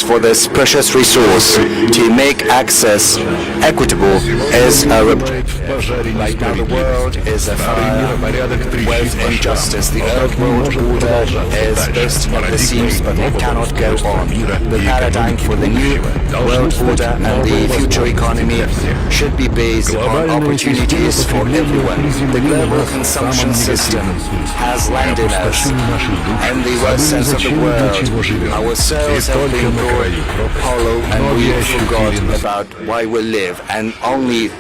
For this precious resource to make access equitable is a right now the world is a fire with injustice. The old world order is bursting at the seams, but it cannot go on. The paradigm for the new world order and the future economy should be based on opportunities for everyone. The global consumption system has landed us in the worst sense of the word. Our souls have been brought hollow and we forgot about why we live, and only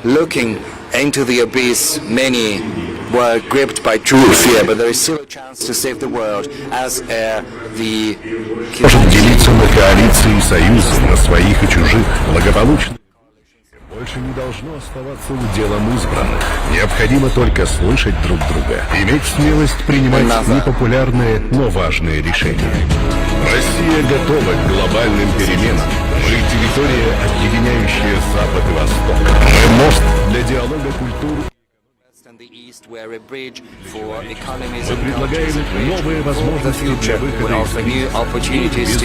looking into the abyss many were gripped by true fear, but there is still a chance to save the world as the может делиться на коалиции и союзы, на своих и чужих, благополучно. Больше не должно оставаться уделом избранных. Необходимо только слышать друг друга, иметь смелость принимать непопулярные, но важные решения. Россия готова к глобальным переменам. Мы территория, объединяющая Запад и Восток. Мы мост для диалога культур. Мы предлагаем новые возможности для выхода из кризиса.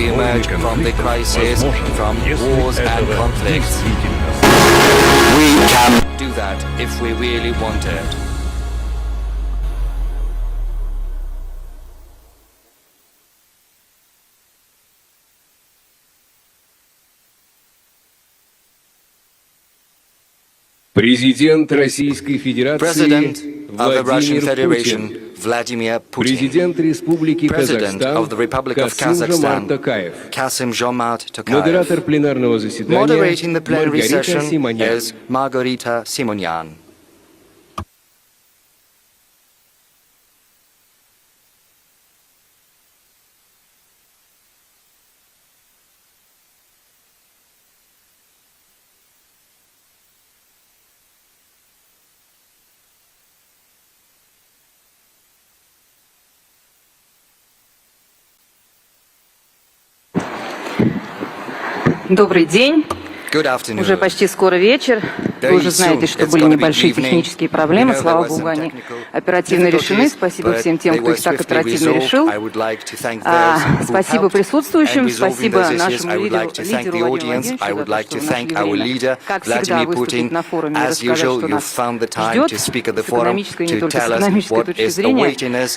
We can do that if we really want it. Президент Российской Федерации Vladimir Putin, Президент Республики President of the Republic of Kazakhstan, Kassym-Jomart Tokayev. Модератор пленарного заседания Moderating the plenary Маргарита session Симонян. is Margarita Simonyan. Добрый день. Уже почти скоро вечер. Вы уже знаете, что были небольшие технические проблемы. Слава богу, они оперативно решены. Спасибо всем тем, кто их так оперативно решил. Спасибо присутствующим. Спасибо нашему лидеру Владимиру Владимировичу, как всегда, выступить на форуме и рассказать, что нас ждет с экономической и не только с экономической точки зрения.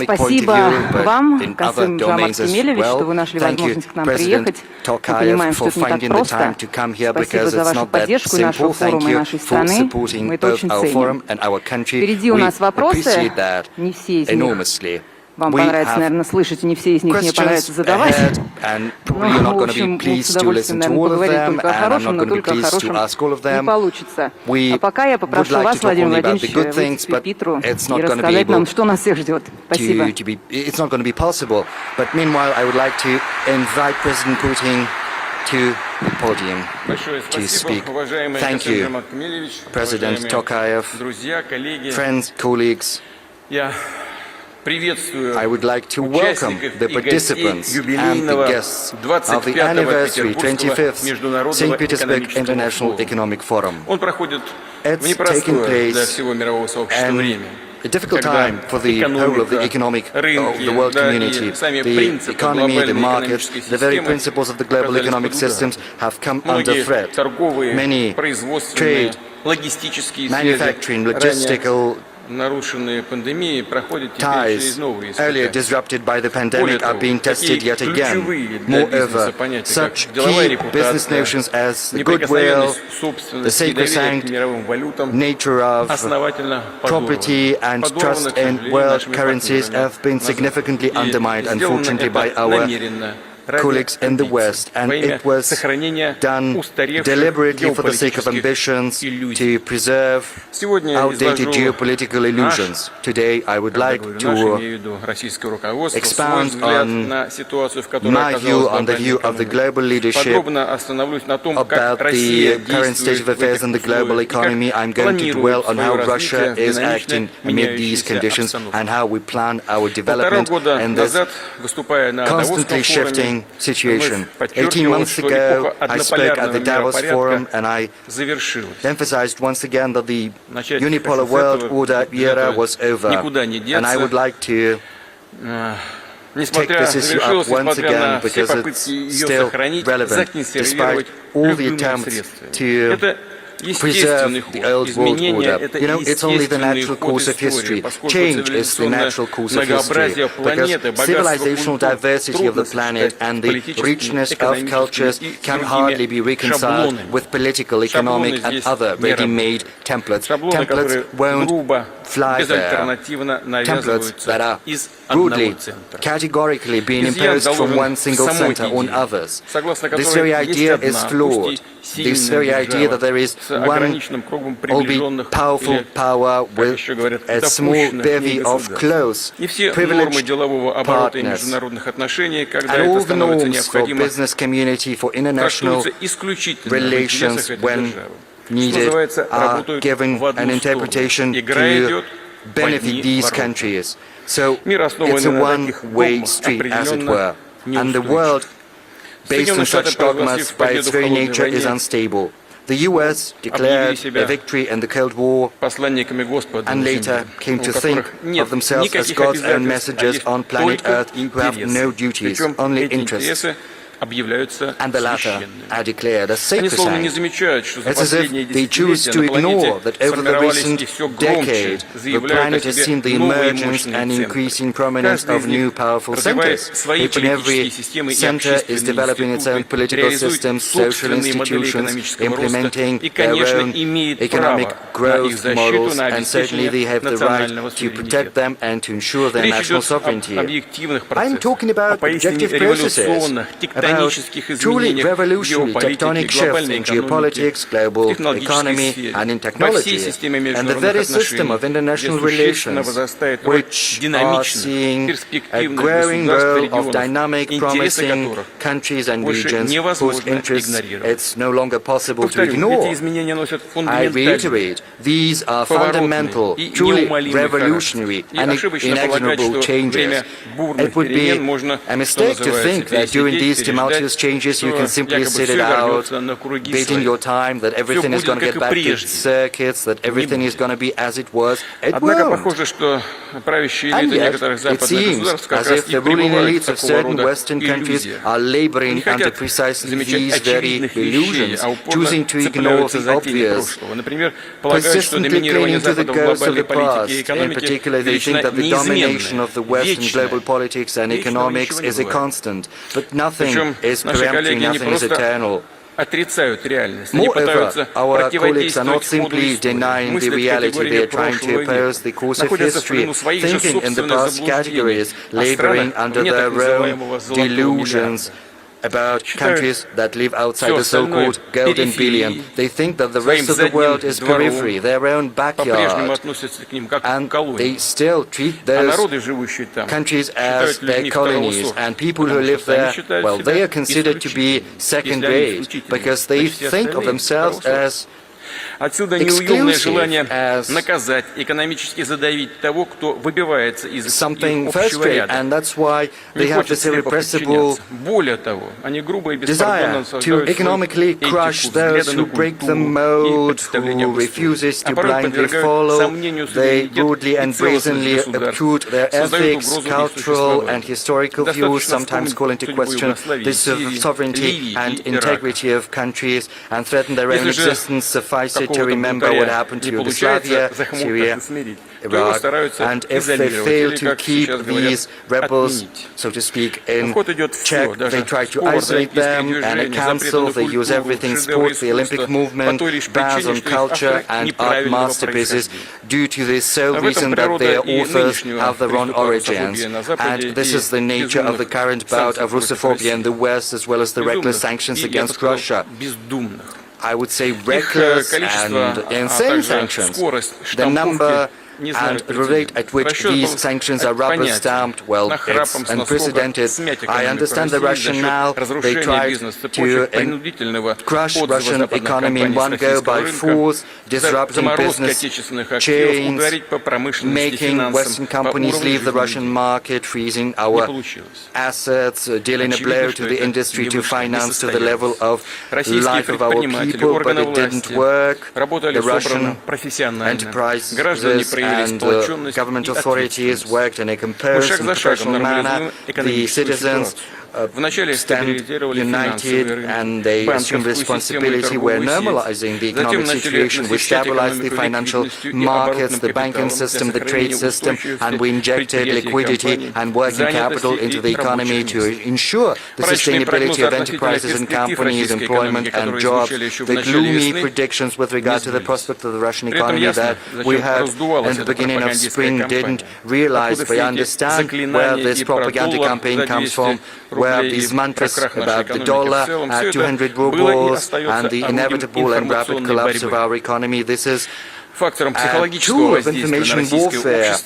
Спасибо вам, Касым-Жомарт Кемелевич, что вы нашли возможность к нам приехать. Мы понимаем, что это не так просто. Спасибо за вашу поддержку нашего форума и нашей страны. Мы это очень ценим. Впереди у нас вопросы. Не все из них вам понравится, наверное, слышать, и не все из них мне понравится задавать. Ну, в общем, мы с удовольствием, наверное, поговорим только о хорошем, но только о хорошем не получится. А пока я попрошу вас, Владимир Владимирович, выйти к Питеру и рассказать нам, что нас всех ждет. Спасибо. To the podium to speak. Thank you, President Tokayev, friends, colleagues. I would like to welcome the participants and the guests of the anniversary 25th St. Petersburg International Economic Forum. It's taking place in a difficult time for the whole of the economic of the world community. The economy, the markets, the very principles of the global economic systems have come under threat. Many trade, manufacturing, logistical ties earlier disrupted by the pandemic are being tested yet again. Moreover, such key business notions as the goodwill, the sacrosanct nature of property and trust in world currencies have been significantly undermined, unfortunately, by our colleagues in the West, and it was done deliberately for the sake of ambitions to preserve outdated geopolitical illusions. Today, I would like to expound on my view, on the view of the global leadership about the current state of affairs in the global economy. I'm going to dwell on how Russia is acting amid these conditions and how we plan our development in this constantly shifting challenging situation. 18 months ago, I spoke at the Davos Forum and I emphasized once again that the unipolar world order era was over. And I would like to take this issue up once again because it's still relevant, despite all the attempts to preserve the old world order. You know, it's only the natural course of history. Change is the natural course of history, because civilizational diversity of the planet and the richness of cultures can hardly be reconciled with political, economic and other ready-made templates. Templates won't fly there. Templates that are rudely, categorically being imposed from one single center on others. This very idea is flawed. This very idea that there is one, albeit powerful power with a small bevy of close, privileged partners, and all the norms for business community, for international relations when needed are given an interpretation to benefit these countries. So it's a one-way street, as it were, and the world based on such dogmas by its very nature is unstable. The US declared a victory in the Cold War and later came to think of themselves as God's own messengers on planet Earth who have no duties, only interests. And the latter are declared as sacrosanct. It's as if they choose to ignore that over the recent decade, the planet has seen the emergence and increasing prominence of new powerful centers. Each and every center is developing its own political systems, social institutions, implementing their own economic growth models, and certainly they have the right to protect them and to ensure their national sovereignty. I'm talking about objective processes, about truly revolutionary tectonic shifts in geopolitics, global economy and in technology, and the very system of international relations, which are seeing a growing role of dynamic, promising countries and regions whose interests it's no longer possible to ignore. I reiterate, these are fundamental, truly revolutionary and inexorable changes. It would be a mistake to think that during these tumultuous changes you can simply sit it out, beating your time, that everything is going to get back to its circuits, that everything is going to be as it was. It won't. And yet, it seems as if the ruling elites of certain Western countries are laboring under precisely these very illusions, choosing to ignore the obvious, persistently clinging to the ghosts of the past. In particular, they think that the domination of the West in global politics and economics is a constant, but nothing is preempting, nothing is eternal. Moreover, our colleagues are not simply denying the reality, they are trying to oppose the course of history, thinking in the past categories, laboring under their own delusions about countries that live outside the so-called golden billion. They think that the rest of the world is periphery, their own backyard, and they still treat those countries as their colonies, and people who live there, well, they are considered to be second-rate, because they think of themselves as exclusive, as something first-rate, and that's why they have this irrepressible desire to economically crush those who break the mold, who refuses to blindly follow. They rudely and brazenly obtrude their ethics, cultural and historical views, sometimes call into question the sovereignty and integrity of countries, and threaten their own existence. Suffice it to remember what happened to Yugoslavia, Syria, Iraq, and if they fail to keep these rebels, so to speak, in check, they try to isolate them and a council. They use everything sports, the Olympic movement, bans on culture and art masterpieces due to the sole reason that their authors have their own origins. And this is the nature of the current bout of Russophobia in the West, as well as the reckless sanctions against Russia. I would say reckless and insane sanctions. The number And the rate at which these sanctions are rubber-stamped, well, it's unprecedented. I understand the rationale. They tried to crush Russian economy in one go by force, disrupting business chains, making Western companies leave the Russian market, freezing our assets, dealing a blow to the industry, to finance to the level of life of our people, but it didn't work. The Russian enterprises and government authorities worked in a composed and professional manner. The citizens stand united and they assume responsibility. We're normalizing the economic situation. We stabilized the financial markets, the banking system, the trade system, and we injected liquidity and working capital into the economy to ensure the sustainability of enterprises and companies, employment and jobs. The gloomy predictions with regard to the prospect of the Russian economy that we had in the beginning of spring didn't realize. We understand where this propaganda campaign comes from, where these mantras about the dollar at 200 rubles and the inevitable and rapid collapse of our economy. This is a tool of information warfare,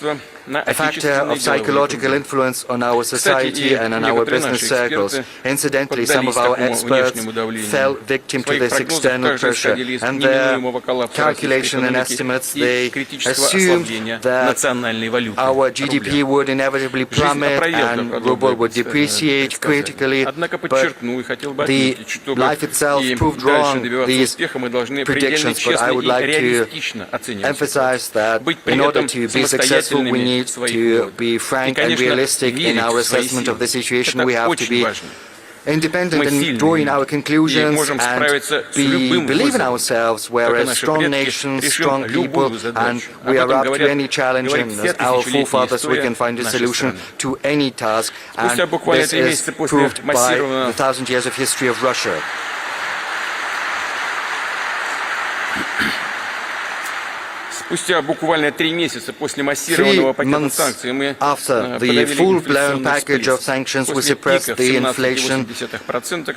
a factor of psychological influence on our society and on our business circles. Incidentally, some of our experts fell victim to this external pressure, and their calculation and estimates, they assumed that our GDP would inevitably plummet and ruble would depreciate critically, but the life itself proved wrong, these predictions. But I would like to emphasize that in order to be successful, we need to be frank and realistic in our assessment of the situation. We have to be independent in drawing our conclusions and believe in ourselves. We're a strong nation, strong people, and we are up to any challenge, and as our forefathers we can find a solution to any task, and this is proved by the 1,000 years of history of Russia. Спустя буквально 3 месяца после массированного пакета санкций мы the full-blown package of sanctions, we suppressed the inflation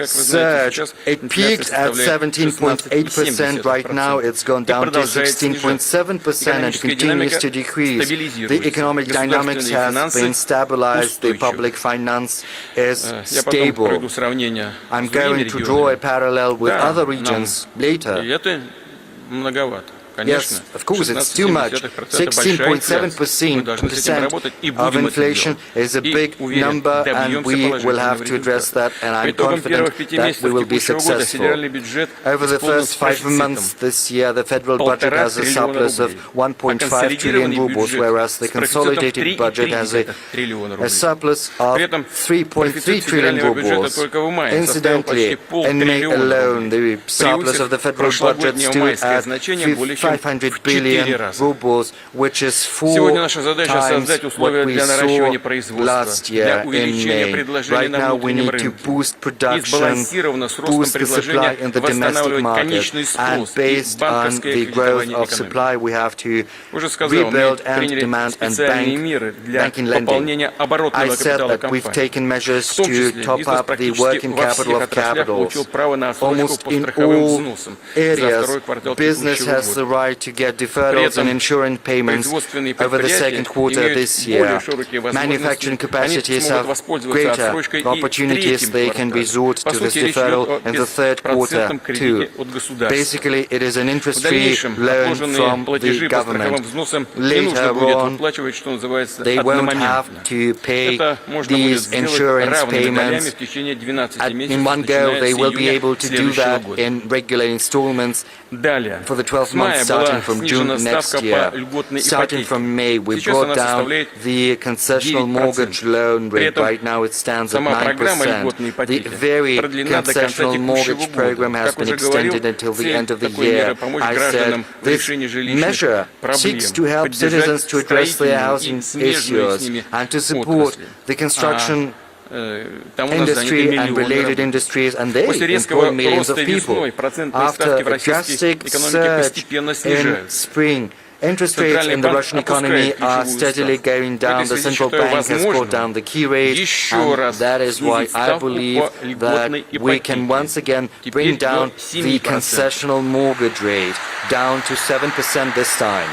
surge. It peaked at 17.8%. Right now, it's gone down to 16.7% and continues to decrease. The economic dynamics has been stabilized. The public finance is stable. I'm going to draw a parallel with other regions later. Yes, of course, it's too much. 16.7% of inflation is a big number, and we will have to address that, and I'm confident that we will be successful. Over the first 5 months this year, the federal budget has a surplus of 1.5 trillion rubles, whereas the consolidated budget has a surplus of 3.3 trillion rubles. Incidentally, in May alone, the surplus of the federal budget stood at 500 billion rubles, which is 4 times what we saw last year in May. Right now we need to boost production, boost the supply in the domestic market, and based on the growth of supply we have to rebuild and demand and banking lending. I said that we've taken measures to top up the working capital of capitals. Almost in all areas, business has the right to get deferrals and insurance payments over the second quarter this year. Manufacturing capacities have greater opportunities. They can resort to this deferral in the third quarter too. Basically, it is an interest-free loan from the government. Later on, they won't have to pay these insurance payments in one go. They will be able to do that in regular installments for the 12 months starting from June next year. Starting from May, we brought down the concessional mortgage loan rate. Right now it stands at 9%. The very concessional mortgage program has been extended until the end of the year. I said this measure seeks to help citizens to address their housing issues and to support the construction industry and related industries, and they employ millions of people. After a drastic surge in spring, interest rates in the Russian economy are steadily going down. The central bank has brought down the key rate, and that is why I believe that we can once again bring down the concessional mortgage rate down to 7% this time.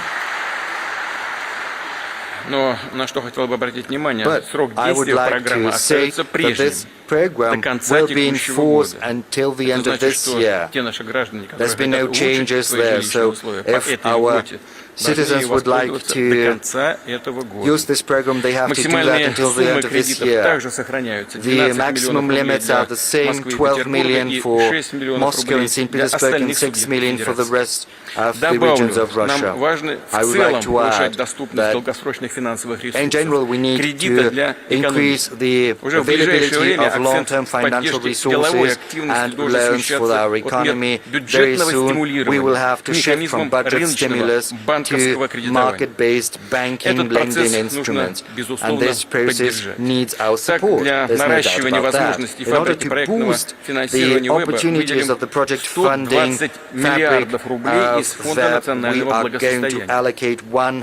Но на что хотел бы обратить внимание, But срок I would действия like программы to say остается that прежним. this program До конца will be in текущего force года. until the end Это of значит, this что year. те наши граждане, которые There's been no хотят улучшить changes свои there, жилищные so условия по if этой our льготе, citizens должны would like воспользоваться to до конца этого года. use this program, they have to do that Максимальные until the суммы end of this кредитов year. также сохраняются. The 12 maximum миллионов рублей limits для are the same, Москвы и 12 Петербурга million и for 6 миллионов Moscow and рублей St. для Petersburg and остальных 6 субъектов million for the федерации. rest of the Добавлю, regions of Russia. нам важно в I would целом like to повышать add доступность that долгосрочных финансовых in general we ресурсов, need кредита для to increase the Уже в ближайшее availability время of акцент long-term в financial поддержке деловой resources активности and должен loans for смещаться our от мер economy. Very бюджетного soon we will стимулирования have к to shift from механизмам budget рыночного stimulus банковского to кредитования. market-based banking Этот lending процесс нужно, instruments. And безусловно, this process поддержать. needs our Так, support. для There's no doubt наращивания about that. возможностей In order фабрики to проектного boost финансирования the ВЭБа opportunities of the project funding 120 fabric миллиардов рублей из of Фонда that, we национального are going to благосостояния. allocate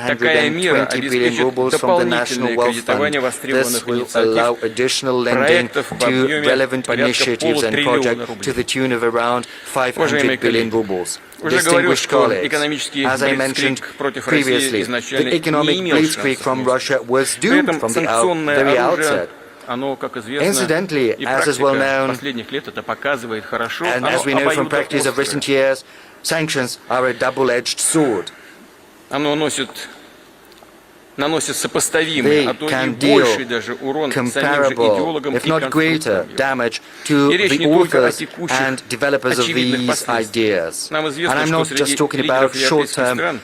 Такая мера 120 billion обеспечит rubles from the National дополнительное Wealth Fund. кредитование This востребованных will allow инициатив, additional lending проектов в to объеме relevant порядка initiatives and полутриллиона projects to рублей. the tune of around 500 billion rubles. Уже говорил, Distinguished что colleagues, экономический as I mentioned блицкриг против России previously, изначально the economic не имел blitzkrieg шансов. from Russia was При doomed этом from the санкционное very оружие, outset. оно, как известно, Incidentally, и as is well практика known, последних лет это показывает хорошо, and оно as we know from practice of обоюдоострое. recent years, sanctions are a double-edged sword. Оно наносит сопоставимый, а то и больший даже урон самим же идеологам и if not greater, конструкторам. damage to И речь the не только о authors текущих and developers of очевидных these последствиях. ideas. Нам And известно, I'm что not just среди talking лидеров about европейских short-term стран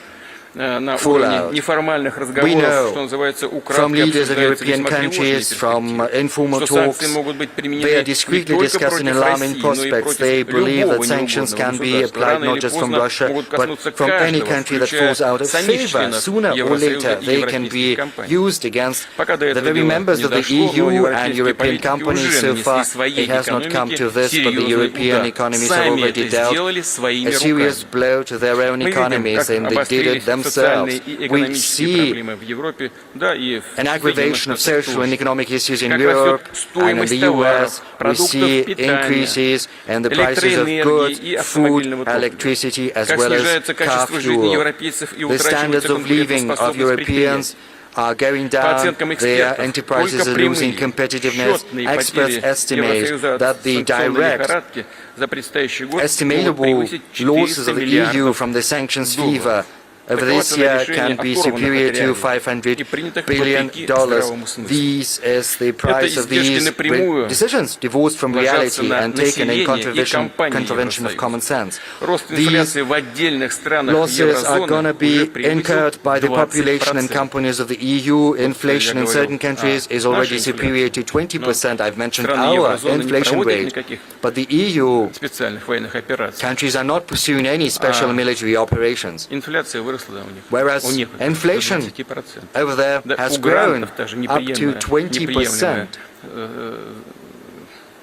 на fallout. уровне неформальных We разговоров, know что называется, from украдкой leaders of обсуждается European весьма тревожные countries, from перспективы, informal что talks, санкции могут быть they применены are не discreetly только discussing против alarming России, но и prospects. They против believe любого that sanctions can be неугодного applied государства. not just from Russia, Рано или but поздно from any country that falls out of самих favor. членов Sooner or Евросоюза later, и they can европейских be компаний. used against Пока до the этого very дела members не of the дошло, но EU and европейские European политики companies уже so нанесли far. своей It has not come экономике to this, but the серьезный European удар. economies have Сами already это dealt сделали своими a serious руками. blow to their own Мы видим, economies, как and they did обострились it themselves. социальные и We экономические see проблемы в Европе, да, и в an aggravation of social and economic issues in Как Europe растет and in the стоимость товаров, US. We продуктов see питания, increases in the prices of электроэнергии goods, и food, автомобильного топлива. electricity, as Как well as снижается car качество жизни fuel. европейцев и The standards утрачивается of living of конкурентоспособность Europeans предприятий. are going По down, оценкам their экспертов, enterprises только are losing прямые competitiveness. счетные Experts потери estimate Евросоюза от that the санкционной direct лихорадки за предстоящий год могут estimatable превысить losses 400 of the EU миллиардов from the sanctions долларов. fever over Такова this цена year решения, can be оторванных superior от to реалий $500 и принятых billion. вопреки здравому смыслу. This is the price of издержки these напрямую decisions, divorced from ложатся reality на and taken in население и компании contravention of Евросоюза. common sense. Рост These инфляции в отдельных странах losses are going to еврозоны be уже превысил incurred by the population and 20%. companies of the EU. Inflation in certain countries is already superior to 20%. I've mentioned Страны our еврозоны не inflation проводят rate. никаких But the EU специальных военных операций. countries are not pursuing any special military operations. Инфляция выросла у них. Whereas У них inflation до 20%. over there Да, has у grown грантов даже up to 20%.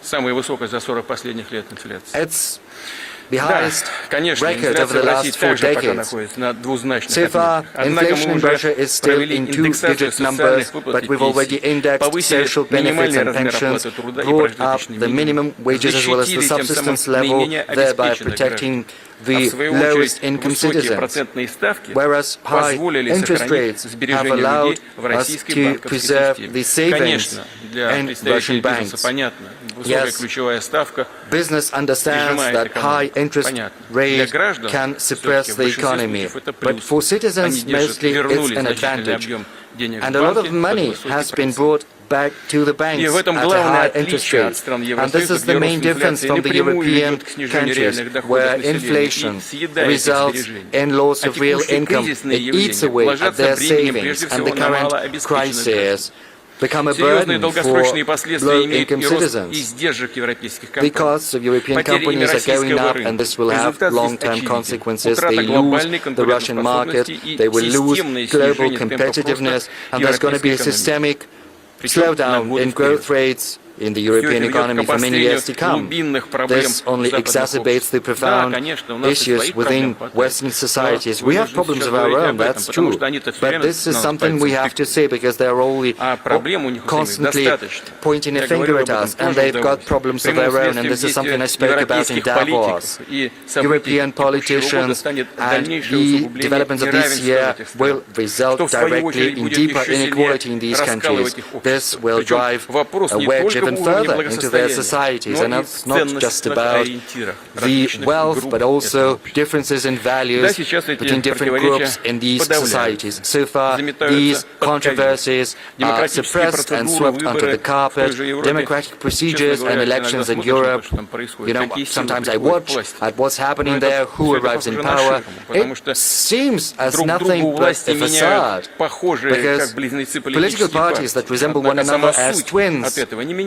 Самая высокая за 40 последних лет инфляция. It's the Да, highest конечно, record over инфляция the в России last 4 также пока decades. находится на двузначных So far, отметках. Однако inflation мы in уже Russia is still провели in индексацию two-digit numbers, социальных выплат but и we've already пенсий, indexed повысили social benefits минимальный and размер pensions, оплаты труда и brought up прожиточный the minimum wages as well as the защитили тем самым subsistence level, наименее thereby обеспеченных protecting граждан. the А в свою lowest очередь, income высокие citizens. процентные ставки Whereas high позволили interest сохранить rates have сбережения allowed людей в us российской to банковской preserve системе. the savings Конечно, для in представителей Russian бизнеса banks. понятно, высокая Yes, ключевая ставка business understands прижимает that high экономику. interest Понятно. Для rate граждан can suppress всё-таки в the большинстве economy, случаев это but плюс. for citizens Они держат, mostly it's вернули an значительный advantage. объем денег And в a lot банки of под money высокий has been процент. brought back to the banks И в этом at a главное high interest отличие от rate. стран And this Евросоюза, is the где рост main difference инфляции from the напрямую European ведет к снижению countries, реальных доходов where населения inflation и съедает их results сбережения. in loss А of real текущие income. кризисные It eats явления away at ложатся their бременем savings, прежде and всего the на current малообеспеченных граждан. crisis become a Серьезные burden долгосрочные for последствия имеет low-income и рост citizens. издержек европейских The компаний. costs of European Потери ими companies are going российского up, рынка. and this will have Результат здесь long-term очевиден. consequences. Утрата They lose глобальной the Russian market, конкурентоспособности и they will lose системное global снижение темпов роста competitiveness, and there's going to be a европейской экономики. systemic Причем на slowdown годы in вперед. growth rates in the European economy for many years to come. This only exacerbates the profound issues within Western societies. We have problems of our own, that's true. But this is something we have to say because they're only constantly pointing a finger at us, and they've got problems of their own, and this is something I spoke about in Davos. European politicians and the developments of this year will result directly in deeper inequality in these countries. This will drive a wedge even further into their societies, and it's not just about the wealth, but also differences in values between different groups in these societies. So far, these controversies are suppressed and swept under the carpet. Democratic procedures and elections in Europe, sometimes I watch at what's happening there, who arrives in power. It seems as nothing but a facade, because political parties that resemble one another as twins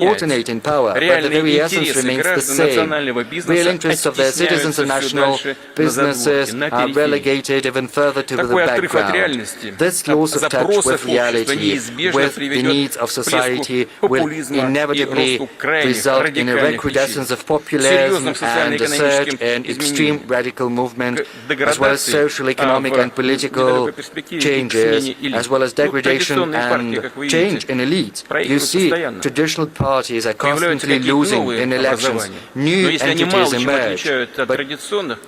alternate in power, but the very essence remains the same. Real interests of their citizens and national businesses are relegated even further to the background. This loss of touch with reality, with the needs of society, will inevitably result in a recrudescence of populism and a surge in extreme radical movement, as well as social, economic and political changes, as well as degradation and change in elites. You see, traditional parties are constantly losing in elections. New entities emerge, but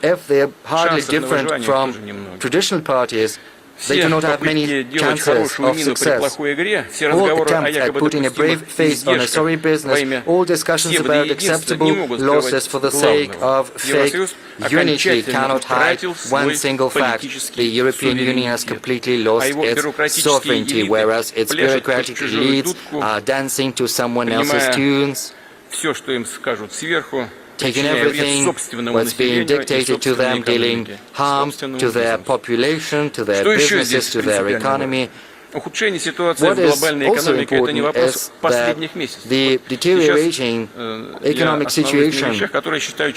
if they are hardly different from traditional parties, they do not have many chances of success. All attempts at putting a brave face on a sorry business, all discussions about acceptable losses for the sake of fake unity cannot hide one single fact. The European Union has completely lost its sovereignty, whereas its bureaucratic elites are dancing to someone else's tunes, taking everything what's being dictated to them, dealing harm to their population, to their businesses, to their economy. What is also important is that the deteriorating economic situation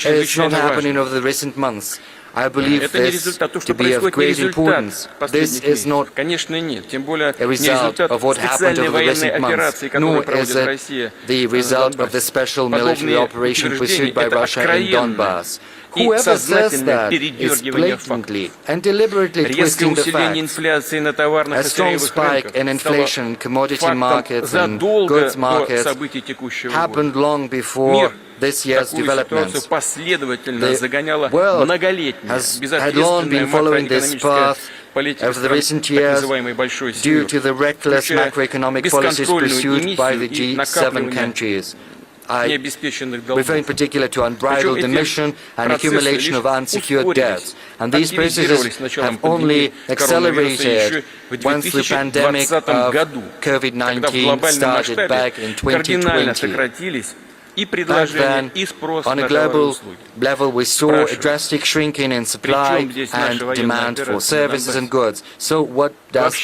is not happening over the recent months. I believe this to be of great importance. This is not a result of what happened over the recent months, nor is it the result of the special military operation pursued by Russia in Donbass. Whoever says that is blatantly and deliberately twisting the facts. A strong spike in inflation in commodity markets and goods markets happened long before this year's developments. The world had long been following this path over the recent years due to the reckless macroeconomic policies pursued by the G7 countries. I refer in particular to unbridled emission and accumulation of unsecured debts. And these processes have only accelerated once the pandemic of COVID-19 started back in 2020. Back then, on a global level, we saw a drastic shrinking in supply and demand for services and goods. So what does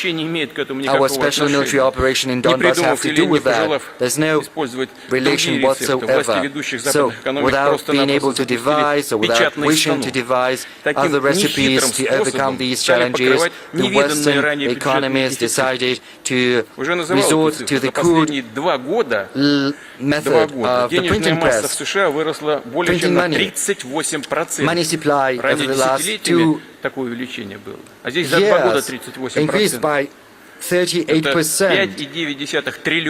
our special military operation in Donbass have to do with that? There's no relation whatsoever. So without being able to devise or without wishing to devise other recipes to overcome these challenges, the Western economies decided to resort to the crude method of the printing press, printing money. Money supply over the last 2 years increased by 38%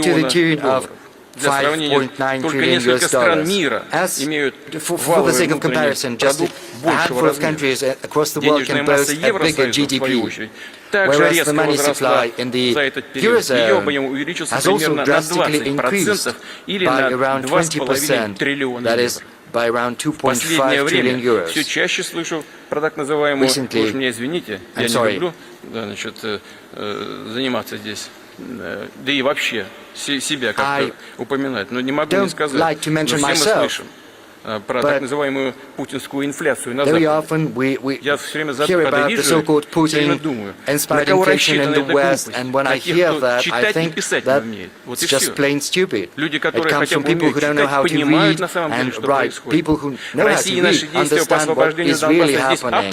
to the tune of $5.9 trillion US. As for the sake of comparison, just a handful of countries across the world can boast a bigger GDP, whereas the money supply in the Eurozone has also drastically increased by around 20%, that is, by around 2.5 trillion euros. Recently, I'm sorry. I don't like to mention myself, but very often we hear about the so-called Putin-inspired inflation in the West, and when I hear that, I think that it's just plain stupid. It comes from people who don't know how to read and write. People who know how to read understand what is really happening.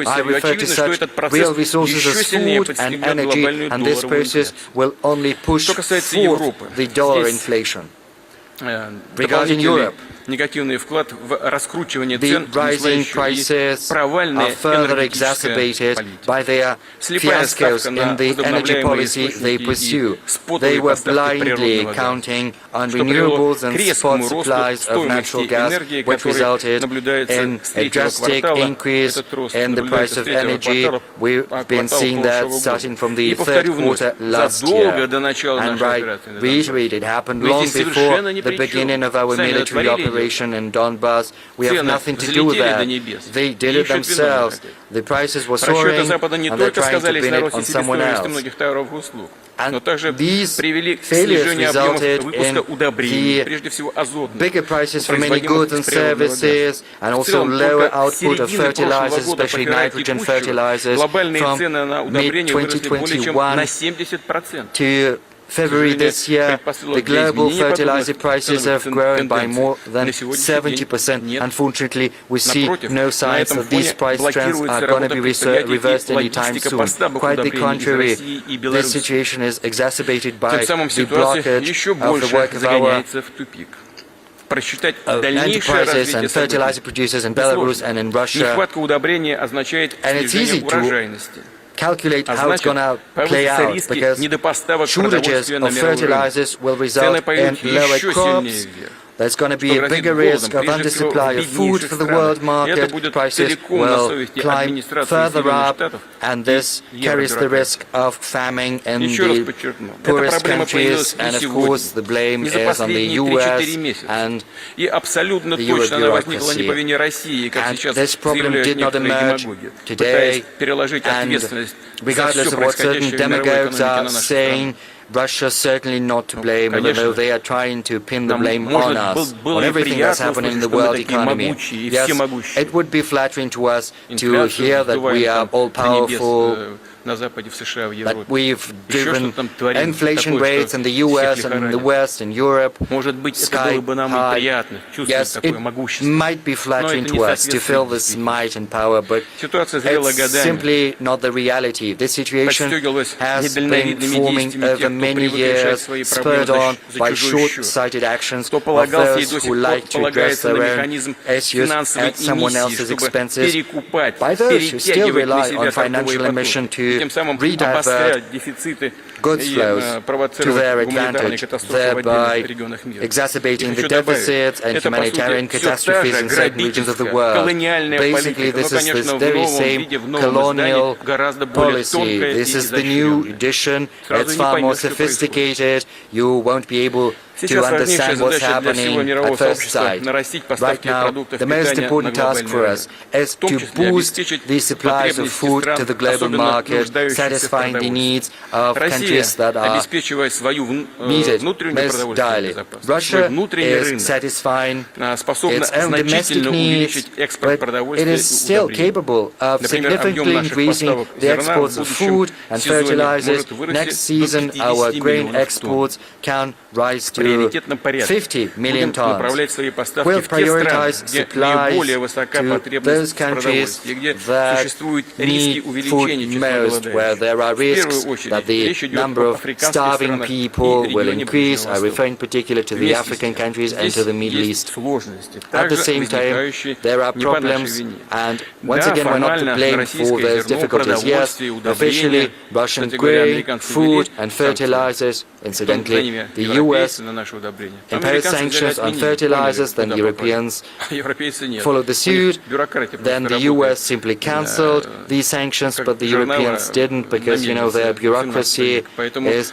живой I сырье. refer to Очевидно, что such этот real процесс resources еще as сильнее food and подстегнет energy, глобальную and this долларовую process инфляцию. will only push Что касается forth Европы, the dollar здесь inflation. Regarding Europe, негативный вклад в раскручивание the цен rising внесла еще и prices are провальная further энергетическая exacerbated политика. by their Слепая fiascos ставка in на the energy возобновляемые policy they источники pursue. и спотовые They were поставки blindly природного газа, counting on что привело renewables к and spot резкому росту supplies of natural стоимости gas, энергии, which который resulted наблюдается in с a третьего drastic квартала. increase Этот рост in the price наблюдается с of третьего energy. квартала We've по been кварталу seeing that прошлого starting года. from the И third повторю вновь, quarter last задолго year. до начала And нашей I операции на reiterate, it happened Мы long здесь before совершенно ни the при чем. beginning of our Сами military натворили operation in Donbass. We have Цены nothing to do with взлетели до that. небес. They did И it ищут виновника. themselves. The prices were Расчеты soaring, Запада не and they're только trying to сказались pin на it росте on someone себестоимости else. многих товаров и услуг, And но также these привели к failures снижению объемов resulted выпуска in удобрений, the прежде всего азотных, bigger prices for many производимых goods and из природного газа. services, and В also целом, lower только с output of середины прошлого fertilizers, года, especially попирая nitrogen текущего, fertilizers, глобальные from цены на удобрения выросли более чем на mid-2021 70%. to February this year. The global fertilizer prices have grown by more than 70%. Unfortunately, we see no signs that these price trends are going to be reversed anytime soon. Quite the contrary, this situation is exacerbated by Тем самым the ситуация blockage еще of the больше work of our загоняется в тупик. Просчитать дальнейшее enterprises развитие and fertilizer событий producers in Belarus and in Russia. Нехватка удобрения означает And it's easy снижение to урожайности. Calculate А how it's значит, going to play повысятся out, риски because недопоставок shortages продовольствия на of мировом рынке. fertilizers will result Цены in пойдут lower еще crops. сильнее вверх. There's going to be Что a грозит bigger risk of голодом, прежде всего, undersupply в of food беднейших for the странах. world И это market. будет Prices целиком на will совести climb администрации further Соединенных up, Штатов and this и carries the евробюрократии. risk of famine in Еще раз the подчеркну, эта poorest проблема countries, появилась and не of сегодня, course the blame не за is on the последние US 3-4 месяца. and И абсолютно the точно она возникла bureaucracy. не по вине России, как And сейчас this problem заявляют did not некоторые emerge демагоги, today, пытаясь переложить and ответственность за regardless все of what certain происходящее в мировой demagogues экономике are на нашу saying, страну. Russia's certainly not to blame, even конечно. though they are trying to pin the Нам, blame может, on us, было on и everything that's приятно happening in the услышать, что мы world такие economy. могучие и Yes, всемогущие. it would be flattering to us to Инфляцию hear that we are сдуваем там до небес, all-powerful, на Западе, в США, в that Европе. we've Еще driven что-то там творим inflation такое, rates что in the US всех and in the лихорадит. West and Europe Может быть, это sky было бы нам и high. приятно чувствовать Yes, такое it могущество. might be flattering Но это to не us to feel соответствует this действительности. might and power, but Ситуация зрела it's годами. simply not the reality. This situation Подстегивалась has been недальновидными forming действиями over тех, кто many привык решать years, свои проблемы spurred on за by чужой счет. short-sighted actions Кто of полагался и those до who сих пор like to address полагается на their own механизм issues финансовой at someone эмиссии, else's чтобы expenses, перекупать, by those who still перетягивать на rely себя on торговые financial emission потоки, и to тем самым redivert обострять дефициты goods и flows to провоцировать their гуманитарные advantage, катастрофы в thereby отдельных регионах мира. exacerbating И the хочу добавить, deficits and это, по сути, humanitarian все та catastrophes же in certain regions of the грабительская, world. колониальная Basically, политика, но, this is this конечно, в very новом same виде, в новом издании, colonial гораздо более policy. тонкая и This is the new изощренная. edition. Сразу It's не far more поймешь, что происходит. sophisticated. You won't be able to Сейчас важнейшая understand what's задача для всего happening мирового at first сообщества sight. нарастить Right поставки now, продуктов the most питания на important task глобальный for рынок, us is в том to числе boost обеспечить the supplies of потребности food стран, to the global особенно market, нуждающихся в satisfying the продовольствии. needs of Россия, countries that are обеспечивая свою needed внутреннюю most продовольственную direly. безопасность, свой Russia внутренний is рынок, satisfying способна its own domestic значительно needs, увеличить экспорт but it продовольствия is и still удобрений. capable of Например, объем significantly наших increasing поставок the зерна в exports of будущем food and сезоне fertilizers. может вырасти Next season, до 50 our grain миллионов тонн. exports can rise В to приоритетном порядке 50 million будем tons. направлять свои поставки We'll в те страны, prioritize где supplies наиболее высока to потребность those в countries продовольствии, где that существуют риски need увеличения food числа most, where there are голодающих. В risks первую очередь that the речь идет number о of африканских starving странах и people will регионе increase. Ближнего I refer in Востока. particular to the Вместе с African тем, countries and здесь to the Middle есть East. сложности, At the также same time, возникающие there are не по нашей problems, вине. and once Да, again, we're not to формально blame for российское those зерно, difficulties. Yes, продовольствие, officially, удобрения, Russian кстати говоря, grain, американцы food, ввели and санкции, fertilizers. за Incidentally, ними the US европейцы на наши удобрения. imposed sanctions on fertilizers, then Europeans Европейцы нет. followed the suit. Бюрократия Then просто the US работает. simply cancelled these sanctions, but the Europeans didn't because, you know, their bureaucracy Поэтому is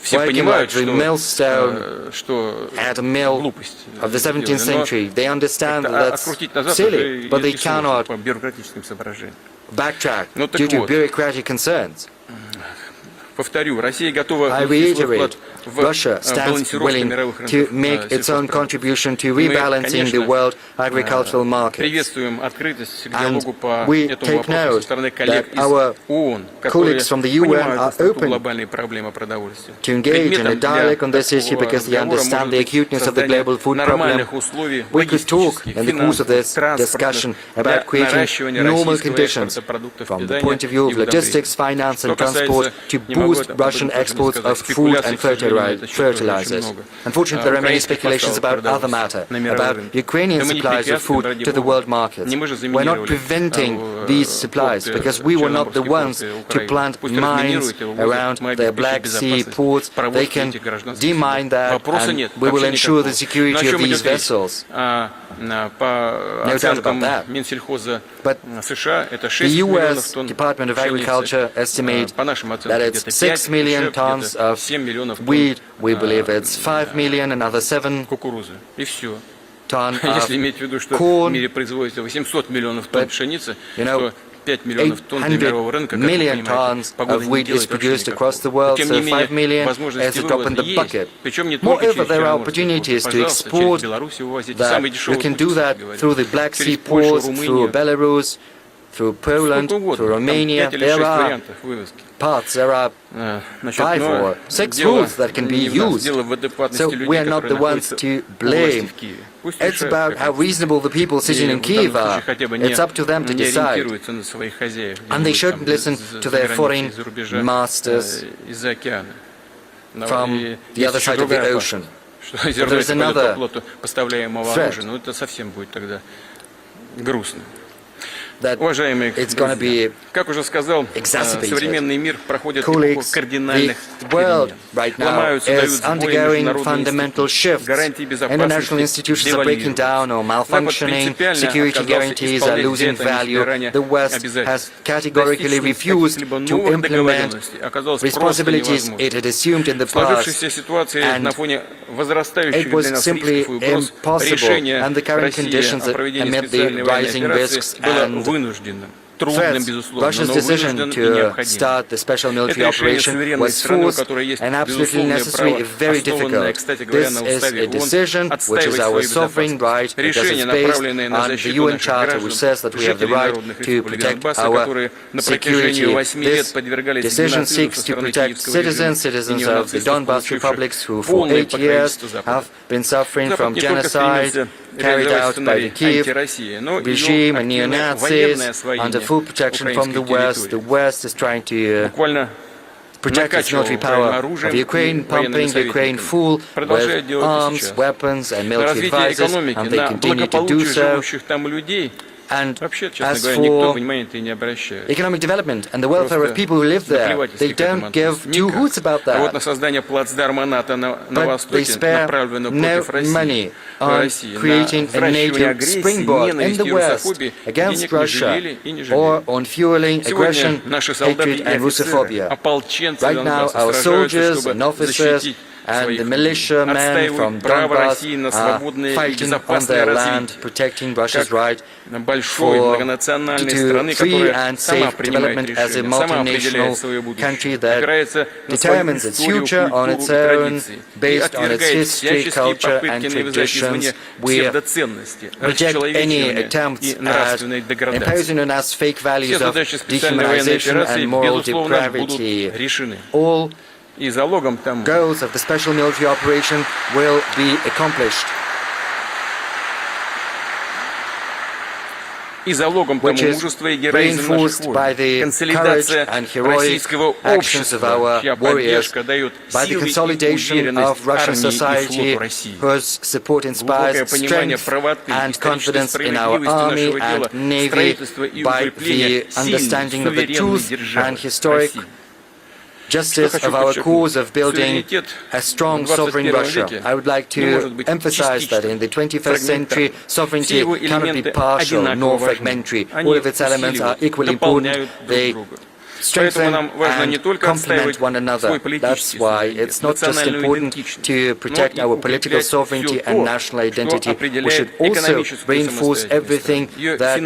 все working понимают, like the millstone что at a mill глупость of the 17th century. They understand that that's открутить назад silly, уже but they сложно cannot по бюрократическим соображениям. backtrack Ну, так due to вот. bureaucratic concerns. Повторю, Россия готова I внести свой reiterate, вклад в Russia stands балансировку willing мировых to рынков make its own сельхозпродуктов. contribution to Мы, rebalancing the конечно, world agricultural markets. приветствуем открытость к And диалогу по we этому take вопросу со note стороны коллег that из our ООН, которые colleagues from the UN понимают are остроту open глобальной проблемы продовольствия. to engage in a Предметом для dialogue on this issue такого because they разговора understand может the быть acuteness of the создание global food problem. нормальных условий We could talk логистических, in the course of this финансовых, discussion транспортных about для creating наращивания normal российского conditions экспорта продуктов from the питания point of view и of logistics, удобрений. finance Что and transport касается, to не могу boost Russian exports of food and fertilizers. Unfortunately, there are many speculations about other matter, about Ukrainian supplies of food to the world markets. We're not preventing these supplies because we were not the ones to plant mines around the Black Sea ports. They can demine that, and we will ensure the security of these vessels. No doubt about that. But the U.S. Department of Agriculture estimates that it's 6 million tons of wheat. We believe it's 5 million, another 7 tons of corn. But, 800 million tons of wheat is produced across the world, so 5 million is a drop in the bucket. Moreover, there are opportunities to export that. We can do that through the Black Sea ports, through Belarus, through Poland, through Romania. There are paths, there are 5 or 6 routes that can be used. So we are not the ones to blame. It's about how reasonable the people sitting in Kiev are. It's up to them to decide. And they shouldn't listen to their foreign masters from the other side of the ocean. But there's another threat that it's going to be exacerbated. Colleagues, the world right now is undergoing fundamental shifts. International institutions are breaking down or malfunctioning. Security guarantees are losing value. The West has categorically refused to implement responsibilities it had assumed in the past, and it was simply impossible. And the current conditions amid the rising risks and threats. Russia's decision to start the special military operation was forced and absolutely necessary and very difficult. This is a decision which is our sovereign right because it's based on the UN Charter, which says that we have the right to protect our security. This decision seeks to protect citizens of the Donbas republics who for 8 years have been suffering from genocide carried out by the Kiev regime and neo-Nazis under full protection from the West. The West is trying to protect its military power of Ukraine, pumping Ukraine full with arms, weapons and military advisors, and they continue to do so. And as for economic development and the welfare of people who live there, they don't give two hoots about that. But they spare no money on creating a NATO springboard in the West against Russia or on fueling aggression, hatred and Russophobia. Right now, our soldiers and officers and the militiamen from Donbas are fighting on their land, protecting Russia's right to free and safe development as a multinational country that determines its future on its own, based on its history, culture and traditions. We reject any attempts at imposing on us fake values of dehumanization and moral depravity. All goals of the special military operation will be accomplished, which is reinforced by the courage and heroic actions of our warriors, by the consolidation of Russian society, whose support inspires strength and confidence in our army and navy, by the understanding of the truth and historic justice of our cause of building a strong sovereign Russia. I would like to emphasize that in the 21st century, sovereignty cannot be partial nor fragmentary. All of its elements are equally important. They strengthen and complement one another. That's why it's not just important to protect our political sovereignty and national identity. We should also reinforce everything that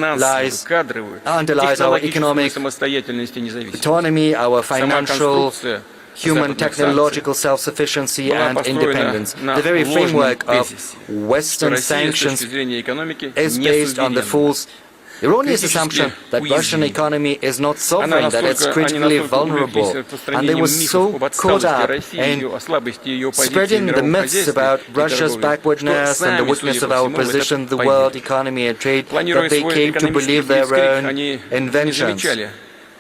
underlies our economic autonomy, our financial, human, technological self-sufficiency and independence. The very framework of Western sanctions is based on the false erroneous assumption that Russian economy is not sovereign, that it's critically vulnerable, and they were so caught up in spreading the myths about Russia's backwardness and the weakness of our position, the world economy and trade, that they came to believe their own inventions.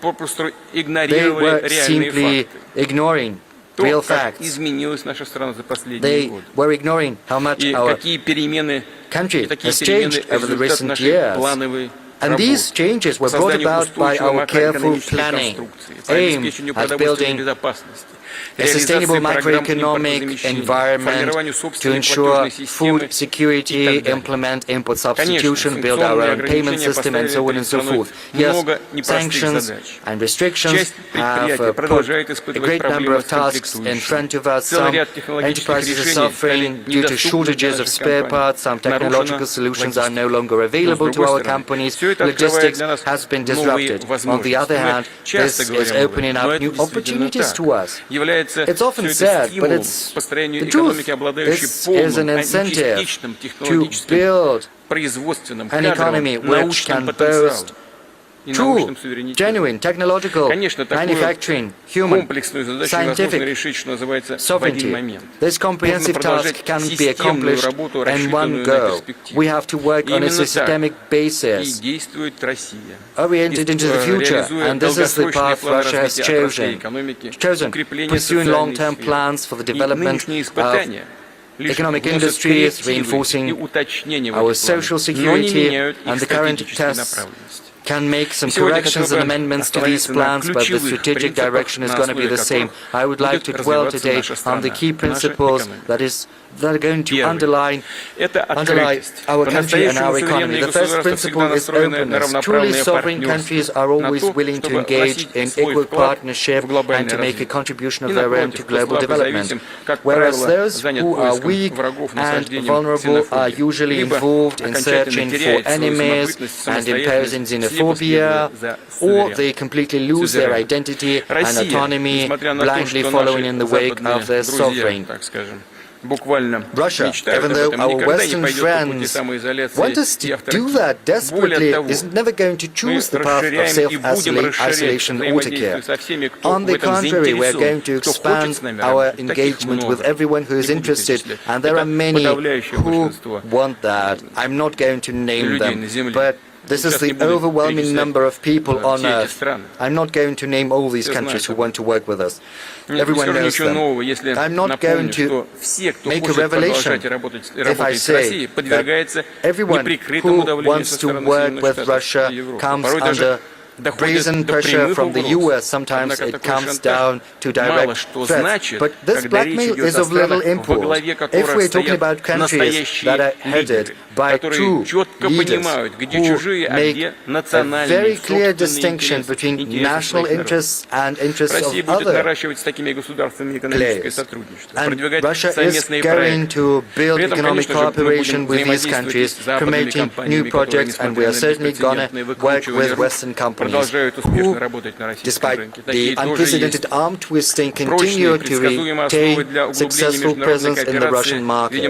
попросту They игнорировали were реальные simply факты. ignoring То, real как facts. изменилась наша страна за последние They годы. were ignoring how much И our какие перемены, country и такие has перемены changed over the результат recent нашей years. плановой And these работы changes по were brought созданию about by устойчивой our careful макроэкономической planning, конструкции, по aimed обеспечению at продовольственной building безопасности, a sustainable реализации программ macroeconomic импортозамещения, environment формированию to собственной ensure платежной системы food и security, так далее. implement import Конечно, substitution, build our санкционные own payment ограничения system, and поставили so on and перед so страной forth. Yes, много непростых sanctions задач. and restrictions Часть have предприятий put продолжает a испытывать great number проблемы of с tasks in комплектующими. front of us. Целый Some ряд технологических enterprises are решений suffering стали due to недоступны shortages для of наших spare компаний. parts. Some technological solutions are no longer available to our companies. Logistics has been disrupted. On the other hand, this is opening up new opportunities to us. It's often said, but it's the truth. This is an incentive to build an economy which can boast true, genuine, technological, manufacturing, human, scientific sovereignty. This comprehensive task can be accomplished in one go. We have to work on a systemic basis, oriented into the future, and this is the path Russia has chosen, pursuing long-term plans for the development of economic industries, reinforcing our social security, and the current tests can make some corrections and amendments to these plans, but the strategic direction is going to be the same. I would like to dwell today on the key principles that are going to underlie our country and our economy. The first principle is openness. Truly sovereign countries are always willing to engage in equal partnership and to make a contribution of their own to global development, whereas those who are weak and vulnerable are usually involved in searching for enemies and imposing xenophobia, or they completely lose their identity and autonomy, blindly following in the wake of their sovereign. Russia, even though our Western friends want us to do that desperately, is never going to choose the path of self-isolation altogether. On the contrary, we are going to expand our engagement with everyone who is interested, and there are many who want that. I'm not going to name them, but this is the overwhelming number of people on Earth. I'm not going to name all these countries who want to work with us. Everyone knows them. I'm not going to make a revelation if I say that everyone who wants to work with Russia comes under brazen pressure from the US. Sometimes it comes down to direct threats. But this blackmail is of little import. If we're talking about countries that are headed by true leaders who make a very clear distinction between national interests and interests of other players. And Russia is going to build economic cooperation with these countries, promoting new projects, and we are certainly going to work with Western companies who, despite the unprecedented arm twisting, continue to retain successful presence in the Russian market.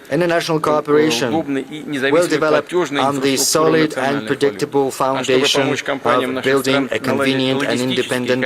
International cooperation will develop on the solid and predictable foundation of building a convenient and independent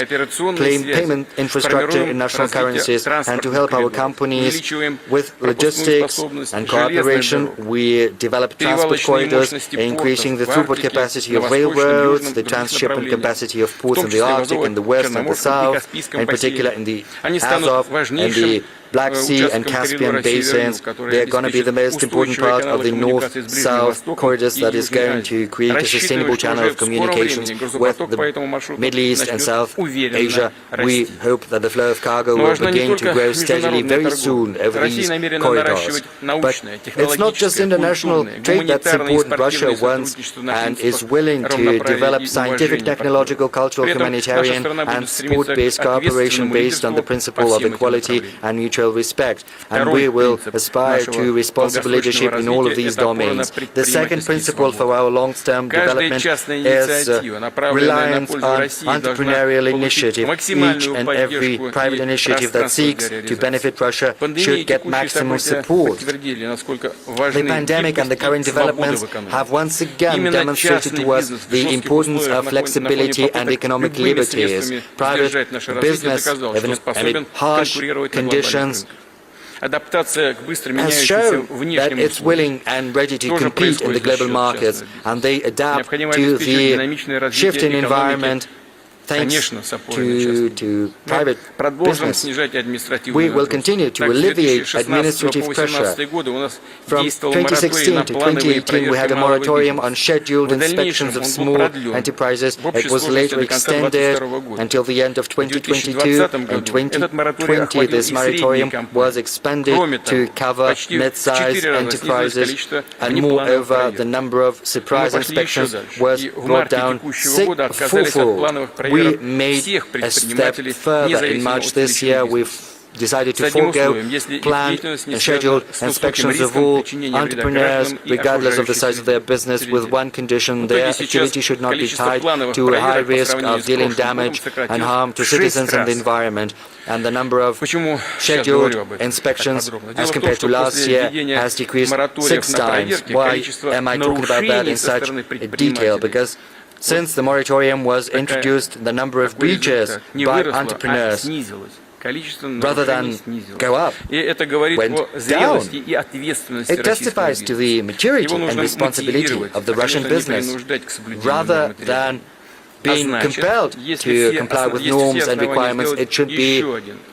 payment infrastructure in national currencies, and to help our companies with logistics and cooperation, we develop transport corridors, increasing the throughput capacity of railroads, the transshipment capacity of ports in the Arctic, in the west and the south, in particular in the Azov and the Black Sea and Caspian basins. They are going to be the most important part of the north-south corridors that is going to create a sustainable channel of communications with the Middle East and South Asia. We hope that the flow of cargo will begin to grow steadily very soon over these corridors. But it's not just international trade that's important. Russia wants and is willing to develop scientific, technological, cultural, humanitarian and sport-based cooperation based on the principle of equality and mutual respect, and we will aspire to responsible leadership in all of these domains. The second principle for our long-term development is reliance on entrepreneurial initiative. Each and every private initiative that seeks to benefit Russia should get maximum support. The pandemic and the current developments have once again demonstrated to us the importance of flexibility and economic liberties. Private business, even amid harsh conditions, has shown that it's willing and ready to compete in the global markets, and they adapt to the shifting environment thanks to private business, we will continue to alleviate administrative pressure. From 2016 to 2018, we had a moratorium on scheduled inspections of small enterprises. It was later extended until the end of 2022. In 2020, this moratorium was expanded to cover mid-sized enterprises, and moreover, the number of surprise inspections was brought down fourfold. We made a step further. In March this year, we've decided to forego planned and scheduled inspections of all entrepreneurs, regardless of the size of their business, with one condition: their activity should not be tied to a high risk of dealing damage and harm to citizens and the environment. And the number of scheduled inspections as compared to last year has decreased 6 times. Why am I talking about that in such detail? Because since the moratorium was introduced, the number of breaches by entrepreneurs, rather than go up, went down. It testifies to the maturity and responsibility of the Russian business. Rather than being compelled to comply with norms and requirements, it should be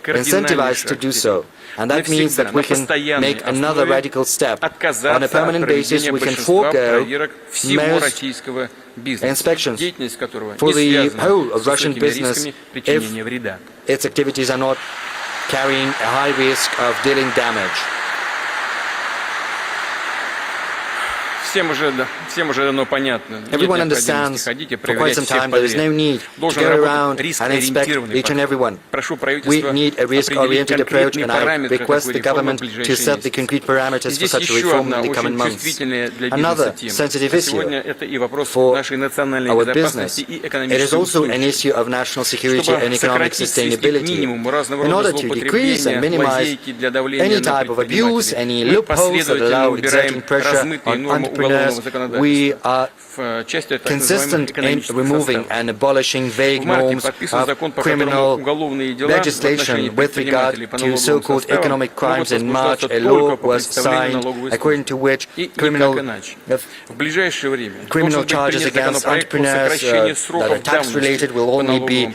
incentivized to do so. And that means that we can make another radical step. On a permanent basis, we can forego most inspections for the whole of Russian business if its activities are not carrying a high risk of dealing damage. Everyone understands for quite some time there is no need to go around and inspect each and everyone. We need a risk-oriented approach, and I request the government to set the concrete parameters for such a reform in the coming months. Another sensitive issue for our business, it is also an issue of national security and economic sustainability. In order to decrease and minimize any type of abuse, any loopholes that allow exerting pressure on entrepreneurs, we are consistent in removing and abolishing vague norms of criminal legislation with regard to so-called economic crimes. In March, a law was signed according to which criminal charges against entrepreneurs that are tax-related will only be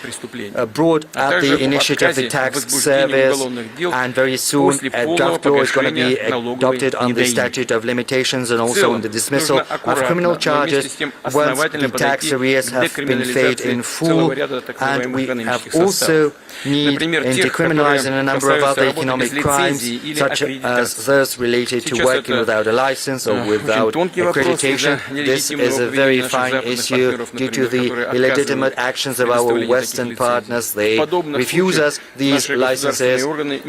brought at the initiative of the tax service, and very soon a draft law is going to be adopted on the statute of limitations and also on the dismissal of criminal charges once the tax arrears have been paid in full. And we have also need in decriminalizing a number of other economic crimes, such as those related to working without a license or without accreditation. This is a very fine issue due to the illegitimate actions of our Western partners. They refuse us these licenses.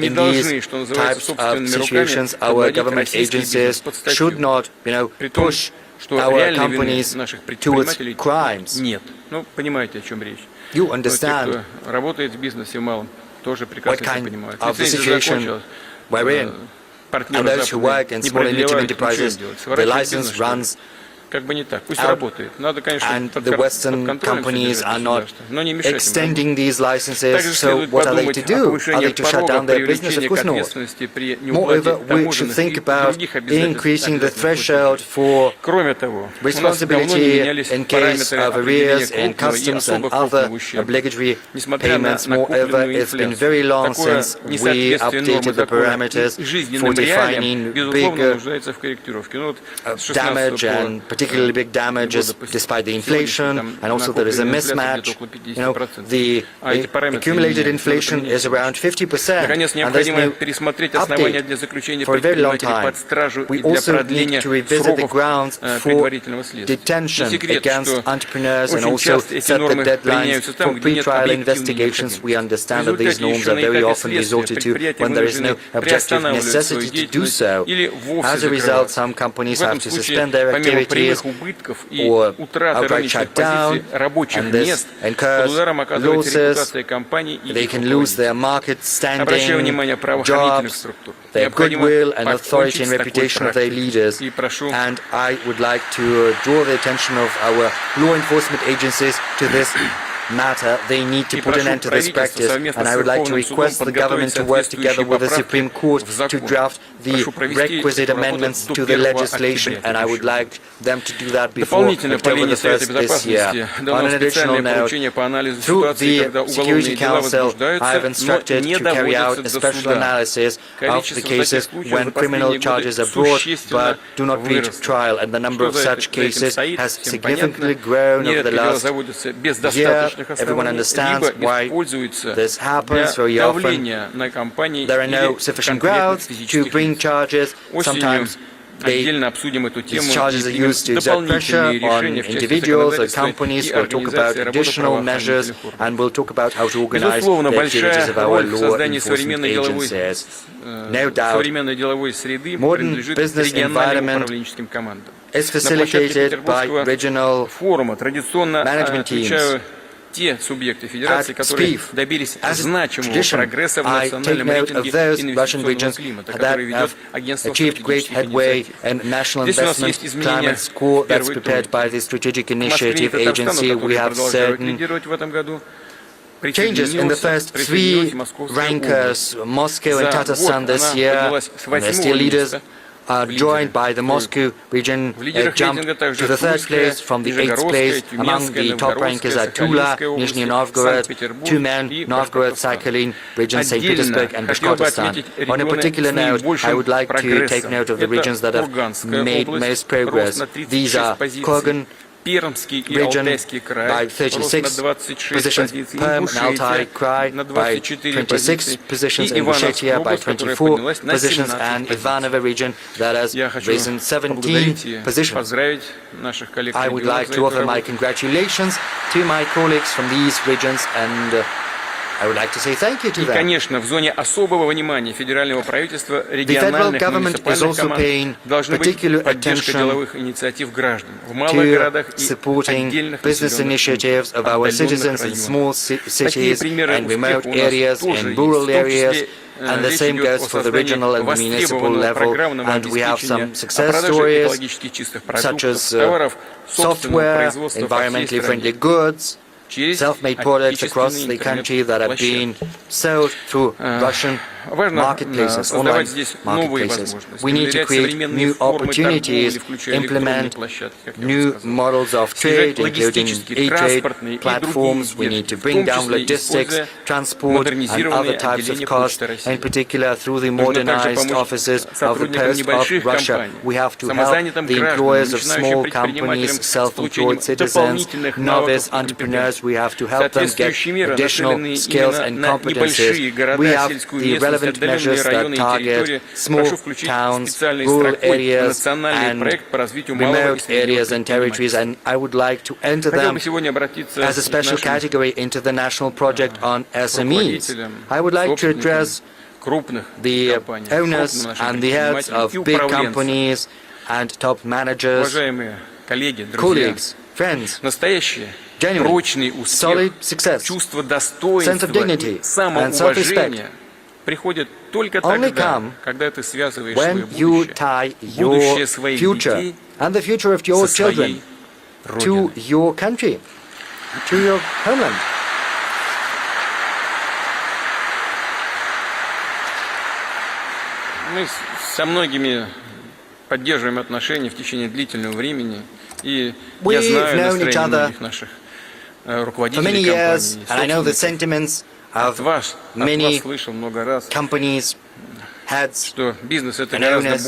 In these types of situations, our government agencies should not, push our companies towards crimes. You understand what kind of the situation we're in. And those who work in small and medium enterprises, the license runs out, and the Western companies are not extending these licenses, so what are they to do? Are they to shut down their business? Of course not. Moreover, we should think about increasing the threshold for responsibility in case of arrears in customs and other obligatory payments. Moreover, it's been very long since we updated the parameters for defining bigger damage and particularly big damages despite the inflation, and also there is a mismatch. The accumulated inflation is around 50%, and there's no update for a very long time. We also need to revisit the grounds for detention against entrepreneurs and also set the deadlines for pre-trial investigations. We understand that these norms are very often resorted to when there is no objective necessity to do so. As a result, some companies have to suspend their activities or outright shut down, and this incurs losses. They can lose their market standing, jobs, their goodwill and authority and reputation of their leaders. And I would like to draw the attention of our law enforcement agencies to this matter, they need to put an end to this practice, and I would like to request the government to work together with the Supreme Court to draft the requisite amendments to the legislation, and I would like them to do that before October the 1st this year. On an additional note, through the Security Council, I have instructed to carry out a special analysis of the cases when criminal charges are brought but do not reach trial, and the number of such cases has significantly grown over the last year. Everyone understands why this happens very often. There are no sufficient grounds to bring charges. Sometimes these charges are used to exert pressure on individuals or companies. We'll talk about additional measures, and we'll talk about how to organize the activities of our law enforcement agencies. No doubt, modern business environment is facilitated by regional management teams. At SPIF, as tradition, I take note of those Russian regions that have achieved great headway in national investment climate score that's prepared by the Strategic Initiative Agency. We have certain changes in the first three rankers, Moscow and Tatarstan this year, and their still leaders are joined by the Moscow region, jumped to the third place from the 8th place. Among the top rankers are Tula, Nizhny Novgorod, two men, Novgorod, Sakhalin, region St. Petersburg and Bashkortostan. On a particular note, I would like to take note of the regions that have made most progress. These are Kurgan region by 36 positions, Perm and Altai Krai by 26 positions, and Ingushetia by 24 positions, and Ivanovo region that has risen 17 positions. I would like to offer my congratulations to my colleagues from these regions, and I would like to say thank you to them. The federal government is also paying particular attention to supporting business initiatives of our citizens in small cities and remote areas and rural areas. And the same goes for the regional and municipal level. And we have some success stories, such as software, environmentally friendly goods, self-made products across the country that are being sold through Russian marketplaces, online marketplaces. We need to create new opportunities, implement new models of trade, including e-trade platforms. We need to bring down logistics, transport, and other types of costs, in particular through the modernized offices of the Post of Russia. We have to help the employers of small companies, self-employed citizens, novice entrepreneurs. We have to help them get additional skills and competencies. We have the relevant measures that target small towns, rural areas, and remote areas and territories, and I would like to enter them as a special category into the national project on SMEs. I would like to address the owners and the heads of big companies and top managers, colleagues, friends. Genuine, solid success, sense of dignity, and self-respect only come when you tie your future and the future of your children to your country, to your homeland. Мы со многими поддерживаем отношения в течение длительного времени, и я знаю настроение многих наших for many years, and I know the sentiments of many companies, heads, and owners,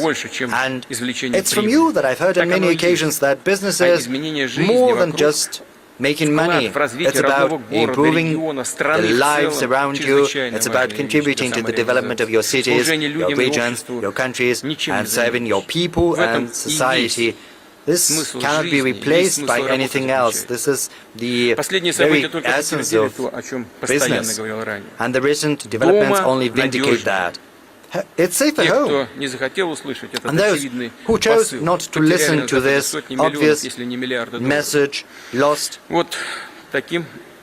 and it's from you that I've heard on many occasions that business is more than just making money. It's about improving the lives around you. It's about contributing to the development of your cities, your regions, your countries, and serving your people and society. This cannot be replaced by anything else. This is the very essence of business. And the recent developments only vindicate that. It's safe at home. And those who chose not to listen to this obvious message lost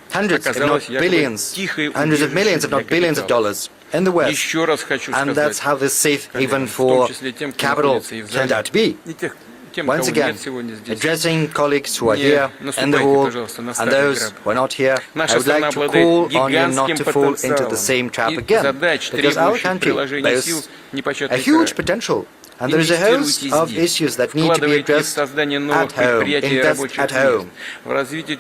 hundreds, if not billions, hundreds of millions, if not billions of dollars in the West. And that's how this safe haven for capital turned out to be. once again, addressing colleagues who are here in the hall and those who are not here, I would like to call on you not to fall into the same trap again, because our country bears a huge potential. And there is a host of issues that need to be addressed at home, invest at home,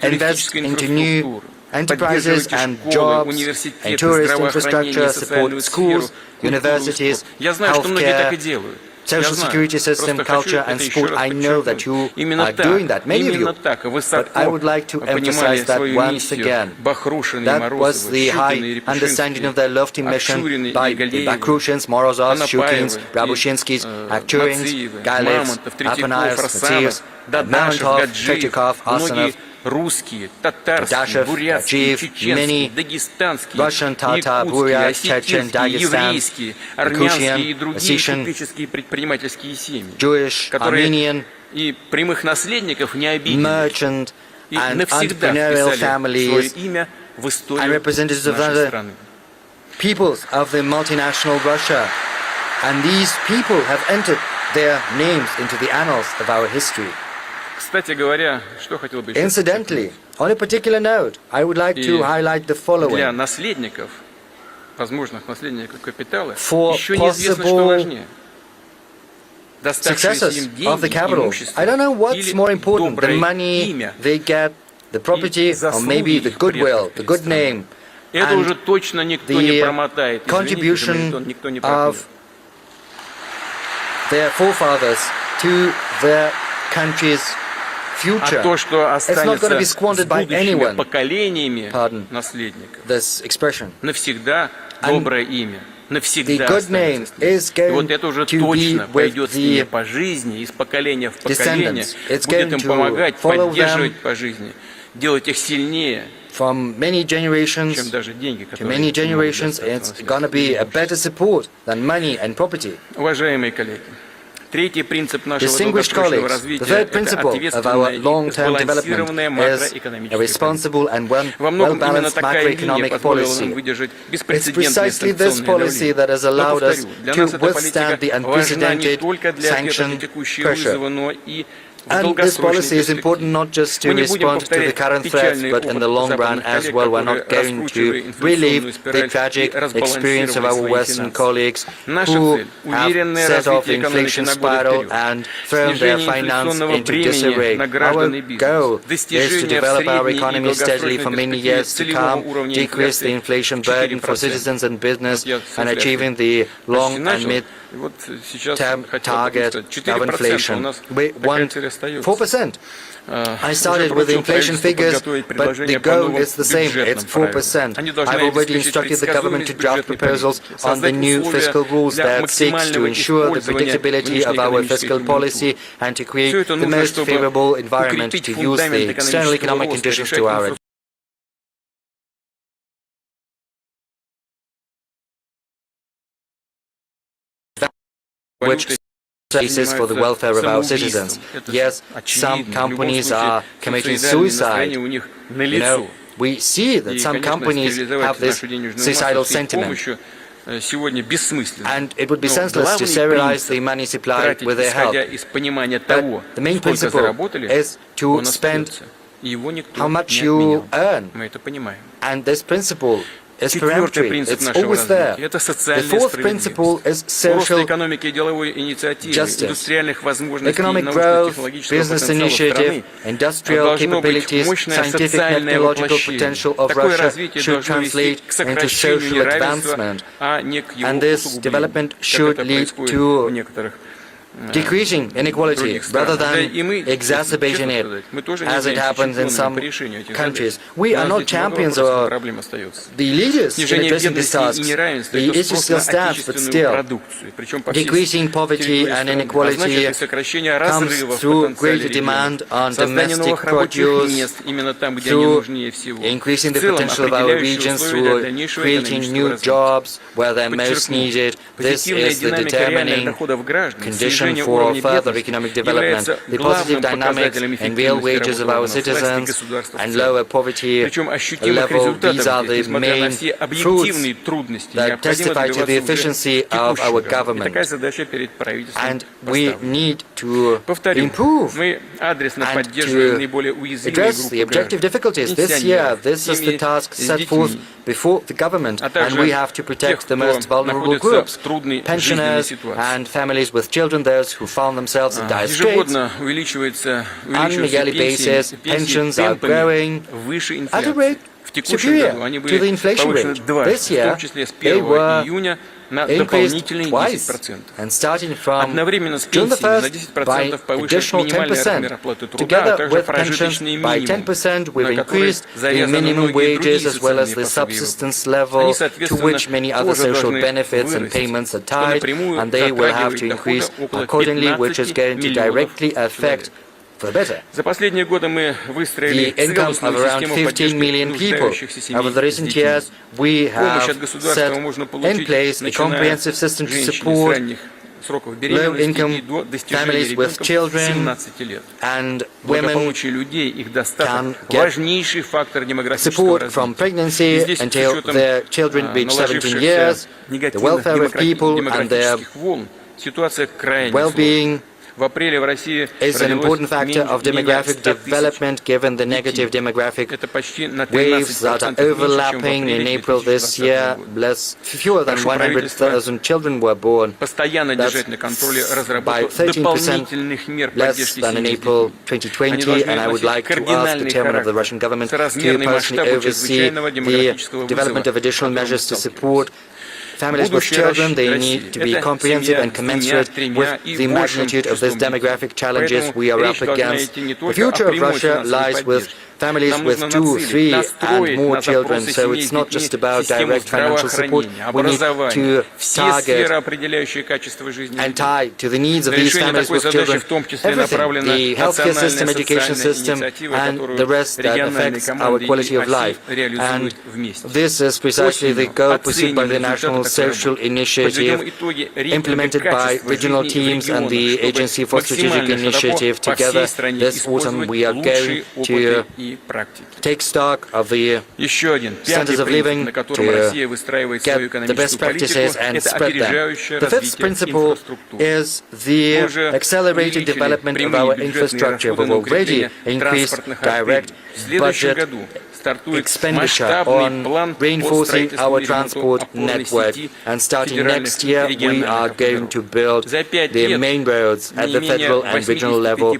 invest into new enterprises and jobs, and tourist infrastructure, support schools, universities, healthcare, social security system, culture and sport. I know that you are doing that, many of you, but I would like to emphasize that once again. That was the high understanding of their lofty mission by the Bakrushins, Morozovs, Shukins, Brabushinskis, Akturins, Gailevs, Afanayevs, Matsiyevs, Mamontov, Tretyakov, Arsenov, русские, татарские, бурятские, many чеченские, Russian, Tatar, Buryat, Chechen, Dagestan, еврейские, армянские и другие Ossetian, купеческие предпринимательские семьи, Jewish, которые Armenian, и прямых наследников не обидели merchant и and навсегда entrepreneurial вписали свое families имя в and историю representatives of нашей other страны. peoples of the multinational Russia. And these people have entered their names into the annals of our history. Кстати говоря, что хотел бы еще Incidentally, on a particular note, I would like to highlight the для following. наследников, возможных наследников капитала, For еще неизвестно, что possible важнее. Доставшиеся successors им of the деньги, capital, имущество I don't know what's или more important, the доброе money имя. they get, the property, or maybe the goodwill, the good name, Это уже and точно никто не the промотает. Извините, contribution никто не пропьет. of their forefathers to their country's future. А то, что It's not going to be останется с squandered by будущими anyone. поколениями Pardon наследников, this expression. навсегда And доброе имя, the навсегда good name останется с ним. is И going вот это уже to be точно with пойдет с ними the по жизни, из поколения в поколение, descendants. It's будет going им to помогать, follow поддерживать them по жизни, делать их сильнее, from many generations чем даже деньги, to которые many могут generations. достаться It's going to be a better support than money and property. Уважаемые коллеги, третий принцип нашего Distinguished долгосрочного colleagues, the развития third – это principle of our ответственная и long-term сбалансированная development is a макроэкономическая responsible and Во многом именно well-balanced такая линия macroeconomic позволила нам policy. выдержать It's беспрецедентное precisely this санкционное policy that has давление. Но allowed us повторю, для to нас эта withstand the политика важна не unprecedented только для ответа на sanction текущие pressure. вызовы, но и в And this долгосрочной policy is important перспективе. not just to Мы не будем respond to the повторять current threats, печальный but in the опыт long run западных as коллег, well. We're not которые, going раскручивая to инфляционную relive the спираль, tragic и experience of our разбалансировали свои Western финансы. colleagues Наша who цель – have уверенное set off the развитие экономики inflation на годы spiral вперед, and thrown their снижение finance инфляционного into disarray. бремени на Our граждан и goal бизнес, is to достижение в develop our средней и economy steadily долгосрочной for many перспективе years to целевого come, уровня decrease the инфляции inflation burden for 4%. citizens and business, Я and со achieving the long and начал. mid И вот сейчас term хотел бы target сказать, of 4% у inflation. нас We такая want цель остается. 4%. I started with the inflation figures, but the goal is the same. It's 4%. I've already instructed the government to draft proposals on the new fiscal rules that seeks to ensure the predictability of our fiscal policy and to create the most favorable environment to use the external economic conditions to our advantage, which basis for the welfare of our citizens. Yes, some companies are committing suicide. You know, we see that some companies have this suicidal sentiment. And it would be senseless to sterilize the money supplied with their help. But the main principle is to spend how much you earn. And this principle is peremptory. It's always there. The fourth principle is social justice. Economic growth, business initiative, industrial capabilities, scientific and technological potential of Russia should translate into social advancement. And this development should lead to decreasing inequality rather than exacerbating it, as it happens in some countries. We are not champions or the leaders in addressing these tasks. The issue still stands, but still, decreasing poverty and inequality comes through greater demand on domestic produce, through increasing the potential of our regions, through creating new jobs where they're most needed. This is the determining condition condition for further economic development. The positive dynamics and real wages of our citizens and lower poverty level, these are the main fruits that testify to the efficiency of our government. And we need to improve and to address the objective difficulties. This year, this is the task set forth before the government, and we have to protect the most vulnerable groups, pensioners and families with children, those who found themselves in dire straits. On a yearly basis, pensions are growing at a rate superior to the inflation rate. This year, they were increased twice, and starting from June the 1st by additional 10%. Together with pensions by 10%, we've increased the minimum wages as well as the subsistence level to which many other social benefits and payments are tied, and they will have to increase accordingly, which is going to directly affect for the better. The income of around 15 million people. Over the recent years, we have set in place a comprehensive system to support low-income families with children, and women can get support from pregnancy until their children reach 17 years. The welfare of people and their well-being is an important factor of demographic development given the negative demographic waves that are overlapping. In April this year, fewer than 100,000 children were born. That's by 13% less than in April 2020, and I would like to ask the chairman of the Russian government to personally oversee the development of additional measures to support families with children. They need to be comprehensive and commensurate with the magnitude of these demographic challenges we are up against. The future of Russia lies with families with 2, 3 and more children, so it's not just about direct financial support. We need to target and tie to the needs of these families with children everything, the healthcare system, education system, and the rest that affects our quality of life. And this is precisely the goal pursued by the National Social Initiative, implemented by regional teams and the Agency for Strategic Initiative. Together, this autumn we are going to take stock of the standards of living, to get the best practices and spread them. The fifth principle is the accelerated development of our infrastructure. We've already increased direct budget expenditure on reinforcing our transport network, and starting next year we are going to build the main roads at the federal and regional level.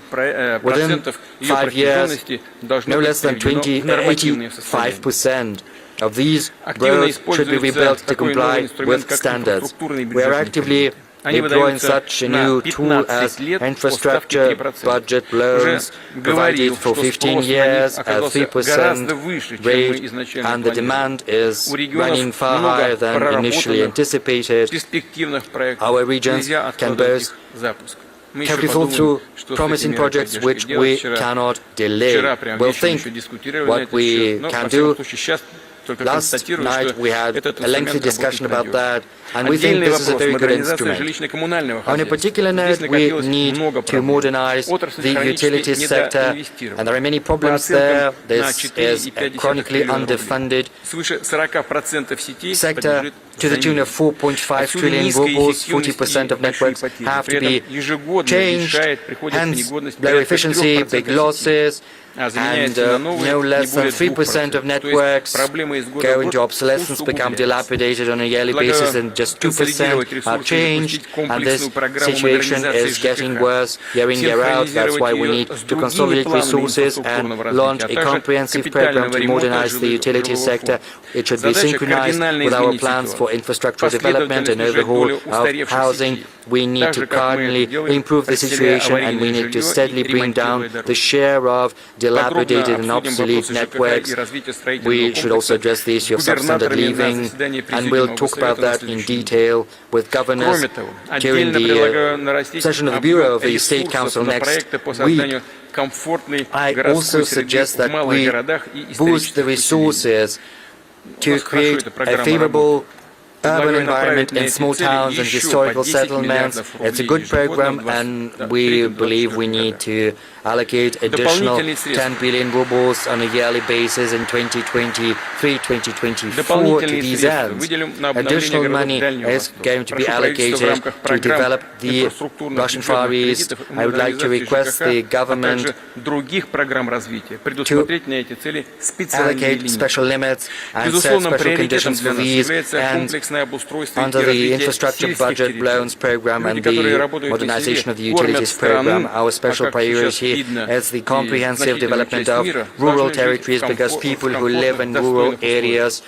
Within 5 years, no less than 85% of these roads should be rebuilt to comply with standards. We are actively employing such a new tool as infrastructure budget loans provided for 15 years at 3% rate, and the demand is running far higher than initially anticipated. Our regions can both carefully fall through promising projects which we cannot delay. We'll think what we can do. Last night we had a lengthy discussion about that, and we think this is a very good instrument. On a particular note, we need to modernize the utilities sector, and there are many problems there. This is a chronically underfunded sector to the tune of 4.5 trillion rubles. 40% of networks have to be changed, hence low efficiency, big losses, and no less than 3% of networks go into obsolescence, become dilapidated on a yearly basis, and just 2% are changed, and this situation is getting worse year in, year out. That's why we need to consolidate resources and launch a comprehensive program to modernize the utility sector. It should be synchronized with our plans for infrastructural development and overhaul of housing. We need to cardinally improve the situation, and we need to steadily bring down the share of dilapidated and obsolete networks. We should also address the issue of substandard living, and we'll talk about that in detail with governors during the session of the Bureau of the State Council next week. I also suggest that we boost the resources to create a favorable urban environment in small towns and historical settlements. It's a good program, and we believe we need to allocate additional 10 billion rubles on a yearly basis in 2023-2024 to these ends. Additional money is going to be allocated to develop the Russian Far East. I would like to request the government to allocate special limits and set special conditions for these, and under the infrastructure budget loans program and the modernization of the utilities program, our special priority is the comprehensive development of rural territories, because people who live in rural areas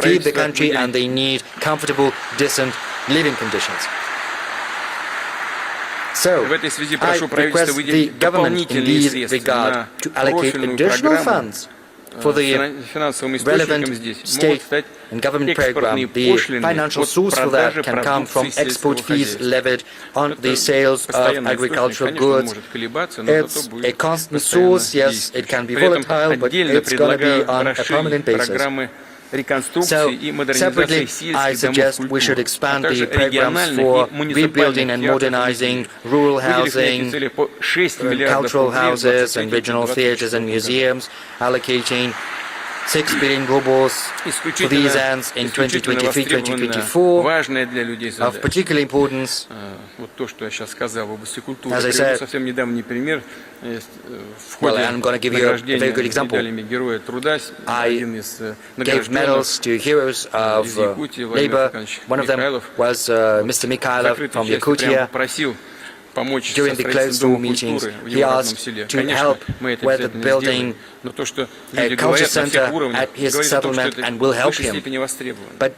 feed the country and they need comfortable, decent living conditions. So, I request the government in this regard to allocate additional funds for the relevant state and government program. The financial source for that can come from export fees levied on the sales of agricultural goods. It's a constant source, yes, it can be volatile, but it's going to be on a permanent basis. So, separately, I suggest we should expand the programs for rebuilding and modernizing rural housing, cultural houses, and regional theaters and museums, allocating 6 billion rubles for these ends in 2023-2024. Of particular importance, as I said, well, I'm going to give you a very good example. I gave medals to heroes of labor. One of them was Mr. Mikhailov from Yakutia. During the closed-door meetings, he asked to help with the building a culture center at his settlement, and will help him. But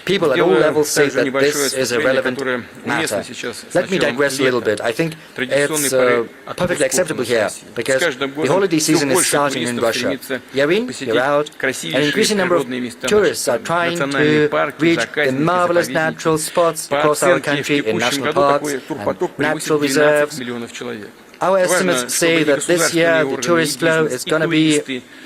people at all levels say that this is a relevant matter. Let me digress a little bit. I think it's perfectly acceptable here, because the holiday season is starting in Russia. Year in, year out, an increasing number of tourists are trying to reach the marvelous natural spots across our country in national parks and natural reserves. Our estimates say that this year the tourist flow is going to be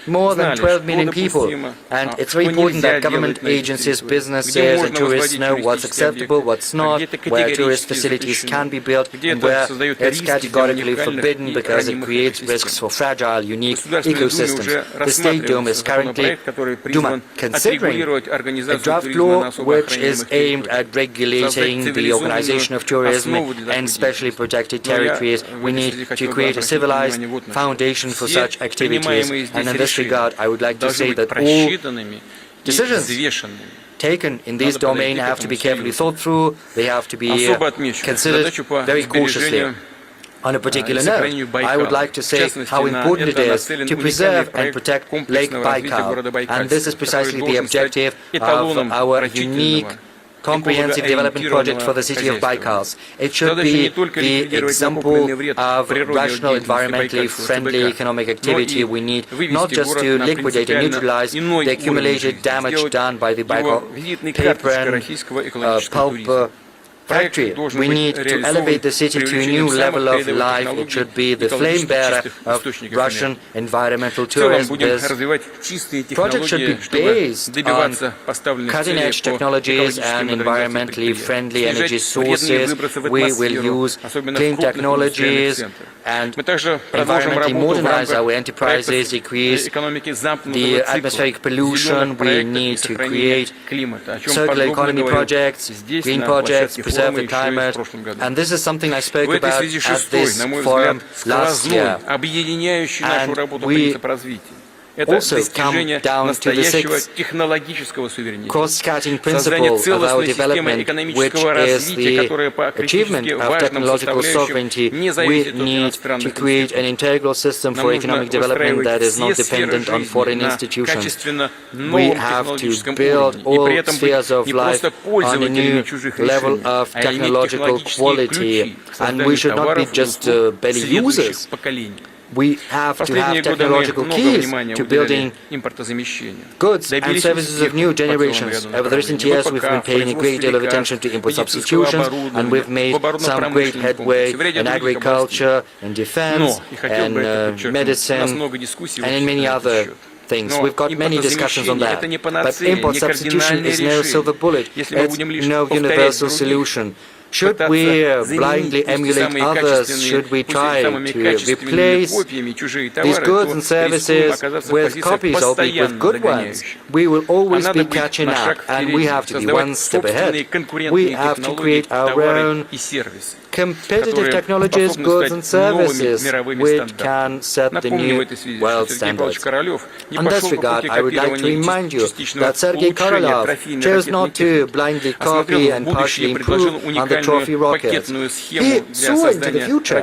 more than 12 million people, and it's very important that government agencies, businesses and tourists know what's acceptable, what's not, where tourist facilities can be built and where it's categorically forbidden because it creates risks for fragile, unique ecosystems. The State Duma is currently considering a draft law which is aimed at regulating the organization of tourism in specially protected territories. We need to create a civilized foundation for such activities, and in this regard, I would like to say that all decisions taken in this domain have to be carefully thought through. They have to be considered very cautiously. On a particular note, I would like to say how important it is to preserve and protect Lake Baikal, and this is precisely the objective of our unique comprehensive development project for the city of Baikal. It should be the example of rational, environmentally friendly economic activity we need, not just to liquidate and neutralize the accumulated damage done by the Baikal paper and pulp factory. We need to elevate the city to a new level of life. It should be the flame bearer of Russian environmental tourism. This project should be based on cutting-edge technologies and environmentally friendly energy sources. We will use clean technologies and environmentally modernize our enterprises, decrease the atmospheric pollution. We need to create circular economy projects, green projects, preserve the climate, and this is something I spoke about at this forum last year. And we also come down to the sixth cross-cutting principle of our development, which is the achievement of technological sovereignty. We need to create an integral system for economic development that is not dependent on foreign institutions. We have to build all spheres of life on a new level of technological quality, and we should not be just belly users. We have to have technological keys to building goods and services of new generations. Over the recent years, we've been paying a great deal of attention to import substitutions, and we've made some great headway in agriculture, in defense, and medicine, and in many other things. We've got many discussions on that. But import substitution is no silver bullet. It's no universal solution. Should we blindly emulate others? Should we try to replace these goods and services with copies, albeit with good ones? We will always be catching up, and we have to be one step ahead. We have to create our own competitive technologies, goods and services which can set the new world standards. In this regard, I would like to remind you that Sergei Korolev chose not to blindly copy and partially improve on the trophy rockets. He saw into the future,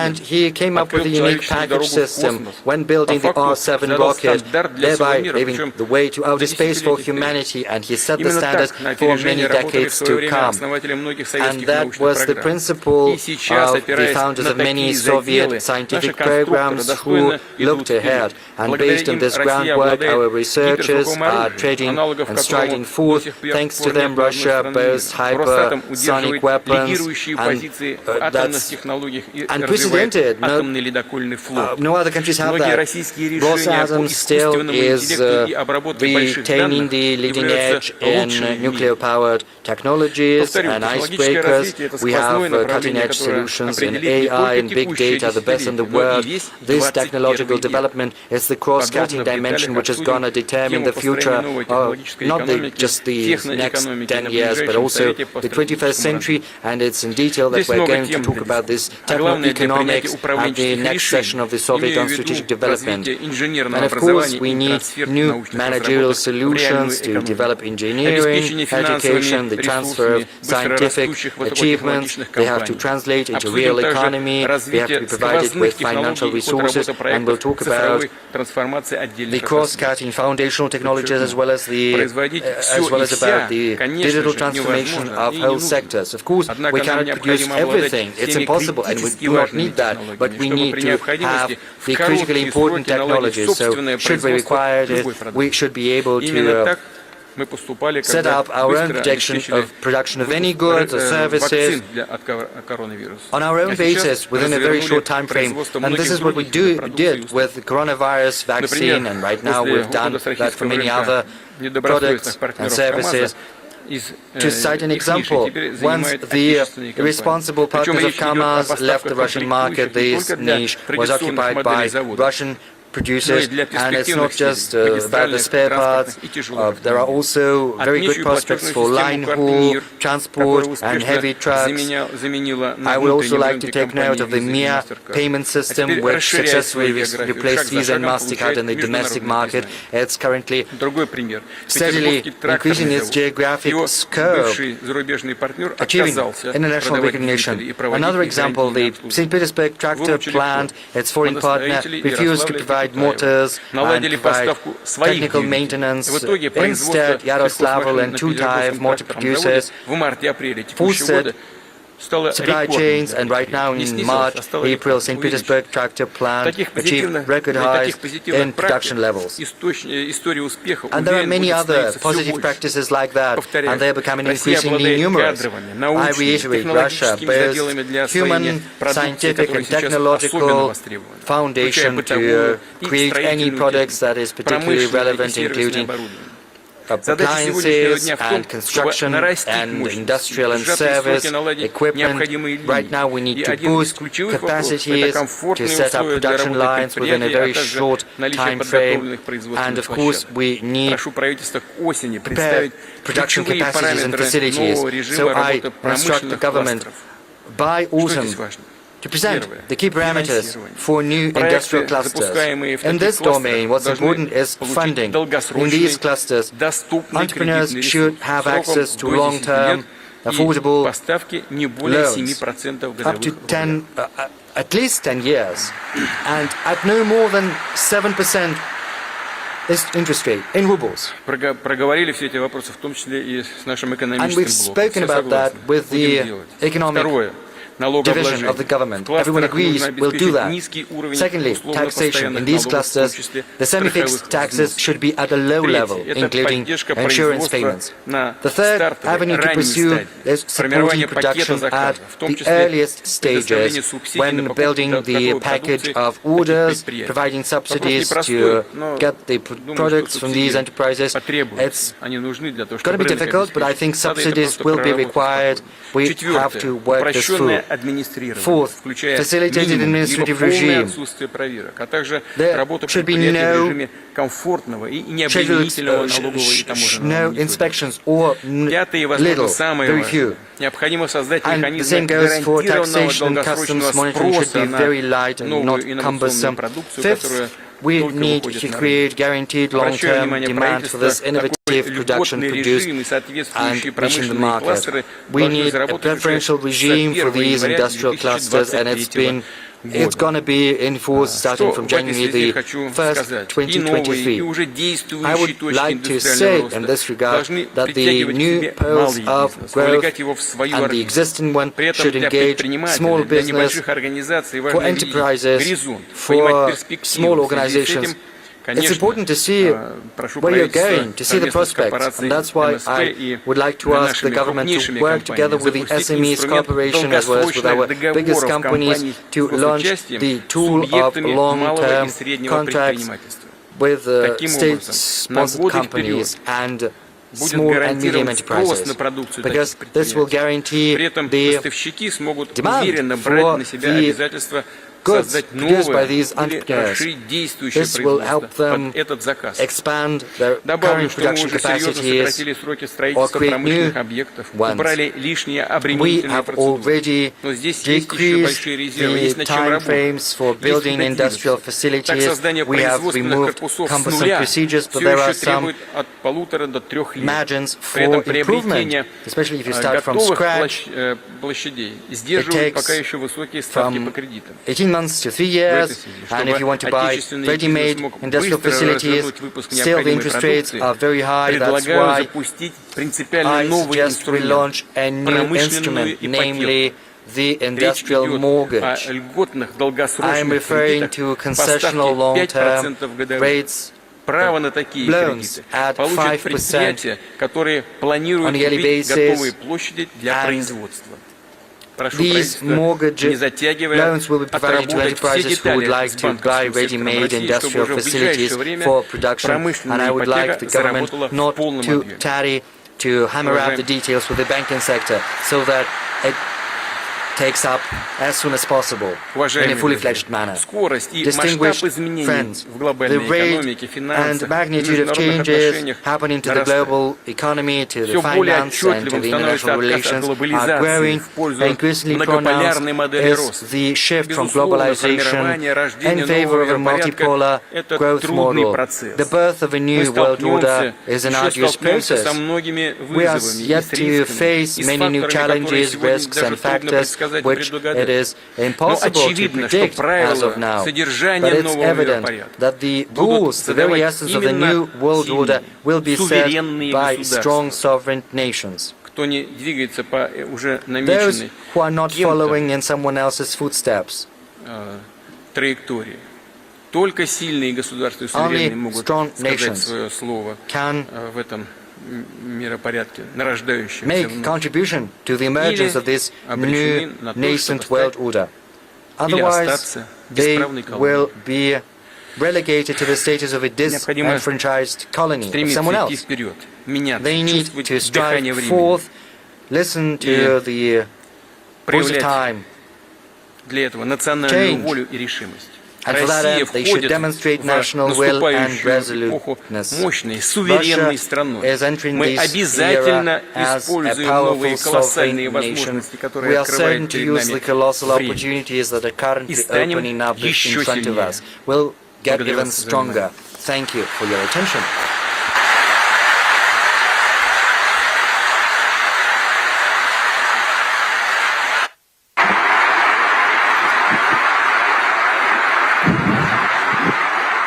and he came up with a unique package system when building the R-7 rocket, thereby paving the way to outer space for humanity, and he set the standards for many decades to come. And that was the principle of the founders of many Soviet scientific programs who looked ahead. And based on this groundwork, our researchers are treading and striding forth. Thanks to them, Russia boasts hypersonic weapons, and that's unprecedented. No other countries have that. Rosatom still is retaining the leading edge in nuclear-powered technologies and icebreakers. We have cutting-edge solutions in AI and big data, the best in the world. This technological development is the cross-cutting dimension which is going to determine the future of not just the next 10 years, but also the 21st century. And it's in detail that we're going to talk about this techno-economics at the next session of the Soviet on strategic development. And of course, we need new managerial solutions to develop engineering, education, the transfer of scientific achievements. They have to translate into real economy. They have to be provided with financial resources, and we'll talk about the cross-cutting foundational technologies as well as about the digital transformation of whole sectors. Of course, we cannot produce everything. It's impossible, and we do not need that. But we need to have the critically important technologies. So, should we require it, we should be able to set up our own production of any goods or services on our own basis within a very short time frame. And this is what we did with the coronavirus vaccine, and right now we've done that for many other products and services. To cite an example, once the responsible partners of Kamaz left the Russian market, this niche was occupied by Russian producers, and it's not just about the spare parts. There are also very good prospects for line haul, transport, and heavy trucks. I would also like to take note of the MIA payment system, which successfully replaced Visa and MasterCard in the domestic market. It's currently steadily increasing its geographic scope, achieving international recognition. Another example, the St. Petersburg tractor plant, its foreign partner, refused to provide motors and provide technical maintenance. Instead, Yaroslavl and Chutaev motor producers boosted supply chains, and right now in March, April, St. Petersburg tractor plant achieved record highs in production levels. And there are many other positive practices like that, and they are becoming increasingly numerous. I reiterate, Russia builds human, scientific and technological foundation to create any products that is particularly relevant, including appliances and construction and industrial and service equipment. Right now we need to boost capacities to set up production lines within a very short time frame, and of course we need prepared production capacities and facilities. So I instruct the government by autumn to present the key parameters for new industrial clusters. In this domain, what's important is funding. In these clusters, entrepreneurs should have access to long-term, affordable loans, up to at least 10 years, and at no more than 7% interest rate in rubles. And we've spoken about that with the economic division of the government. Everyone agrees we'll do that. Secondly, taxation. In these clusters, the semi-fixed taxes should be at a low level, including insurance payments. The third avenue to pursue is supporting production at the earliest stages when building the package of orders, providing subsidies to get the products from these enterprises. It's going to be difficult, but I think subsidies will be required. We have to work this through. Fourth, facilitated administrative regime. There should be no inspections or little, very few. And the same goes for taxation and customs monitoring should be very light and not cumbersome. Fifth, we need to create guaranteed long-term demand for this innovative production produced and reaching the market. We need a preferential regime for these industrial clusters, and it's going to be in force starting from January the 1st, 2023. I would like to say in this regard that the new poles of growth and the existing one should engage small business, for enterprises, for small organizations. It's important to see where you're going, to see the prospects, and that's why I would like to ask the government to work together with the SMEs Corporation as well as with our biggest companies to launch the tool of long-term contracts with state-sponsored companies and small and medium enterprises, because this will guarantee the demand for the goods produced by these entrepreneurs. This will help them expand their current production capacities or create new ones. We have already decreased the time frames for building industrial facilities. We have removed cumbersome procedures, but there are some margins for improvement, especially if you start from scratch. It takes from 18 months to 3 years, and if you want to buy ready-made industrial facilities, still the interest rates are very high. That's why I suggest we launch a new instrument, namely the industrial mortgage. I am referring to concessional long-term rates loans at 5% on a yearly basis, and these mortgage loans will be provided to enterprises who would like to buy ready-made industrial facilities for production, and I would like the government not to tarry to hammer out the details with the banking sector so that it takes up as soon as possible in a fully fledged manner. Distinguished friends, the rate and magnitude of changes happening to the global economy, to the finance and to the international relations are growing. Increasingly pronounced is the shift from globalization in favor of a multipolar growth model. The birth of a new world order is an arduous process. We are yet to face many new challenges, risks and factors which it is impossible to predict as of now. But it's evident that the rules, the very essence of the new world order, will be set by strong sovereign nations. Those who are not following in someone else's footsteps. Only strong nations can make contribution to the emergence of this new nascent world order. Otherwise, they will be relegated to the status of a disenfranchised colony of someone else. They need to strive forth, listen to the voice of time, change. And for that end, they should demonstrate national will and resoluteness. Russia is entering this era as a powerful sovereign nation. We are certain to use the colossal opportunities that are currently opening up in front of us. We'll get even stronger. Thank you for your attention.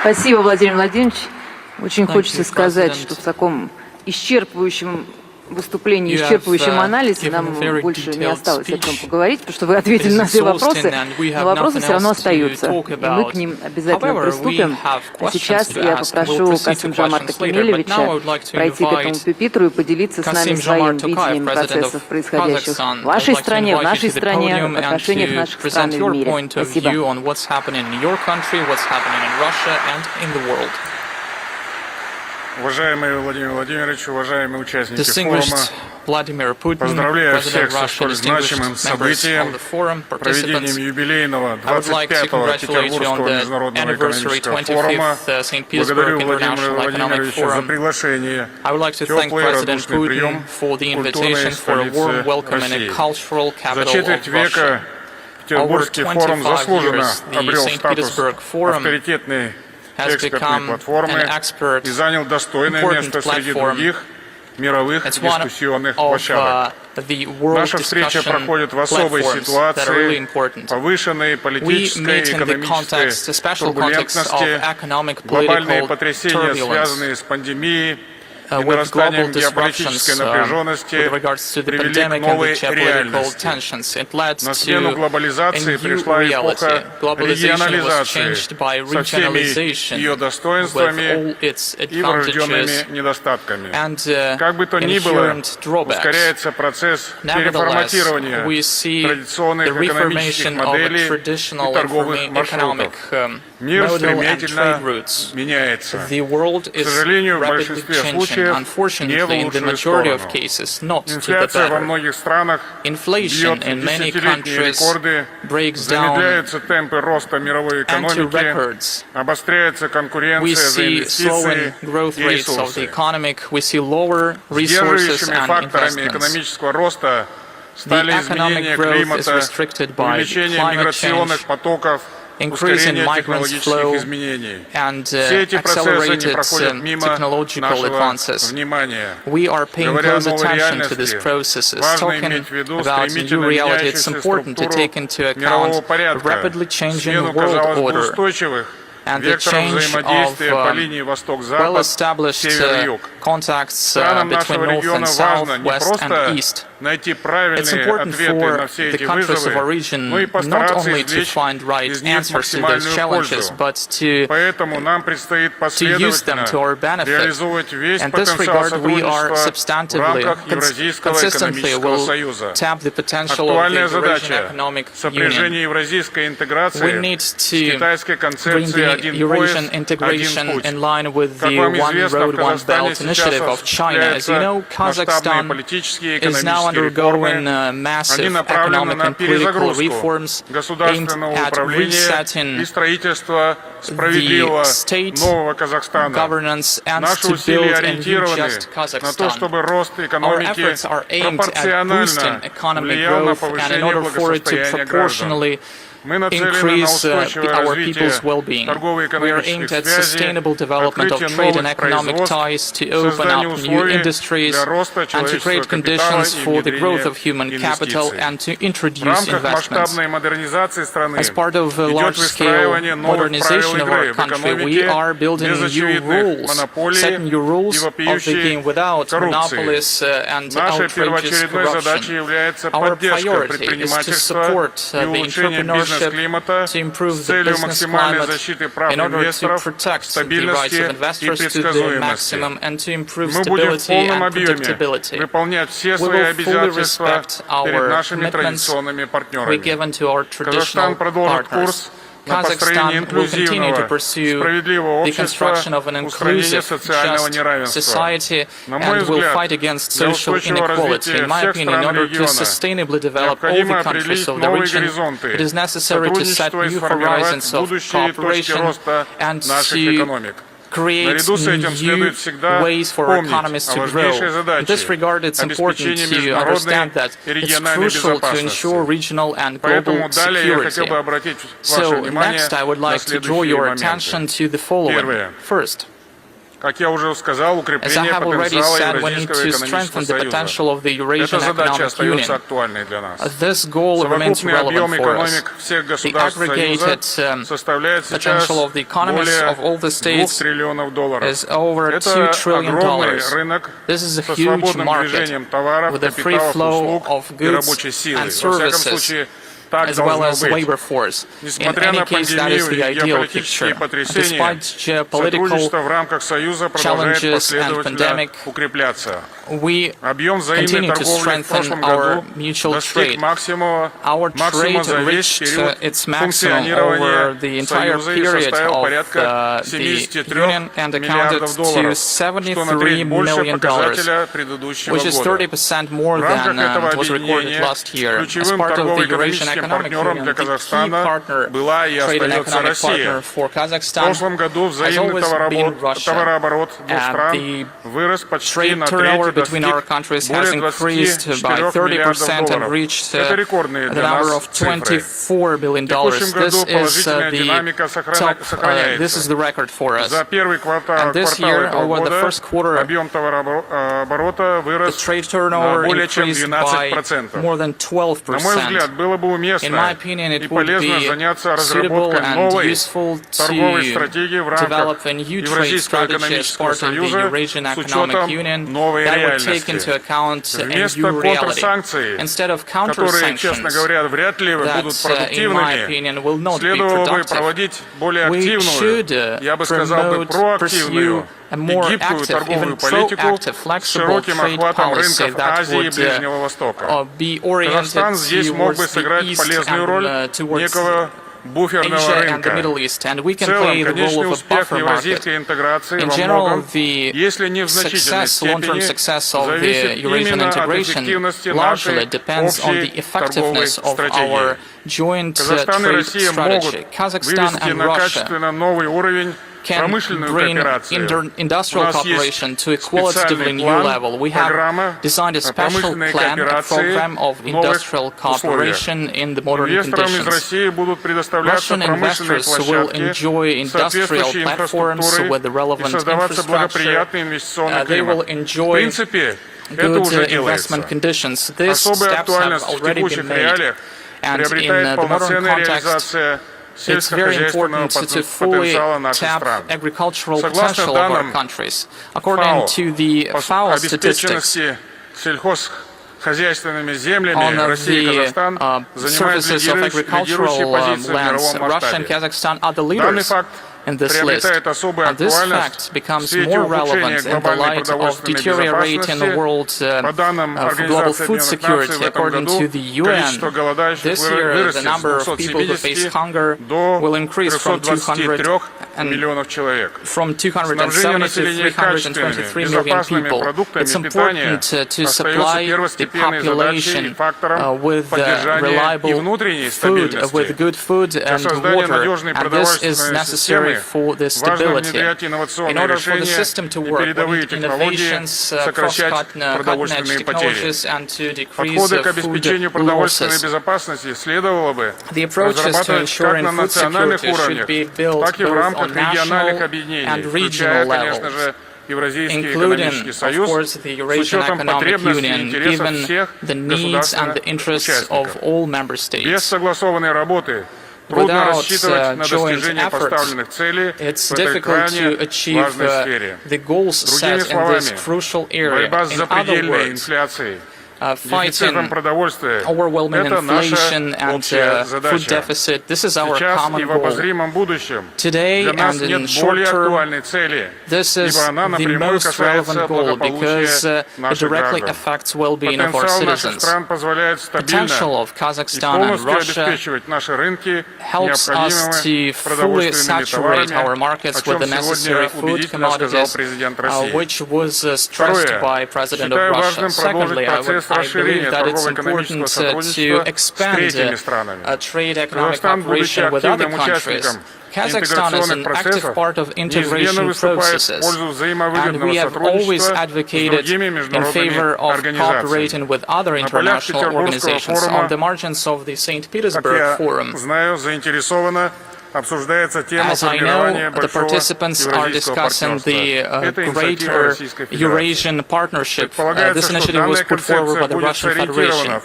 Спасибо, Владимир Владимирович. Очень хочется сказать, что в таком исчерпывающем выступлении исчерпывающем анализе. Нам больше не осталось о чем поговорить, потому что вы ответили на все вопросы, но вопросы все равно остаются, и мы к ним обязательно приступим. А сейчас я попрошу Касым-Жомарта Кемелевича пройти к этому пюпитру и поделиться с нами своим видением процессов, происходящих в вашей стране, в нашей стране, в отношениях наших стран и в мире. Спасибо. Уважаемый Владимир Владимирович, уважаемые участники форума, поздравляю всех со столь значимым событием, проведением юбилейного 25-го Петербургского международного экономического форума. Благодарю Владимира Владимировича за приглашение, теплый и радушный прием в культурной столице России. За четверть века Петербургский форум заслуженно обрел статус авторитетной экспертной платформы и занял достойное место среди других мировых дискуссионных площадок. Наша встреча проходит в особой ситуации повышенной политической и экономической турбулентности, глобальные потрясения, связанные с пандемией, и нарастанием геополитической напряженности привели к новой реальности. На смену глобализации пришла эпоха регионализации со всеми ее достоинствами и врожденными недостатками. Как бы то ни было, ускоряется процесс переформатирования традиционных экономических моделей и торговых маршрутов. Мир стремительно меняется. К сожалению, в большинстве случаев не в лучшую сторону. Инфляция во многих странах бьет десятилетние рекорды, замедляются темпы роста мировой экономики, обостряется конкуренция за инвестиции и ресурсы. Сдерживающими факторами экономического роста стали изменения климата, увеличение миграционных потоков, ускорение технологических изменений. Все эти процессы не проходят мимо нашего внимания. Говоря о новой реальности, важно иметь в виду стремительно меняющуюся структуру мирового порядка, смену, казалось бы, устойчивых векторов взаимодействия по линии восток-запад, север-юг. Странам нашего региона важно не просто найти правильные ответы на все эти вызовы, но и постараться извлечь из них максимальную пользу. Поэтому нам предстоит последовательно реализовывать весь потенциал сотрудничества в рамках Евразийского экономического союза. Актуальная задача сопряжения евразийской интеграции с китайской концепцией «один пояс, один путь». Как вам известно, в Казахстане сейчас осуществляются масштабные политические и экономические реформы. Они направлены на перезагрузку государственного управления и строительство справедливого нового Казахстана. Наши усилия ориентированы на то, чтобы рост экономики пропорционально влиял на повышение благосостояния граждан. Мы нацелены на устойчивое развитие торгово-экономических связей, открытие новых производств, создание условий для роста человеческого капитала и внедрения инвестиций. В рамках масштабной модернизации страны идет выстраивание новых правил игры в экономике без очевидных монополий и вопиющей коррупции. Нашей первоочередной задачей является поддержка предпринимательства и улучшение бизнес-климата с целью максимальной защиты прав инвесторов, стабильности и предсказуемости. Мы будем в полном объеме выполнять все свои обязательства перед нашими традиционными партнерами. Казахстан продолжит курс на построение инклюзивного, справедливого общества, устранение социального неравенства. На мой взгляд, для устойчивого развития всех стран региона необходимо определить новые горизонты, сотрудничество и сформировать будущие точки роста наших экономик. Наряду с этим следует всегда помнить о важнейшей задаче обеспечения международной и региональной безопасности. Поэтому далее я хотел бы обратить ваше внимание на следующие моменты. Первое. как я уже сказал, укрепление потенциала Евразийского экономического союза. Эта задача остается актуальной для нас. Совокупный объем экономик всех государств Союза составляет сейчас более $2 триллионов. Это огромный рынок со свободным движением товаров, капиталов, услуг и рабочей силы. Во всяком случае, так должно быть. Несмотря на пандемию и геополитические потрясения, сотрудничество в рамках Союза продолжает последовательно укрепляться. Объем взаимной торговли в прошлом году достиг максимума за весь период функционирования Союза и составил порядка $73 миллиардов, что на треть больше показателя предыдущего года. В рамках этого объединения ключевым торгово-экономическим партнером для Казахстана была и остается Россия. В прошлом году взаимный товарооборот двух стран вырос почти на треть, достиг более $24 миллиардов. Это рекордные для нас цифры. В текущем году положительная динамика сохраняется. За первый квартал этого года объем товарооборота вырос на более чем 12%. На мой взгляд, было бы уместно и полезно заняться разработкой новой торговой стратегии в рамках Евразийского экономического союза с учетом новой реальности. Вместо контрсанкций, которые, честно говоря, вряд ли будут продуктивными, следовало бы проводить более активную, я бы сказал бы проактивную и гибкую торговую политику с широким охватом рынков Азии и Ближнего Востока. Казахстан здесь мог бы сыграть полезную роль некого буферного рынка. В целом, конечный успех евразийской интеграции во многом, если не в значительной степени, зависит именно от эффективности нашей общей торговой стратегии. Казахстан и Россия могут вывести на качественно новый уровень промышленную кооперацию. У нас есть специальный план, программа промышленной кооперации в новых условиях. Инвесторам из России будут предоставляться промышленные площадки, соответствующей инфраструктурой и создаваться благоприятный инвестиционный климат. В принципе, это уже делается. Особая актуальность в текущих реалиях приобретает полноценная реализация It's very important to fully tap agricultural potential of our countries. According to the FAO statistics, хозяйственными землями Россия и Казахстан занимают лидирующие позиции в мировом масштабе. Данный факт приобретает особую актуальность в свете ухудшения глобальной продовольственной безопасности. По данным Организации Объединенных Наций, в этом году количество голодающих вырастет с 270 до 323 миллионов человек. Снабжение населения качественными, безопасными продуктами питания остается первостепенной задачей и фактором поддержания и внутренней стабильности. Для создания надежной продовольственной системы важно внедрять инновационные решения и передовые технологии, сокращать продовольственные потери. Подходы к обеспечению продовольственной безопасности следовало бы разрабатывать как на национальных уровнях, так и в рамках региональных объединений, включая, конечно же, Евразийский экономический союз, с учетом потребностей и интересов всех государств-участников. Без согласованной работы трудно рассчитывать на достижение поставленных целей в этой крайне важной сфере. Другими словами, борьба с запредельной инфляцией, дефицитом продовольствия – это наша общая задача. Сейчас и в обозримом будущем для нас нет более актуальной цели, ибо она напрямую касается благополучия наших граждан. Потенциал наших стран позволяет стабильно и полностью обеспечивать наши рынки необходимыми продовольственными товарами, о чем сегодня убедительно сказал президент России. Второе. Считаю важным продолжить процесс расширения торгово-экономического сотрудничества с третьими странами. Казахстан, будучи активным участником интеграционных процессов, неизменно выступает в пользу взаимовыгодного сотрудничества с другими международными организациями. На полях Петербургского форума, как я знаю, заинтересована As I know, the participants are discussing the greater Eurasian partnership. This initiative was put forward by the Russian Federation.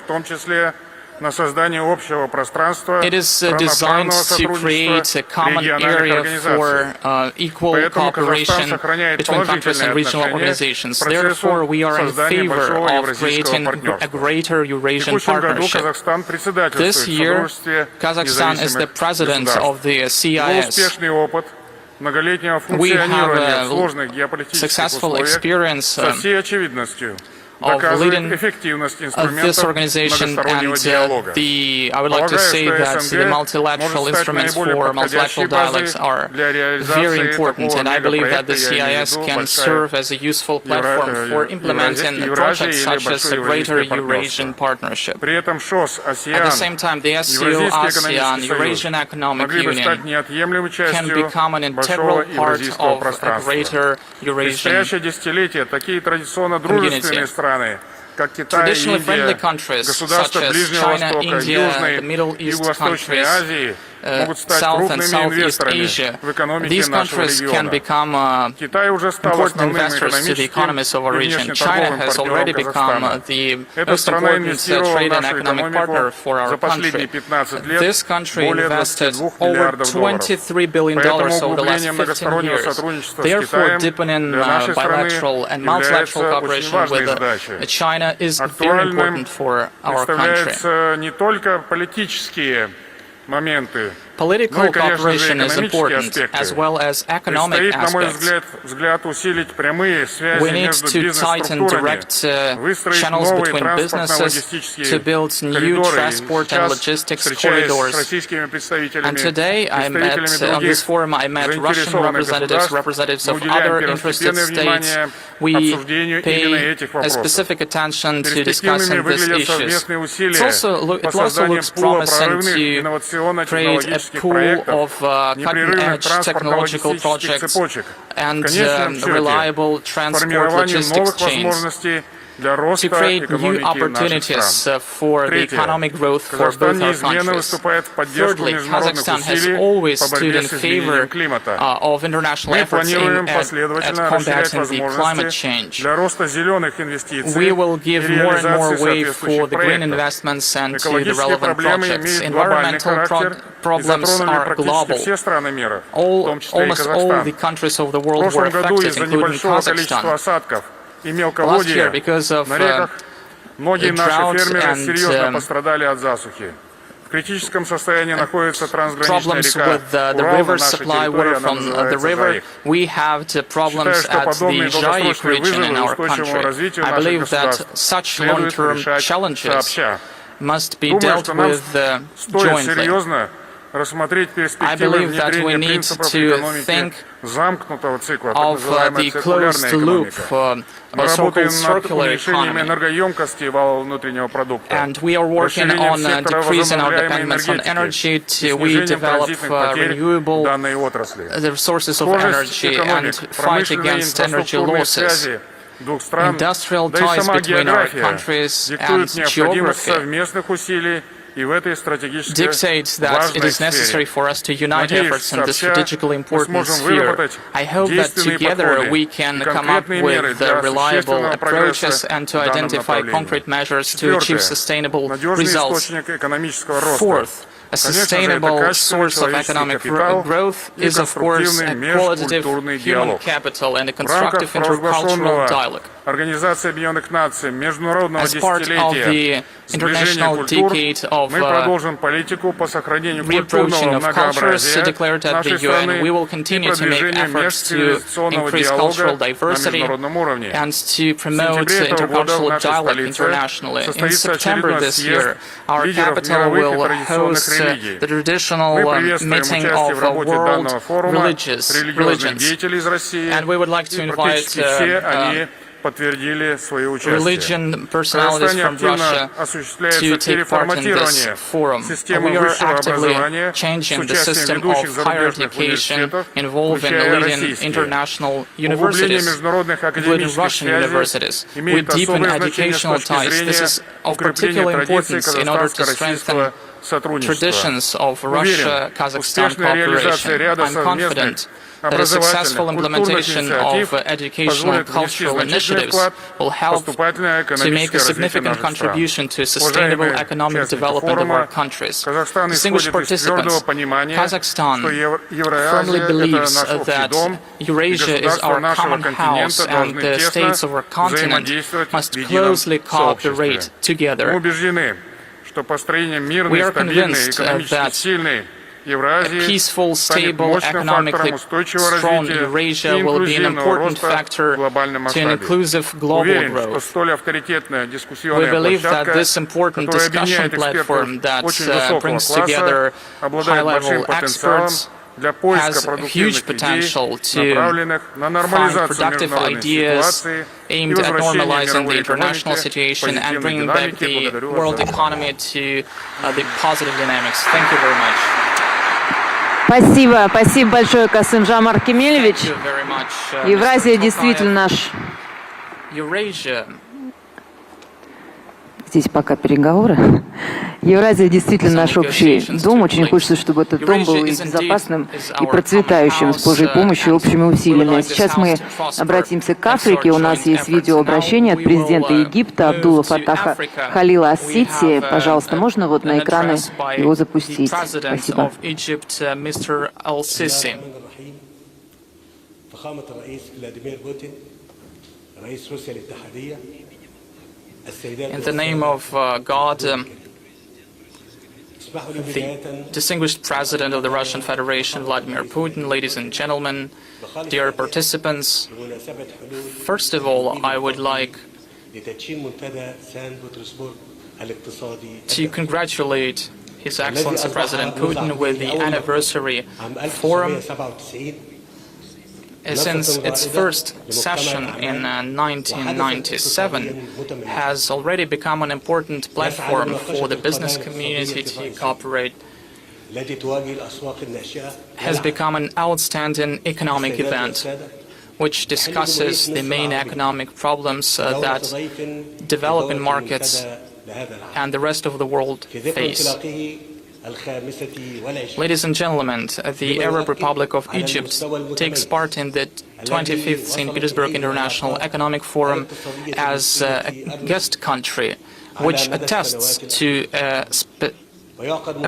It is designed to create a common area for equal cooperation between countries and regional organizations. Therefore, we are in favor of creating a greater Eurasian partnership. This year, Kazakhstan is the president of the CIS. We have a successful experience of leading this organization, and I would like to say that the multilateral instruments for multilateral dialogues are very important, and I believe that the CIS can serve as a useful platform for implementing projects such as the Greater Eurasian Partnership. At the same time, the SCO ASEAN Eurasian Economic Union can become an integral part of a Greater Eurasian community. Traditionally friendly countries such as China, India, the Middle East countries, South and Southeast Asia, these countries can become important investors to the economies of our region. China has already become the most important trade and economic partner for our country. This country invested over $23 billion over the last 15 years. Therefore, deepening bilateral and multilateral cooperation with China is very important for our country. Political cooperation is important, as well as economic aspects. We need to tighten direct channels between businesses to build new transport and logistics corridors. And today, on this forum, I met Russian representatives of other interested states. We pay a specific attention to discussing these issues. It also looks promising to create a pool of cutting-edge technological projects and reliable transport logistics chains to create new opportunities for the economic growth for both our countries. Thirdly, Kazakhstan has always stood in favor of international efforts aimed at combating the climate change. We will give more and more weight for the green investments and to the relevant projects. Environmental problems are global. Almost all the countries of the world were affected, including Kazakhstan. Last year, because of the drought and problems with the river supply water from the river, we have the problems at the Zhayik region in our country. I believe that such long-term challenges must be dealt with jointly. I believe that we need to think of the closed loop, or so-called circular economy. And we are working on decreasing our dependence on energy. We develop renewable sources of energy and fight against energy losses. Industrial ties between our countries and geography dictates that it is necessary for us to unite efforts in this strategically important sphere. I hope that together we can come up with reliable approaches and to identify concrete measures to achieve sustainable results. Fourth, a sustainable source of economic growth is, of course, a qualitative human capital and a constructive intercultural dialogue. As part of the International Decade of Reapproaching of Cultures declared at the UN, we will continue to make efforts to increase cultural diversity and to promote intercultural dialogue internationally. In September this year, our capital will host the traditional meeting of world religions, and we would like to invite religion personalities from Russia to take part in this forum. We are actively changing the system of higher education involving leading international universities with Russian universities. We deepen educational ties. This is of particular importance in order to strengthen traditions of Russia-Kazakhstan cooperation. I'm confident that a successful implementation of educational and cultural initiatives will help to make a significant contribution to sustainable economic development of our countries. Distinguished participants, Kazakhstan firmly believes that Eurasia is our common house and the states of our continent must closely cooperate together. We are convinced that a peaceful, stable, economically strong Eurasia will be an important factor to an inclusive global growth. We believe that this important discussion platform that brings together high-level experts has huge potential to find productive ideas aimed at normalizing the international situation and bringing back the world economy to the positive dynamics. Thank you very much. Спасибо. Спасибо большое, Касым-Жан Аркемельевич. Евразия действительно наш... Здесь пока переговоры. Евразия действительно наш общий дом. Очень хочется, чтобы этот дом был и безопасным, и процветающим с Божьей помощью и общими усилиями. А сейчас мы обратимся к Африке. У нас есть видеообращение от президента Египта Абдулла Фатаха Халила Ас-Сиси. Пожалуйста, можно вот на экраны его запустить? Спасибо. In the name of God, the distinguished President of the Russian Federation, Vladimir Putin, ladies and gentlemen, dear participants, first of all, I would like to congratulate His Excellency President Putin with the anniversary forum. Since its first session in 1997, has already become an important platform for the business community to cooperate, has become an outstanding economic event, which discusses the main economic problems that developing markets and the rest of the world face. Ladies and gentlemen, the Arab Republic of Egypt takes part in the 25th St. Petersburg International Economic Forum as a guest country, which attests to a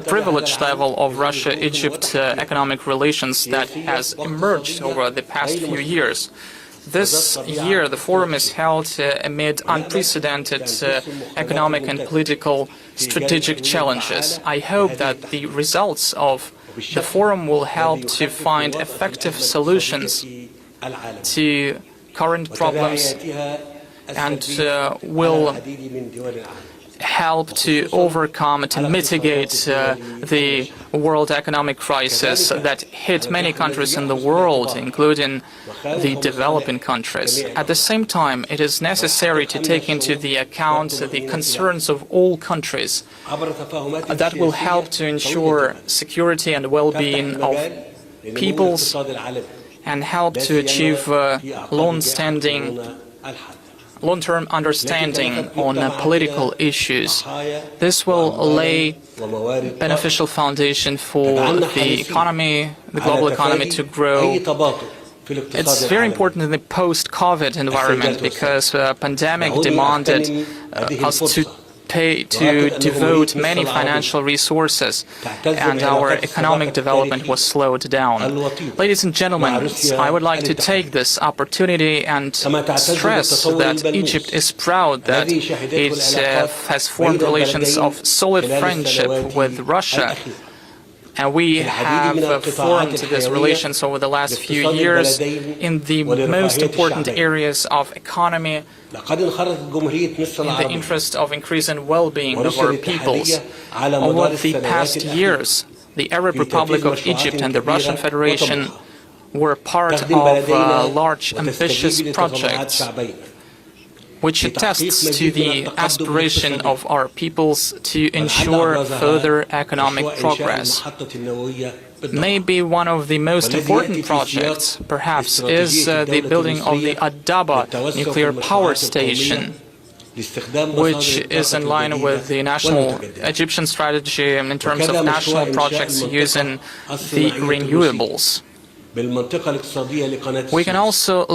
privileged level of Russia-Egypt economic relations that has emerged over the past few years. This year, the forum is held amid unprecedented economic and political strategic challenges. I hope that the results of the forum will help to find effective solutions to current problems and will help to overcome, to mitigate the world economic crisis that hit many countries in the world, including the developing countries. At the same time, it is necessary to take into the account the concerns of all countries that will help to ensure security and well-being of peoples and help to achieve long-term understanding on political issues. This will lay beneficial foundation for the economy, the global economy to grow. It's very important in the post-COVID environment because the pandemic demanded us to devote many financial resources, and our economic development was slowed down. Ladies and gentlemen, I would like to take this opportunity and stress that Egypt is proud that it has formed relations of solid friendship with Russia. And we have formed these relations over the last few years in the most important areas of economy, in the interest of increasing well-being of our peoples. Over the past years, the Arab Republic of Egypt and the Russian Federation were part of large, ambitious projects, which attests to the aspiration of our peoples to ensure further economic progress. Maybe one of the most important projects, perhaps, is the building of the Adaba nuclear power station. which is in line with the national Egyptian strategy in terms of national projects using the renewables. We can also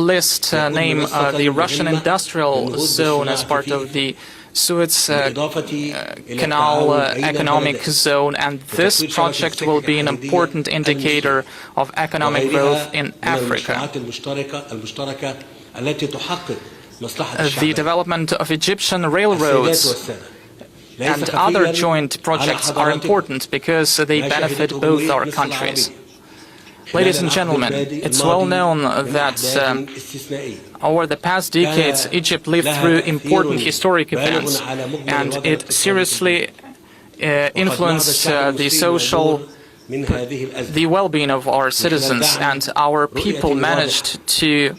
name the Russian industrial zone as part of the Suez Canal economic zone, and this project will be an important indicator of economic growth in Africa. The development of Egyptian railroads and other joint projects are important because they benefit both our countries. Ladies and gentlemen, it's well known that over the past decades, Egypt lived through important historic events, and it seriously influenced the well-being of our citizens, and our people managed to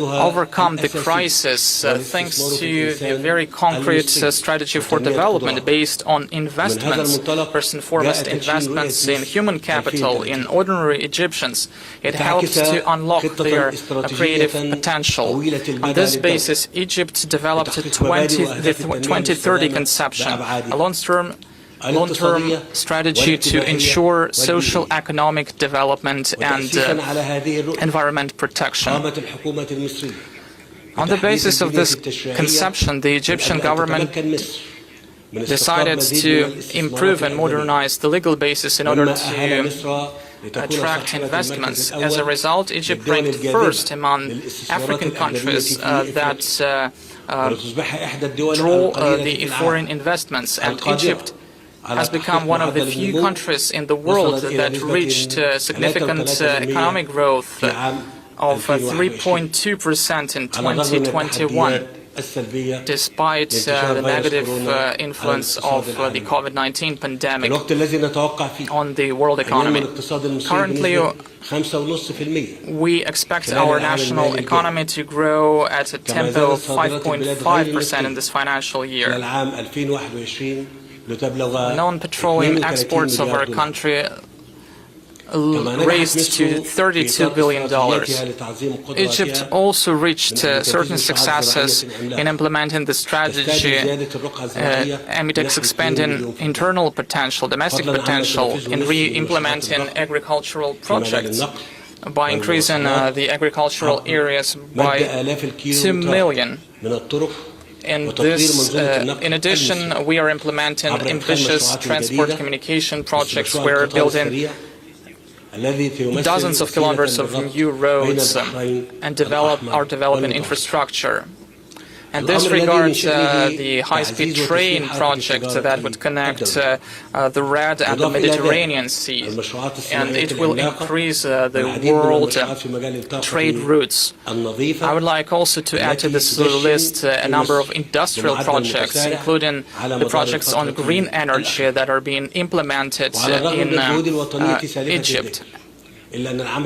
overcome the crisis thanks to the very concrete strategy for development based on investments, first and foremost investments in human capital, in ordinary Egyptians. It helps to unlock their creative potential. On this basis, Egypt developed the 2030 conception, a long-term strategy to ensure social economic development and environment protection. On the basis of this conception, the Egyptian government decided to improve and modernize the legal basis in order to attract investments. As a result, Egypt ranked first among African countries that draw the foreign investments, and Egypt has become one of the few countries in the world that reached significant economic growth of 3.2% in 2021, despite the negative influence of the COVID-19 pandemic on the world economy. Currently, we expect our national economy to grow at a tempo of 5.5% in this financial year. Non-petroleum exports of our country raised to $32 billion. Egypt also reached certain successes in implementing the strategy amid expanding internal potential, domestic potential, in re-implementing agricultural projects by increasing the agricultural areas by 2 million. In addition, we are implementing ambitious transport communication projects. We're building dozens of kilometers of new roads and developing infrastructure. And this regards the high-speed train project that would connect the Red and the Mediterranean Seas, and it will increase the world trade routes. I would like also to add to this list a number of industrial projects, including the projects on green energy that are being implemented in Egypt.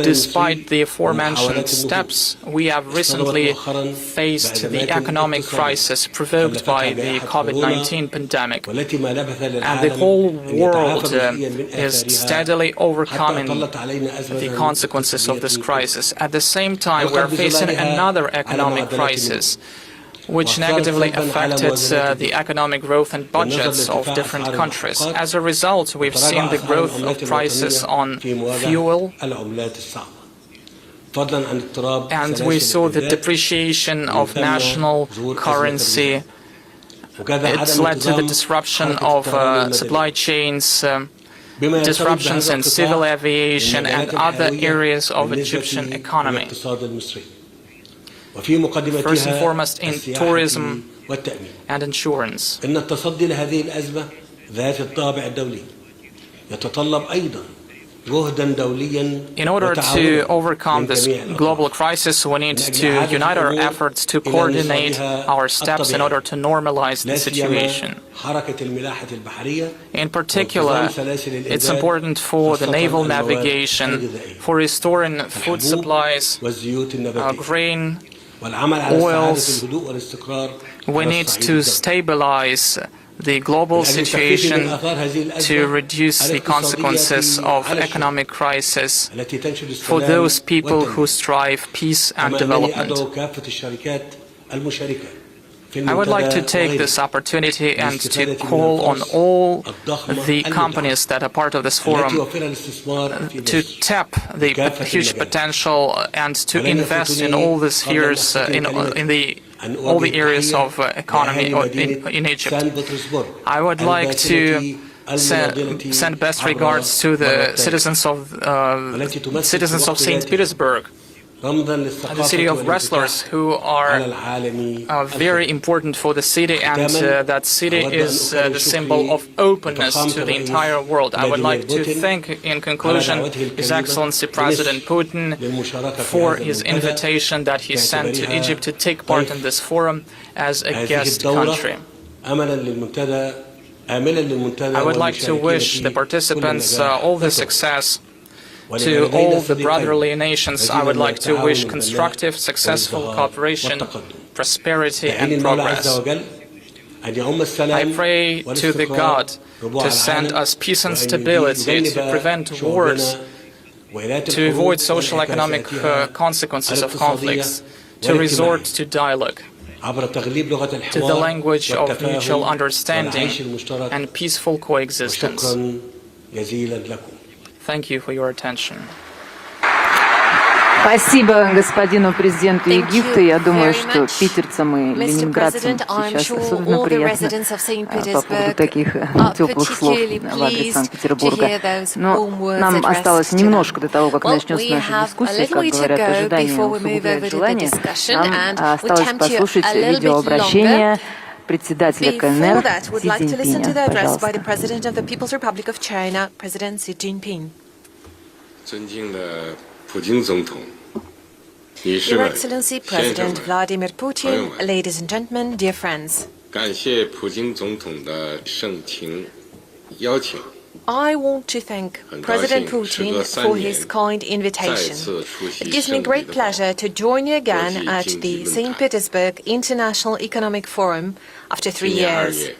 Despite the aforementioned steps, we have recently faced the economic crisis provoked by the COVID-19 pandemic, and the whole world is steadily overcoming the consequences of this crisis. At the same time, we are facing another economic crisis, which negatively affected the economic growth and budgets of different countries. As a result, we've seen the growth of prices on fuel, and we saw the depreciation of national currency. It's led to the disruption of supply chains, disruptions in civil aviation and other areas of Egyptian economy. First and foremost in tourism and insurance. In order to overcome this global crisis, we need to unite our efforts to coordinate our steps in order to normalize the situation. In particular, it's important for the naval navigation, for restoring food supplies, grain, oils. We need to stabilize the global situation to reduce the consequences of economic crisis for those people who strive peace and development. I would like to take this opportunity and to call on all the companies that are part of this forum to tap the huge potential and to invest in all the spheres, in all the areas of economy in Egypt. I would like to send best regards to the citizens of St. Petersburg, the city of wrestlers, who are very important for the city, and that city is the symbol of openness to the entire world. I would like to thank, in conclusion, His Excellency President Putin for his invitation that he sent to Egypt to take part in this forum as a guest country. I would like to wish the participants all the success. To all the brotherly nations, I would like to wish constructive, successful cooperation, prosperity and progress. I pray to the God to send us peace and stability, to prevent wars, to avoid social economic consequences of conflicts, to resort to dialogue, to the language of mutual understanding and peaceful coexistence. Thank you for your attention. Спасибо господину президенту Египта. Я думаю, что питерцам и ленинградцам сейчас особенно приятно по поводу таких теплых слов в адрес Санкт-Петербурга. Но нам осталось немножко до того, как начнется наша дискуссия, как говорят, ожидания усугубляют желание. Нам осталось послушать видеообращение председателя КНР Си Цзиньпиня. Пожалуйста. Your Excellency President Vladimir Putin, ladies and gentlemen, dear friends. I want to thank President Putin for his kind invitation. It gives me great pleasure to join you again at the St. Petersburg International Economic Forum after 3 years.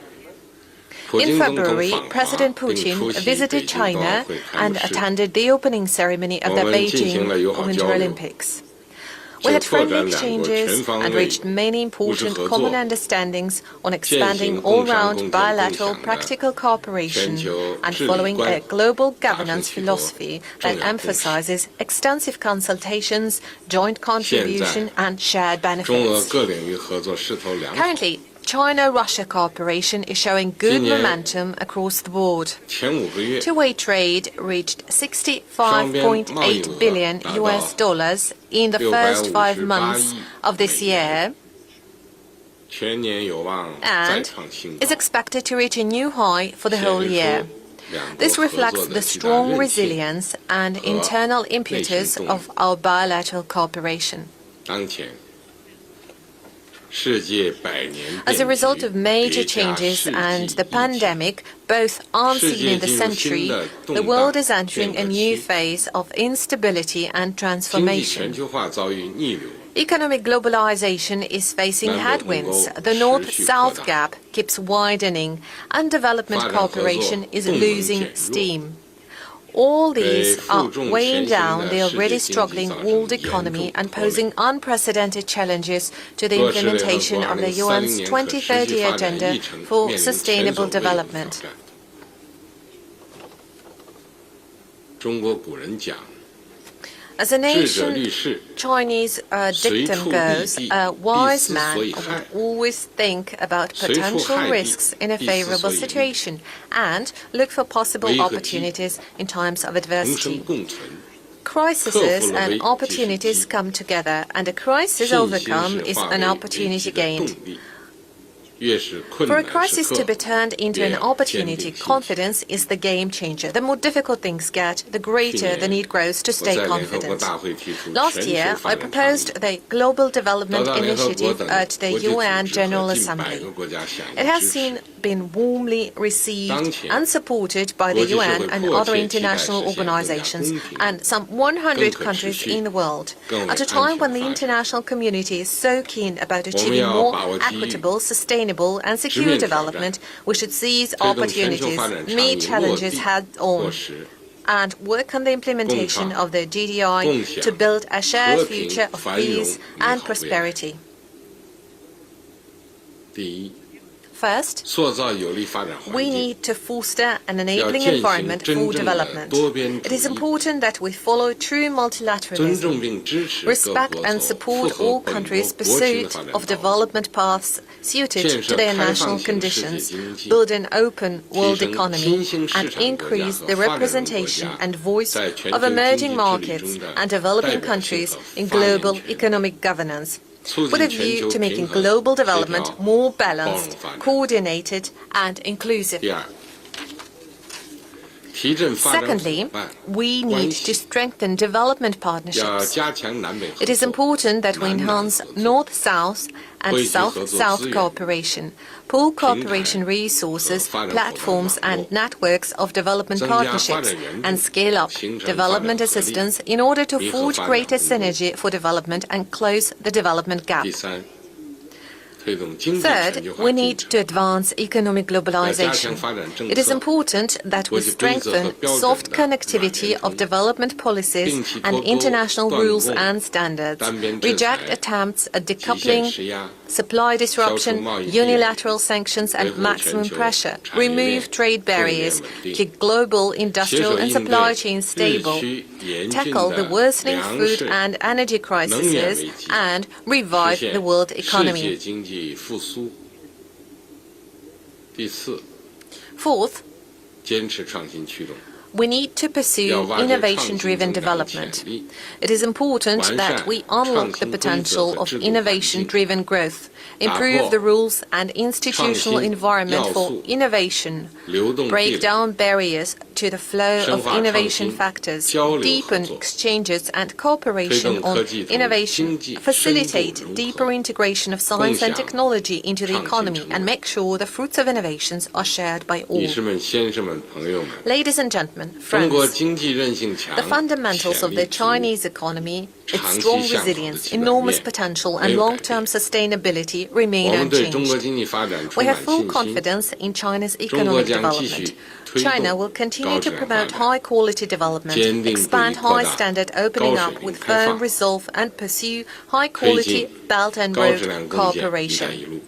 In February, President Putin visited China and attended the opening ceremony of the Beijing Winter Olympics. We had friendly exchanges and reached many important common understandings on expanding all-round bilateral practical cooperation and following a global governance philosophy that emphasizes extensive consultations, joint contribution and shared benefits. Currently, China-Russia cooperation is showing good momentum across the board. Two-way trade reached $65.8 billion in the first 5 months of this year and is expected to reach a new high for the whole year. This reflects the strong resilience and internal impetus of our bilateral cooperation. As a result of major changes and the pandemic, both unseen in the century, the world is entering a new phase of instability and transformation. Economic globalization is facing headwinds, the North-South gap keeps widening, and development cooperation is losing steam. All these are weighing down the already struggling world economy and posing unprecedented challenges to the implementation of the UN's 2030 Agenda for Sustainable Development. As a nation, Chinese dictum goes, a wise man would always think about potential risks in a favorable situation and look for possible opportunities in times of adversity. Crises and opportunities come together, and a crisis overcome is an opportunity gained. For a crisis to be turned into an opportunity, confidence is the game changer. The more difficult things get, the greater the need grows to stay confident. Last year, I proposed the Global Development Initiative at the UN General Assembly. It has been warmly received and supported by the UN and other international organizations and some 100 countries in the world. At a time when the international community is so keen about achieving more equitable, sustainable and secure development, we should seize opportunities, meet challenges head-on, and work on the implementation of the GDI to build a shared future of peace and prosperity. First, we need to foster an enabling environment for development. It is important that we follow true multilateralism, respect and support all countries' pursuit of development paths suited to their national conditions, build an open world economy, and increase the representation and voice of emerging markets and developing countries in global economic governance, with a view to making global development more balanced, coordinated and inclusive. Secondly, we need to strengthen development partnerships. It is important that we enhance North-South and South-South cooperation, pool cooperation resources, platforms and networks of development partnerships, and scale up development assistance in order to forge greater synergy for development and close the development gap. Third, we need to advance economic globalization. It is important that we strengthen soft connectivity of development policies and international rules and standards, reject attempts at decoupling, supply disruption, unilateral sanctions and maximum pressure, remove trade barriers, keep global industrial and supply chains stable, tackle the worsening food and energy crises, and revive the world economy. Fourth, we need to pursue innovation-driven development. It is important that we unlock the potential of innovation-driven growth, improve the rules and institutional environment for innovation, break down barriers to the flow of innovation factors, deepen exchanges and cooperation on innovation, facilitate deeper integration of science and technology into the economy, and make sure the fruits of innovations are shared by all. Ladies and gentlemen, friends, the fundamentals of the Chinese economy, its strong resilience, enormous potential and long-term sustainability remain unchanged. We have full confidence in China's economic development. China will continue to promote high-quality development, expand high-standard opening up with firm resolve and pursue high-quality Belt and Road cooperation.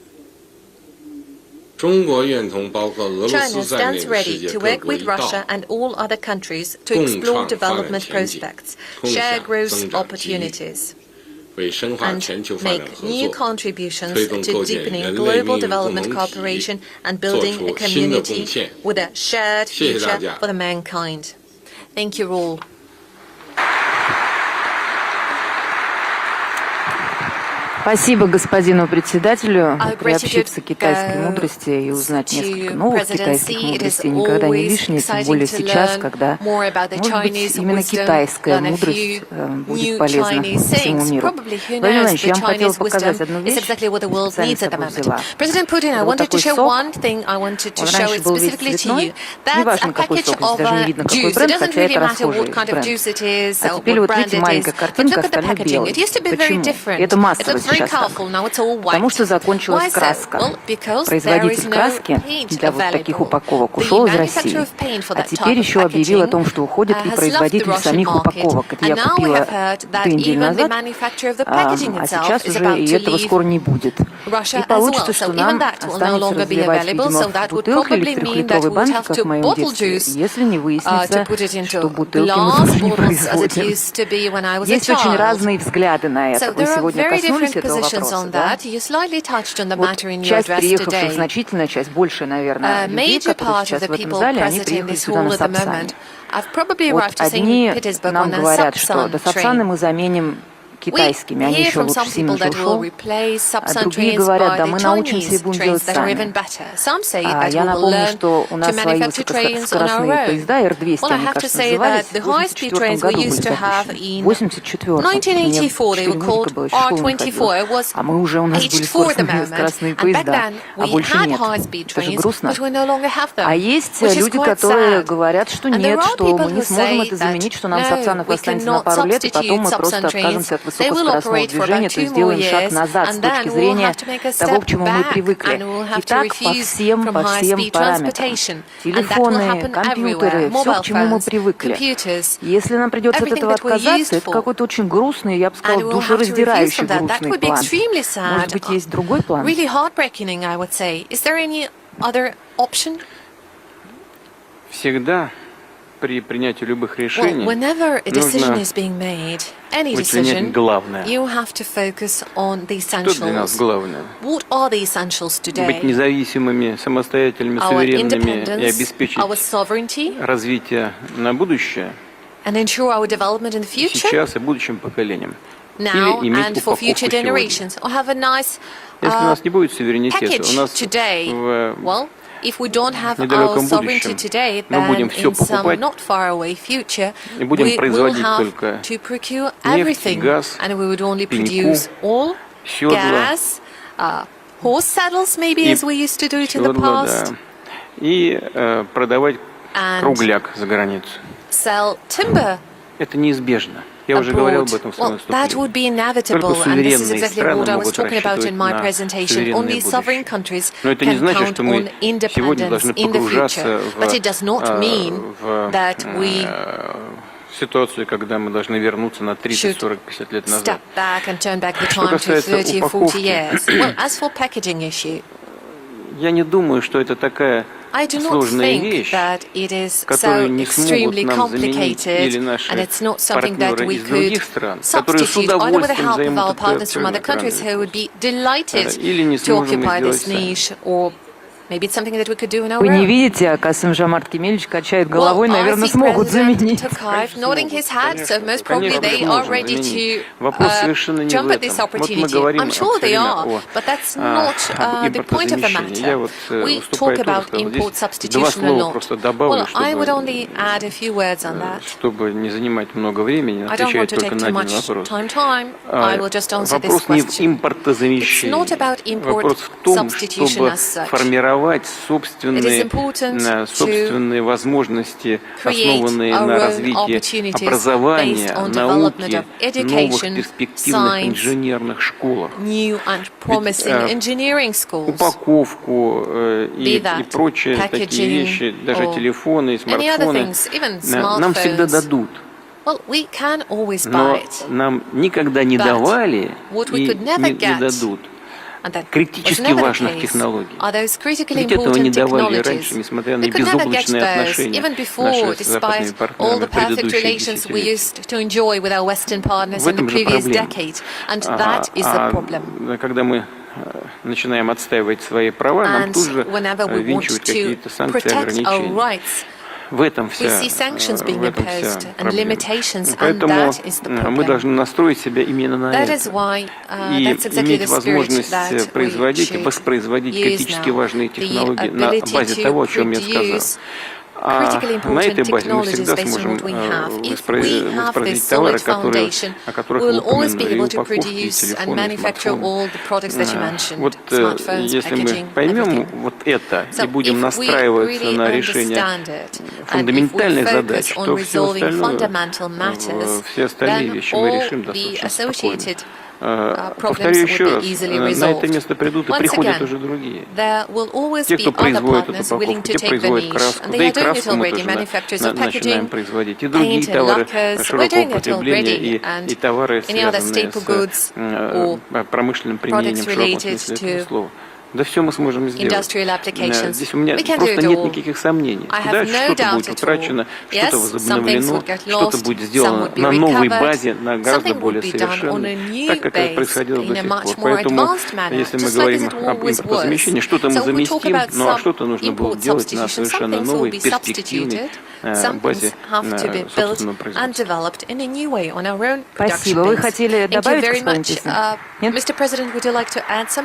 China stands ready to work with Russia and all other countries to explore development prospects, share growth opportunities, and make new contributions to deepening global development cooperation and building a community with a shared future for the mankind. Thank you all. Спасибо господину председателю. Приобщиться к китайской мудрости и узнать несколько новых китайских мудростей никогда не лишнее, тем более сейчас, когда, может быть, именно китайская мудрость будет полезна всему миру. Владимир Владимирович, я вам хотела показать одну вещь, специально с собой взяла. Вот такой сок, он раньше был весь цветной, неважно какой сок, здесь даже не видно какой бренд, хотя это расхожий бренд. А теперь вот видите, маленькая картинка, остальное белое. Почему? И это массово сейчас. Потому что закончилась краска. Производитель краски для вот таких упаковок ушел из России. А теперь еще объявил о том, что уходит и производитель самих упаковок. Это я купила 2 недели назад, а сейчас уже и этого скоро не будет. И получится, что нам останется разливать, видимо, в бутылки или в 3-литровые банки, как в моем детстве, если не выяснится, что бутылки мы тоже не производим. Есть очень разные взгляды на это. Вы сегодня коснулись этого вопроса, да? Вот часть приехавших, значительная часть, большая, наверное, людей, которые сейчас в этом зале, они приехали сюда на Сапсане. Вот одни нам говорят, что до Сапсаны мы заменим китайскими, они еще лучше Siemens ушел. А другие говорят, да, мы научимся и будем делать сами. Я напомню, что у нас свои высокоскоростные поезда, R200, они, кажется, назывались, в 1984 году были запущены. В 1984 было еще школа ходила. А мы уже, у нас были скоростные поезда, а больше нет. Это же грустно. А есть люди, которые говорят, что нет, что мы не сможем это заменить, что нам Сапсанов останется на пару лет, и потом мы просто откажемся от высокоскоростного движения, то сделаем шаг назад с точки зрения того, к чему мы привыкли. И так по всем параметрам. Телефоны, компьютеры, все, к чему мы привыкли. Если нам придется от этого отказаться, это какой-то очень грустный, я бы сказала, душераздирающий грустный план. Может быть, есть другой план? Всегда при принятии любых решений нужно вычленять главное. Что для нас главное? Быть независимыми, самостоятельными, суверенными и обеспечить развитие на будущее сейчас и будущим поколениям. Или иметь упаковку сегодня. Если у нас не будет суверенитета, у нас в недалеком будущем мы будем все покупать и будем производить только нефть, газ, пеньку, седла, и продавать кругляк за границу. Это неизбежно. Я уже говорил об этом в своем выступлении. Только суверенные страны могут рассчитывать на суверенное будущее. Но это не значит, что мы сегодня должны погружаться в ситуацию, когда мы должны вернуться на 30, 40, 50 лет назад. Что касается упаковки, я не думаю, что это такая сложная вещь, которую не смогут нам заменить или наши партнеры из других стран, которые с удовольствием займут этот или не сможем сделать сами. Вы не видите, а Касым-Жомарт Кемелевич качает головой, наверное, смогут заменить. Вопрос совершенно не в этом. Вот мы говорим об импортозамещении. Я вот выступаю тоже, сказал, здесь 2 слова просто добавлю, чтобы не занимать много времени, отвечать только на один вопрос. Вопрос не в импортозамещении. Вопрос в том, чтобы формировать собственные возможности, основанные на развитии образования, науки, новых перспективных инженерных школах. Упаковку и прочие такие вещи, даже телефоны и смартфоны, нам всегда дадут. Но нам никогда не давали и не дадут критически важных технологий. Ведь этого не давали раньше, несмотря на безоблачные отношения наши с западными партнерами предыдущие десятилетия. В этом же проблема. Когда мы начинаем отстаивать свои права, нам тут же ввинчивают какие-то санкции, ограничения. В этом вся проблема. Поэтому мы должны настроить себя именно на это. И иметь возможность производить и воспроизводить критически важные технологии на базе того, о чем я сказал. А на этой базе мы всегда сможем воспроизводить товары, о которых вы упомянули, и упаковки, и телефоны, и смартфоны. Вот если мы поймем вот это и будем настраиваться на решение фундаментальных задач, то все остальные вещи мы решим достаточно спокойно. Повторю еще раз, на это место придут и приходят уже другие. Те, кто производит эту упаковку, те производят краску, да и краску мы тоже начинаем производить, и другие товары широкого потребления, и товары, связанные с промышленным применением в широком смысле этого слова. Да все мы сможем сделать. Здесь у меня просто нет никаких сомнений. Да, что-то будет утрачено, что-то возобновлено, что-то будет сделано на новой базе, на гораздо более совершенной, так как это происходило до сих пор. Поэтому, если мы говорим об импортозамещении, что-то мы заместим, ну а что-то нужно будет делать на совершенно новой, перспективной базе собственного производства. Спасибо. Вы хотели добавить, господин Тисин? Нет?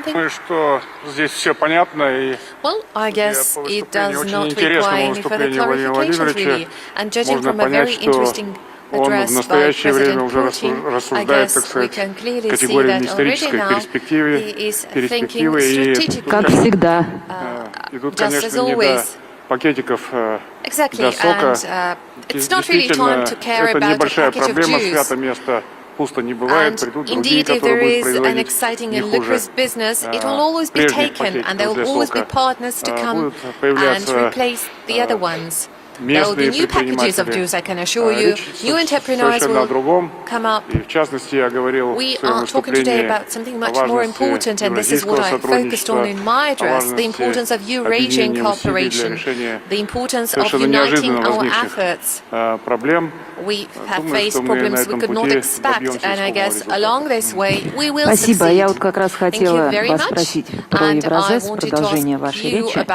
Думаю, что здесь все понятно, и я по выступлению очень интересному выступлению Владимира Владимировича можно понять, что он в настоящее время уже рассуждает, так сказать, категориями исторической перспективы, и как всегда. И тут, конечно, не до пакетиков для сока. Действительно, это небольшая проблема, свято место And indeed, if there is an exciting and lucrative business, it will always be taken, and there will always be partners to come and replace the other ones. There will be new packages of juice, I can assure you. New entrepreneurs will come up. We are talking today about something much more important, and this is what I focused on in my address, the importance of Eurasian cooperation, the importance of uniting our efforts. We have faced problems we could not expect, and I guess along this way we will succeed. Спасибо. Я вот как раз хотела вас much. спросить про Евразес, продолжение вашей речи.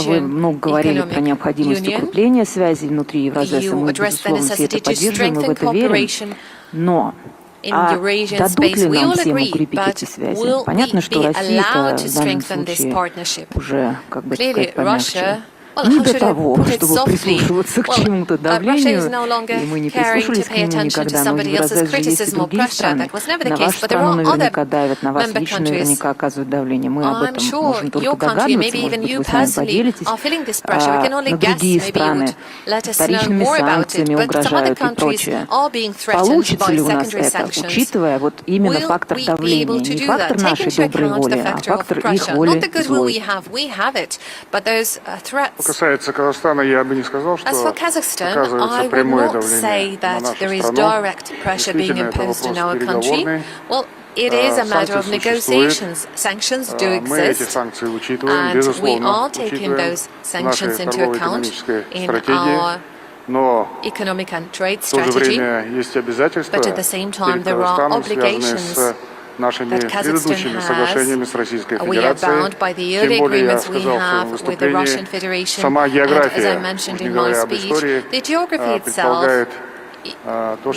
Вы много говорили про необходимость укрепления связей внутри Евразеса. Мы, безусловно, все это поддерживаем, мы в это верим. Но дадут ли нам всем укрепить эти связи? Понятно, что Россия в данном случае уже, как бы сказать, помягче. Не до того, чтобы прислушиваться к чему-то давлению, и мы не прислушались к нему никогда, но в Евразес же есть и другие страны. На вашу страну наверняка давят, на вас лично наверняка оказывают давление. Мы об этом можем только догадываться, может быть, вы с нами поделитесь. Но другие страны вторичными санкциями угрожают и прочее. Получится ли у нас это, учитывая вот именно фактор давления? Не фактор нашей доброй воли, а фактор их воли злой. Касается Казахстана, я бы не сказал, что оказывается прямое давление на нашу страну. Действительно, это вопрос переговорный. It is a matter of negotiations. Sanctions do exist, and we are taking those sanctions into account in our economic and trade strategy. But at the same time, there are obligations that Kazakhstan has. We are bound by the early agreements we have with the Russian Federation. And as I mentioned in my speech, the geography itself,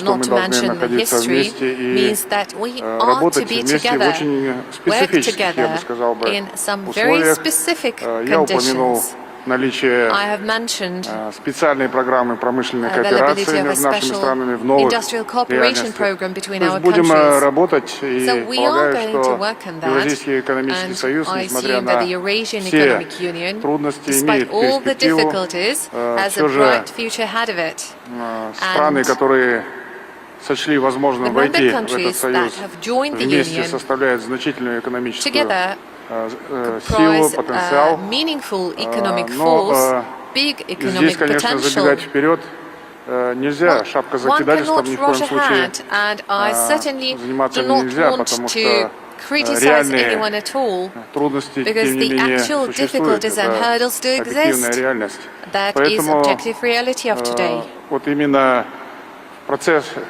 not to mention the history, means that we are to be together, work together in some very specific conditions. I have mentioned специальные программы промышленной кооперации между нашими странами в новых реальностях. То есть будем работать, и полагаю, что Евразийский экономический союз, несмотря на все трудности, имеет перспективу. Все же страны, которые сочли возможным войти в этот союз, вместе составляют значительную экономическую силу, потенциал, но здесь, конечно, забегать вперед нельзя, шапка закидательством ни в коем случае заниматься нельзя, потому что реальные трудности, тем не менее, существуют, это объективная реальность. Поэтому вот именно в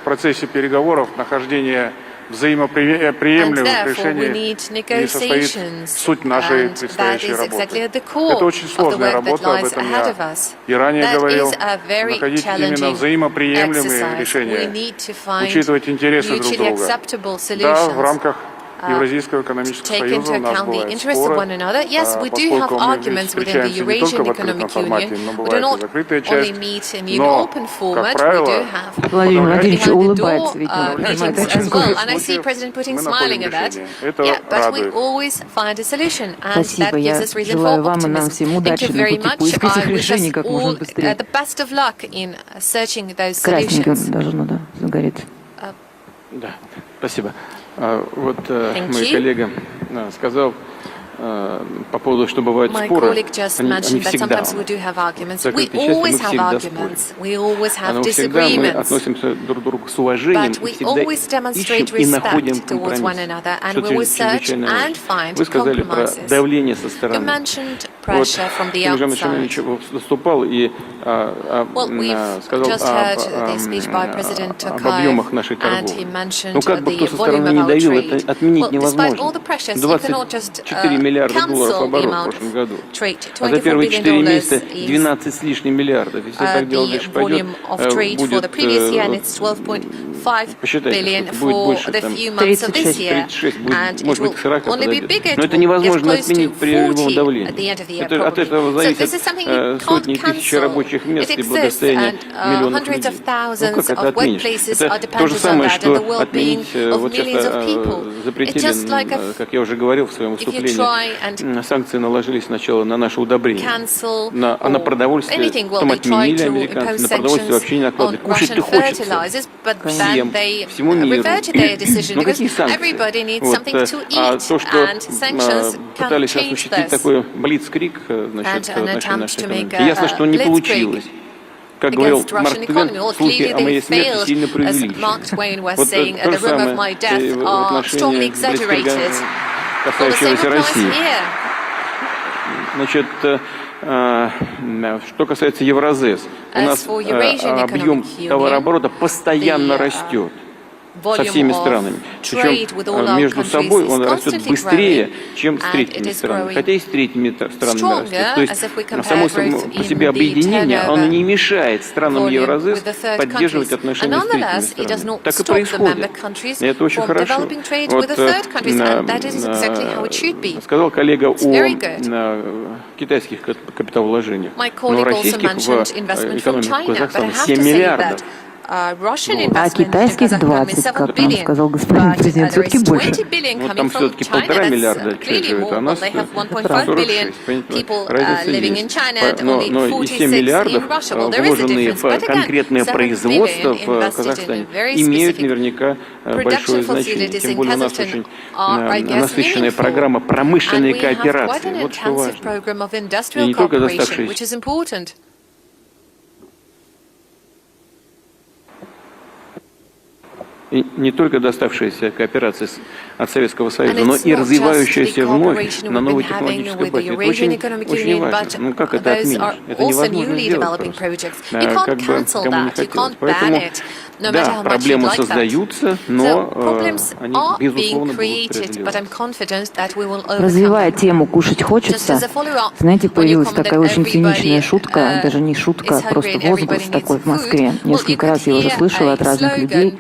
процессе переговоров нахождение взаимоприемлемых решений и состоит суть нашей предстоящей работы. Это очень сложная работа, об этом я и ранее говорил. Находить именно взаимоприемлемые решения, учитывать интересы друг друга. Да, в рамках Евразийского экономического союза у нас бывают споры, поскольку мы встречаемся не только в открытом формате, но бывает и закрытая часть. Но, как правило, Владимир Владимирович улыбается, видимо, понимает, о чем говорит. Мы находим решение. Это радует. Спасибо. Я желаю вам и нам всем удачи на пути поиска этих решений как можно быстрее. Красненько должно, да, загореться. Да, спасибо. Вот мой коллега сказал по поводу, что бывают споры, они всегда. В закрытой части мы всегда спорим. Но всегда мы относимся друг к другу с уважением и всегда ищем и находим компромисс. Что чрезвычайно важно. Вы сказали про давление со стороны. Вот Жан Шамильевич выступал и сказал об объемах нашей торговли. Но как бы кто со стороны не давил, это отменить невозможно. 24 миллиарда долларов оборот в прошлом году. А за первые 4 месяца 12 с лишним миллиардов. Если так дело дальше пойдет, будет, посчитайте, будет больше, там, 36, будет, может быть, к 40 подойдет. Но это невозможно отменить при любом давлении. От этого зависят сотни тысяч рабочих мест и благосостояние миллионов людей. Ну как это отменишь? Это то же самое, что отменить, вот сейчас запретили, как я уже говорил в своем выступлении, санкции наложились сначала на наши удобрения, на продовольствие, потом отменили американцы, на продовольствие вообще не накладывали. Кушать-то хочется. всем, всему миру. Но какие санкции? А то, что пытались осуществить такой блицкриг, значит, в отношении нашей экономики, ясно, что не получилось. Как говорил Марк Твен, слухи о моей смерти сильно преувеличены. Вот то же самое в отношении блицкрига, касающегося России. Значит, что касается Евразес, у нас объем товарооборота постоянно растет со всеми странами. Причем между собой он растет быстрее, чем с третьими странами. Хотя и с третьими странами растет. То есть само по себе объединение, оно не мешает странам Евразес поддерживать отношения с третьими странами. Так и происходит. И это очень хорошо. Вот сказал коллега о китайских капиталовложениях. Но российских в экономику Казахстана 7 миллиардов. А китайских 20, как нам сказал господин президент, все-таки больше. Вот там все-таки 1,5 миллиарда человек живет, а у нас 46. Разница есть. Но и 7 миллиардов, вложенные в конкретное производство в Казахстане, имеют наверняка большое значение. Тем более у нас очень насыщенная программа промышленной кооперации. Вот что важно. И не только доставшиеся. И не только доставшаяся кооперация от Советского Союза, но и развивающаяся вновь на новой технологической базе. Это очень важно. Ну как это отменишь? Это невозможно сделать просто. Как бы кому не хотелось. Поэтому, да, проблемы создаются, но они, безусловно, будут преодолеваться. Развивая тему «кушать хочется», знаете, появилась такая очень циничная шутка, даже не шутка, а просто возглас такой в Москве. Несколько раз я уже слышала от разных людей.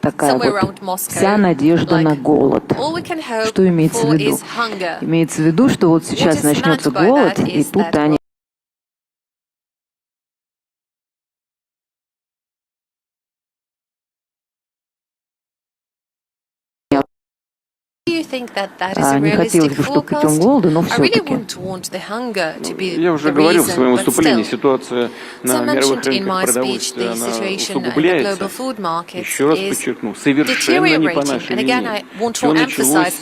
Такая вот вся надежда на голод. Что имеется в виду? Имеется в виду, что вот сейчас начнется голод, и тут они не хотелось бы, чтобы путем голода, но все-таки. Я уже говорил в своем выступлении, ситуация на мировых рынках продовольствия, она усугубляется. Еще раз подчеркну, совершенно не по нашей вине. Все началось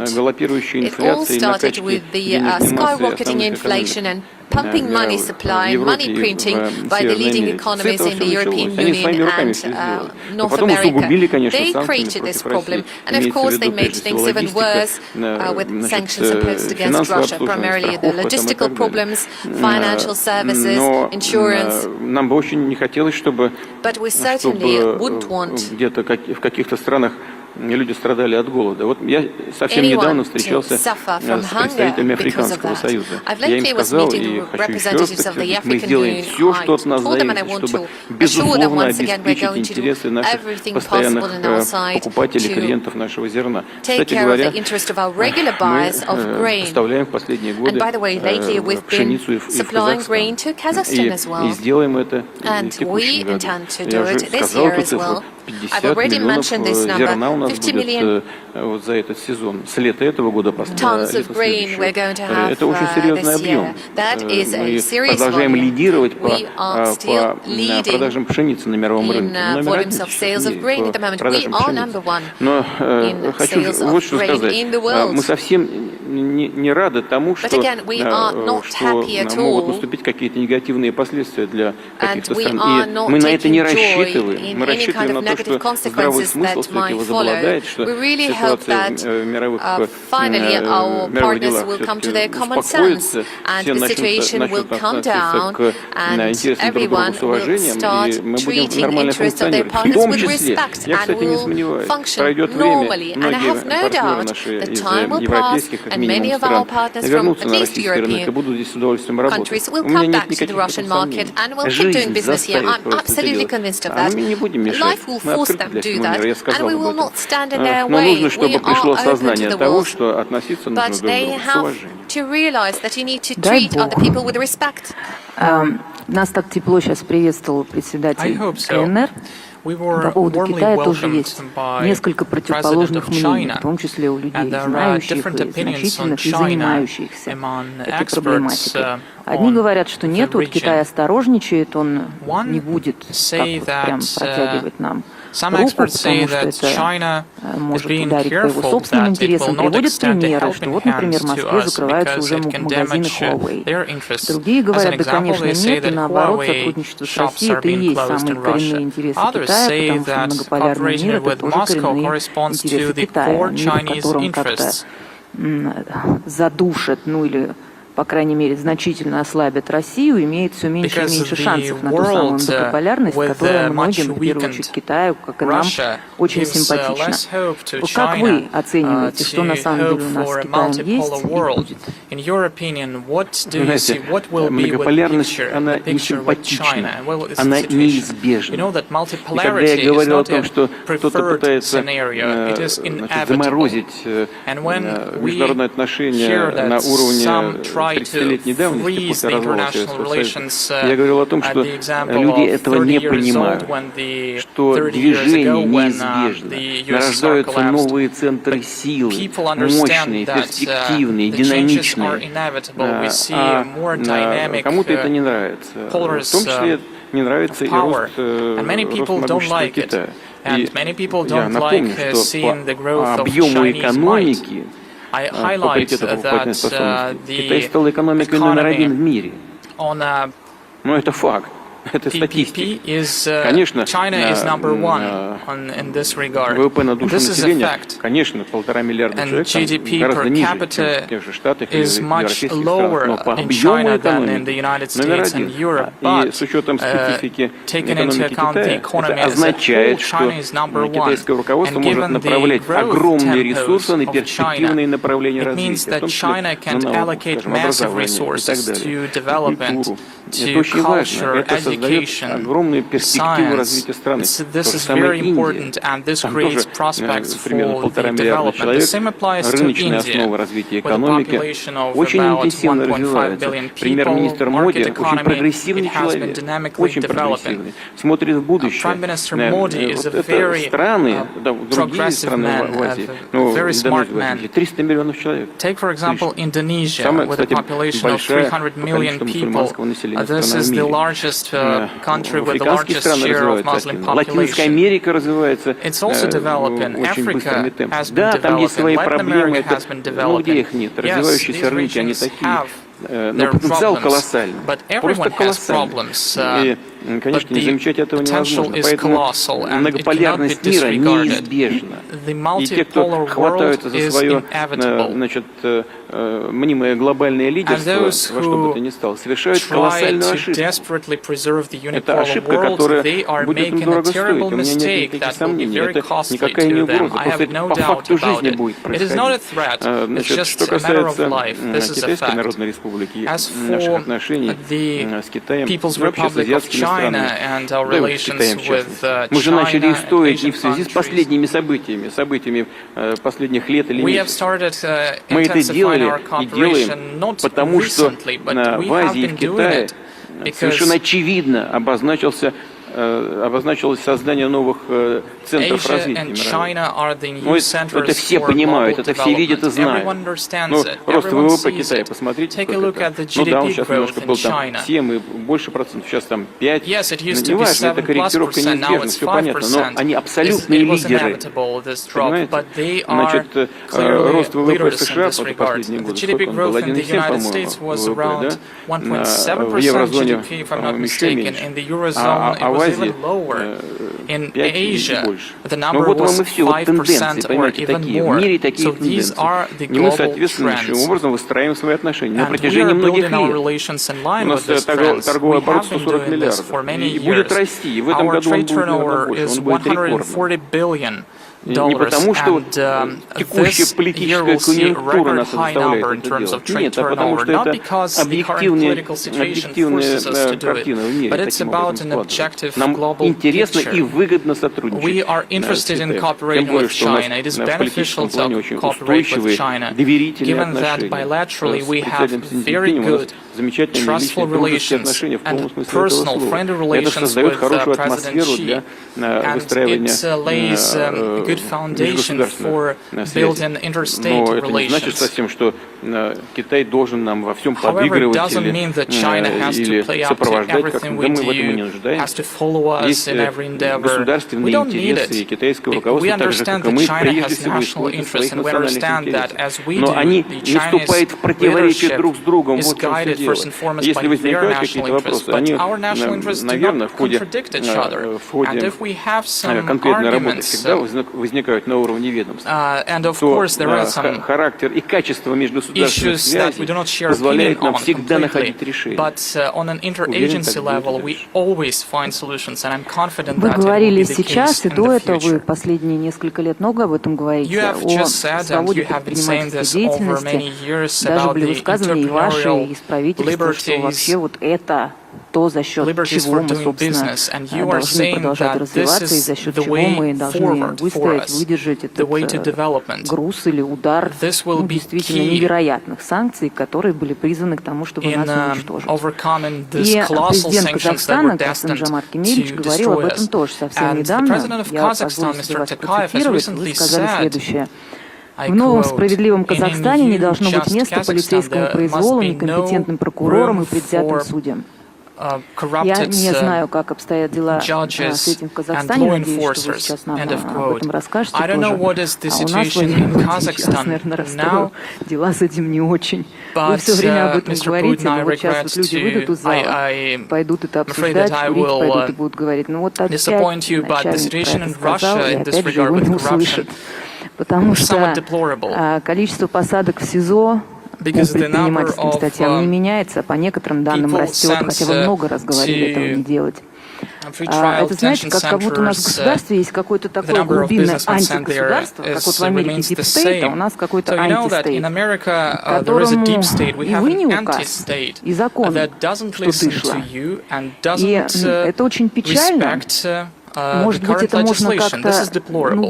с галопирующей инфляции и накачки денежной массы pumping money supply, money printing by the leading economies in the European Union and North America. They created this problem, and of course they made things even worse with sanctions imposed against Russia, primarily the logistical problems, financial services, insurance. Нам бы очень не хотелось, чтобы где-то в каких-то странах люди страдали от голода. Вот я совсем недавно встречался с представителями Африканского союза. Я им сказал, и хочу еще раз подчеркнуть, мы сделаем все, что от нас зависит, чтобы безусловно обеспечить интересы наших постоянных покупателей, клиентов нашего зерна. Кстати говоря, мы поставляем в последние годы пшеницу из Казахстана. И сделаем это в текущем году. Я уже сказал эту цифру. 50 миллионов зерна у нас будет вот за этот сезон. С лета этого года последнего. Это очень серьезный объем. Мы продолжаем лидировать по продажам пшеницы на мировом рынке. Номер один по продажам пшеницы. Но хочу вот что сказать. Мы совсем не рады тому, что могут наступить какие-то негативные последствия для каких-то стран. И мы на это не рассчитываем. Мы рассчитываем на то, что здравый смысл все-таки возобладает, что ситуация в мировых делах все-таки успокоится, все начнут относиться к интересам друг друга с уважением, и мы будем нормально функционировать. В том числе, я, кстати, не сомневаюсь, пройдет время, многие партнеры наши из европейских, как минимум, стран вернутся на российский рынок и будут здесь с удовольствием работать. У меня нет никаких сомнений. Жизнь заставит просто это делать. А мы не будем мешать. Мы открыты для всего мира, я сказал об этом. Но нужно, чтобы пришло осознание того, что относиться нужно друг к другу с уважением. Нас так тепло сейчас приветствовал председатель КНР. we По were поводу warmly Китая тоже welcomed есть by несколько President противоположных of мнений, в China, том числе у людей, and there are знающих different и opinions on значительных, и China занимающихся among этой experts проблематикой. Одни on говорят, что нет, the вот Китай region. осторожничает, он One не будет say как вот прям that, протягивать нам Some руку, experts say потому что that это China is может being ударить по его careful собственным that it интересам. will not Приводят extend a примеры, что helping вот, например, в hand to Москве us закрываются because уже it can магазины damage Huawei. their interests. Другие As говорят, an да, example, конечно, they say нет, и that наоборот, Huawei сотрудничество с shops Россией are это и being есть closed самые in коренные Russia. интересы Others Китая, say потому что that многополярный мир cooperation это with тоже Moscow коренные corresponds to интересы the Китая, core мир, в Chinese котором как-то interests. задушат, ну или по крайней мере, значительно ослабят Россию, имеет все меньше и меньше шансов на ту самую многополярность, которая многим, в первую очередь Китаю, как и нам, очень симпатична. Вот как вы оцениваете, что на самом деле у нас с Китаем есть и будет? Многополярность, она не симпатична, она неизбежна. И когда я говорил о том, что кто-то пытается заморозить международные отношения на уровне 30-летней давности после развала Советского Союза, я говорил о том, что люди этого не понимают, что движение неизбежно, нарождаются новые центры силы, мощные, перспективные, динамичные. А кому-то это не нравится. В том числе не нравится и рост могущества Китая. И я напомню, что по объему экономики, по паритету покупательной способности, Китай стал экономикой номер один в мире. Но это факт. Это статистика. Конечно, ВВП на душу населения, конечно, 1,5 миллиарда человек, там гораздо ниже, чем в тех же Штатах или в европейских странах, но по объему экономики номер один. И с учетом специфики экономики Китая, это означает, что китайское руководство может направлять огромные ресурсы на перспективные направления развития, в том числе на науку, скажем, образование и так далее, культуру. Это очень важно. Это создает огромную перспективу развития страны. То же самое Индия. Там тоже примерно 1,5 миллиарда человек. Рыночная основа развития экономики очень интенсивно развивается. Премьер-министр Моди очень прогрессивный человек. Очень прогрессивный. Смотрит в будущее. Вот это страны, другие страны в Азии, ну, в Индонезии, 300 миллионов человек. Самая, кстати, большая по количеству мусульманского населения страна в мире. Африканские страны развиваются активно. Латинская Америка развивается очень быстрыми темпами. Да, там есть свои проблемы, но где их нет? Развивающиеся рынки, они такие. Но потенциал колоссальный, просто колоссальный. И, конечно, не замечать этого невозможно. Поэтому многополярность мира неизбежна. И те, кто хватаются за свое, значит, мнимое глобальное лидерство, во что бы то ни стало, совершают колоссальную ошибку. Это ошибка, которая будет им дорого стоить. У меня нет никаких сомнений. Это никакая не угроза. Просто это по факту жизни будет происходить. Значит, что касается Китайской Народной Республики, наших отношений с Китаем, вообще с азиатскими странами, да и с Китаем в частности. Мы же начали историю не в связи с последними событиями последних лет или месяцев. Мы это делали и делаем, потому что в Азии и в Китае совершенно очевидно обозначилось создание новых центров развития мировых. Это все понимают, это все видят и знают. Ну, рост ВВП Китая, посмотрите, сколько это. Ну да, он сейчас немножко был там 7 и больше процентов, сейчас там 5. Не важно, это корректировка неизбежна, все понятно, но они абсолютные лидеры. Понимаете? Значит, рост ВВП США по последние годы, сколько он был? 1,7, по-моему, ВВП, да? В еврозоне, по-моему, еще меньше. А в Азии 5 и больше. Но вот вам и все, вот тенденции, понимаете, такие. В мире такие тенденции. И мы, соответственно, таким образом выстраиваем свои отношения на протяжении многих лет. У нас торговый оборот 140 миллиардов. И будет расти. И в этом году он будет, наверное, больше. Он будет рекордным. Не потому, что текущая политическая конъюнктура нас заставляет это делать. Нет, а потому что это объективная картина в мире таким образом складывается. Нам интересно и выгодно сотрудничать с Китаем. Тем более, что у нас в политическом плане очень устойчивые, доверительные отношения. С президентом Си Цзиньпинем замечательные личные дружеские отношения в полном смысле этого слова. Это создает хорошую атмосферу для выстраивания межгосударственных связей. Но это не значит совсем, что Китай должен нам во всем подыгрывать или сопровождать как-то. Да, мы в этом и не нуждаемся. Есть государственные интересы, и китайское руководство, так же, как и мы, прежде всего использует своих национальных интересов. Но они не вступают в противоречие друг с другом. Вот в чем все дело. Если возникают какие-то вопросы, они, наверное, в ходе конкретной работы всегда возникают на уровне ведомств, то характер и качество межгосударственных связей позволяет нам всегда находить решения. Вы говорили сейчас, и до этого вы последние несколько лет много об этом говорите, о свободе предпринимательской деятельности. Даже были высказывания и ваши, и из правительства, что вообще вот это то, за счет чего мы, собственно, должны продолжать развиваться, и за счет чего мы должны выстоять, выдержать этот груз или удар действительно невероятных санкций, которые были призваны к тому, чтобы нас уничтожить. И президент Казахстана Касым-Жомарт Кемелевич говорил об этом тоже совсем недавно. Я позволю себе вас процитировать. Вы сказали следующее. В новом справедливом Казахстане не должно быть места полицейскому произволу, некомпетентным прокурорам и предвзятым судьям. Я не знаю, как обстоят дела с этим в Казахстане, надеюсь, что вы сейчас нам об этом расскажете тоже. А у нас, сейчас, наверное, расстроил, дела с этим не очень. Вы все время об этом говорите, но вот сейчас вот люди выйдут из зала, пойдут это обсуждать, курить, пойдут и будут говорить, ну вот опять начальник про это сказал, и опять же его не услышат. Потому что количество посадок в СИЗО по предпринимательским статьям не меняется, по некоторым данным растет, хотя вы много раз говорили этого не делать. Это, знаете, как будто у нас в государстве есть какое-то такое глубинное антигосударство, как вот в Америке Deep State, а у у нас какой-то антистейт, которому и вы не указ, и закон, что дышло. И это очень печально. Может быть, это можно как-то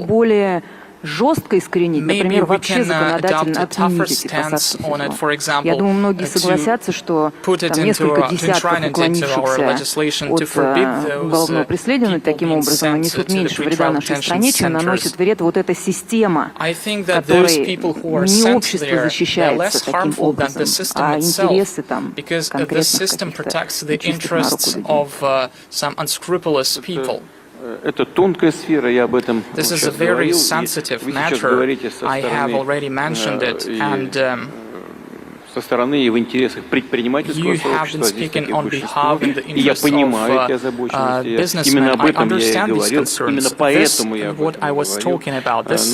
более жестко искоренить, например, вообще законодательно отменить эти посадки в СИЗО. Я думаю, многие согласятся, что там несколько десятков уклонившихся от уголовного преследования таким образом несут меньше вреда нашей стране, чем наносит вред вот эта система, которой не общество защищается таким образом, а интересы там конкретных каких-то нарушителей. Это тонкая сфера, я об этом сейчас говорил. Вы сейчас говорите со стороны и в интересах предпринимательского сообщества, здесь таких большинство, и я понимаю эти озабоченности, именно об этом я и говорил, именно поэтому я об этом говорил.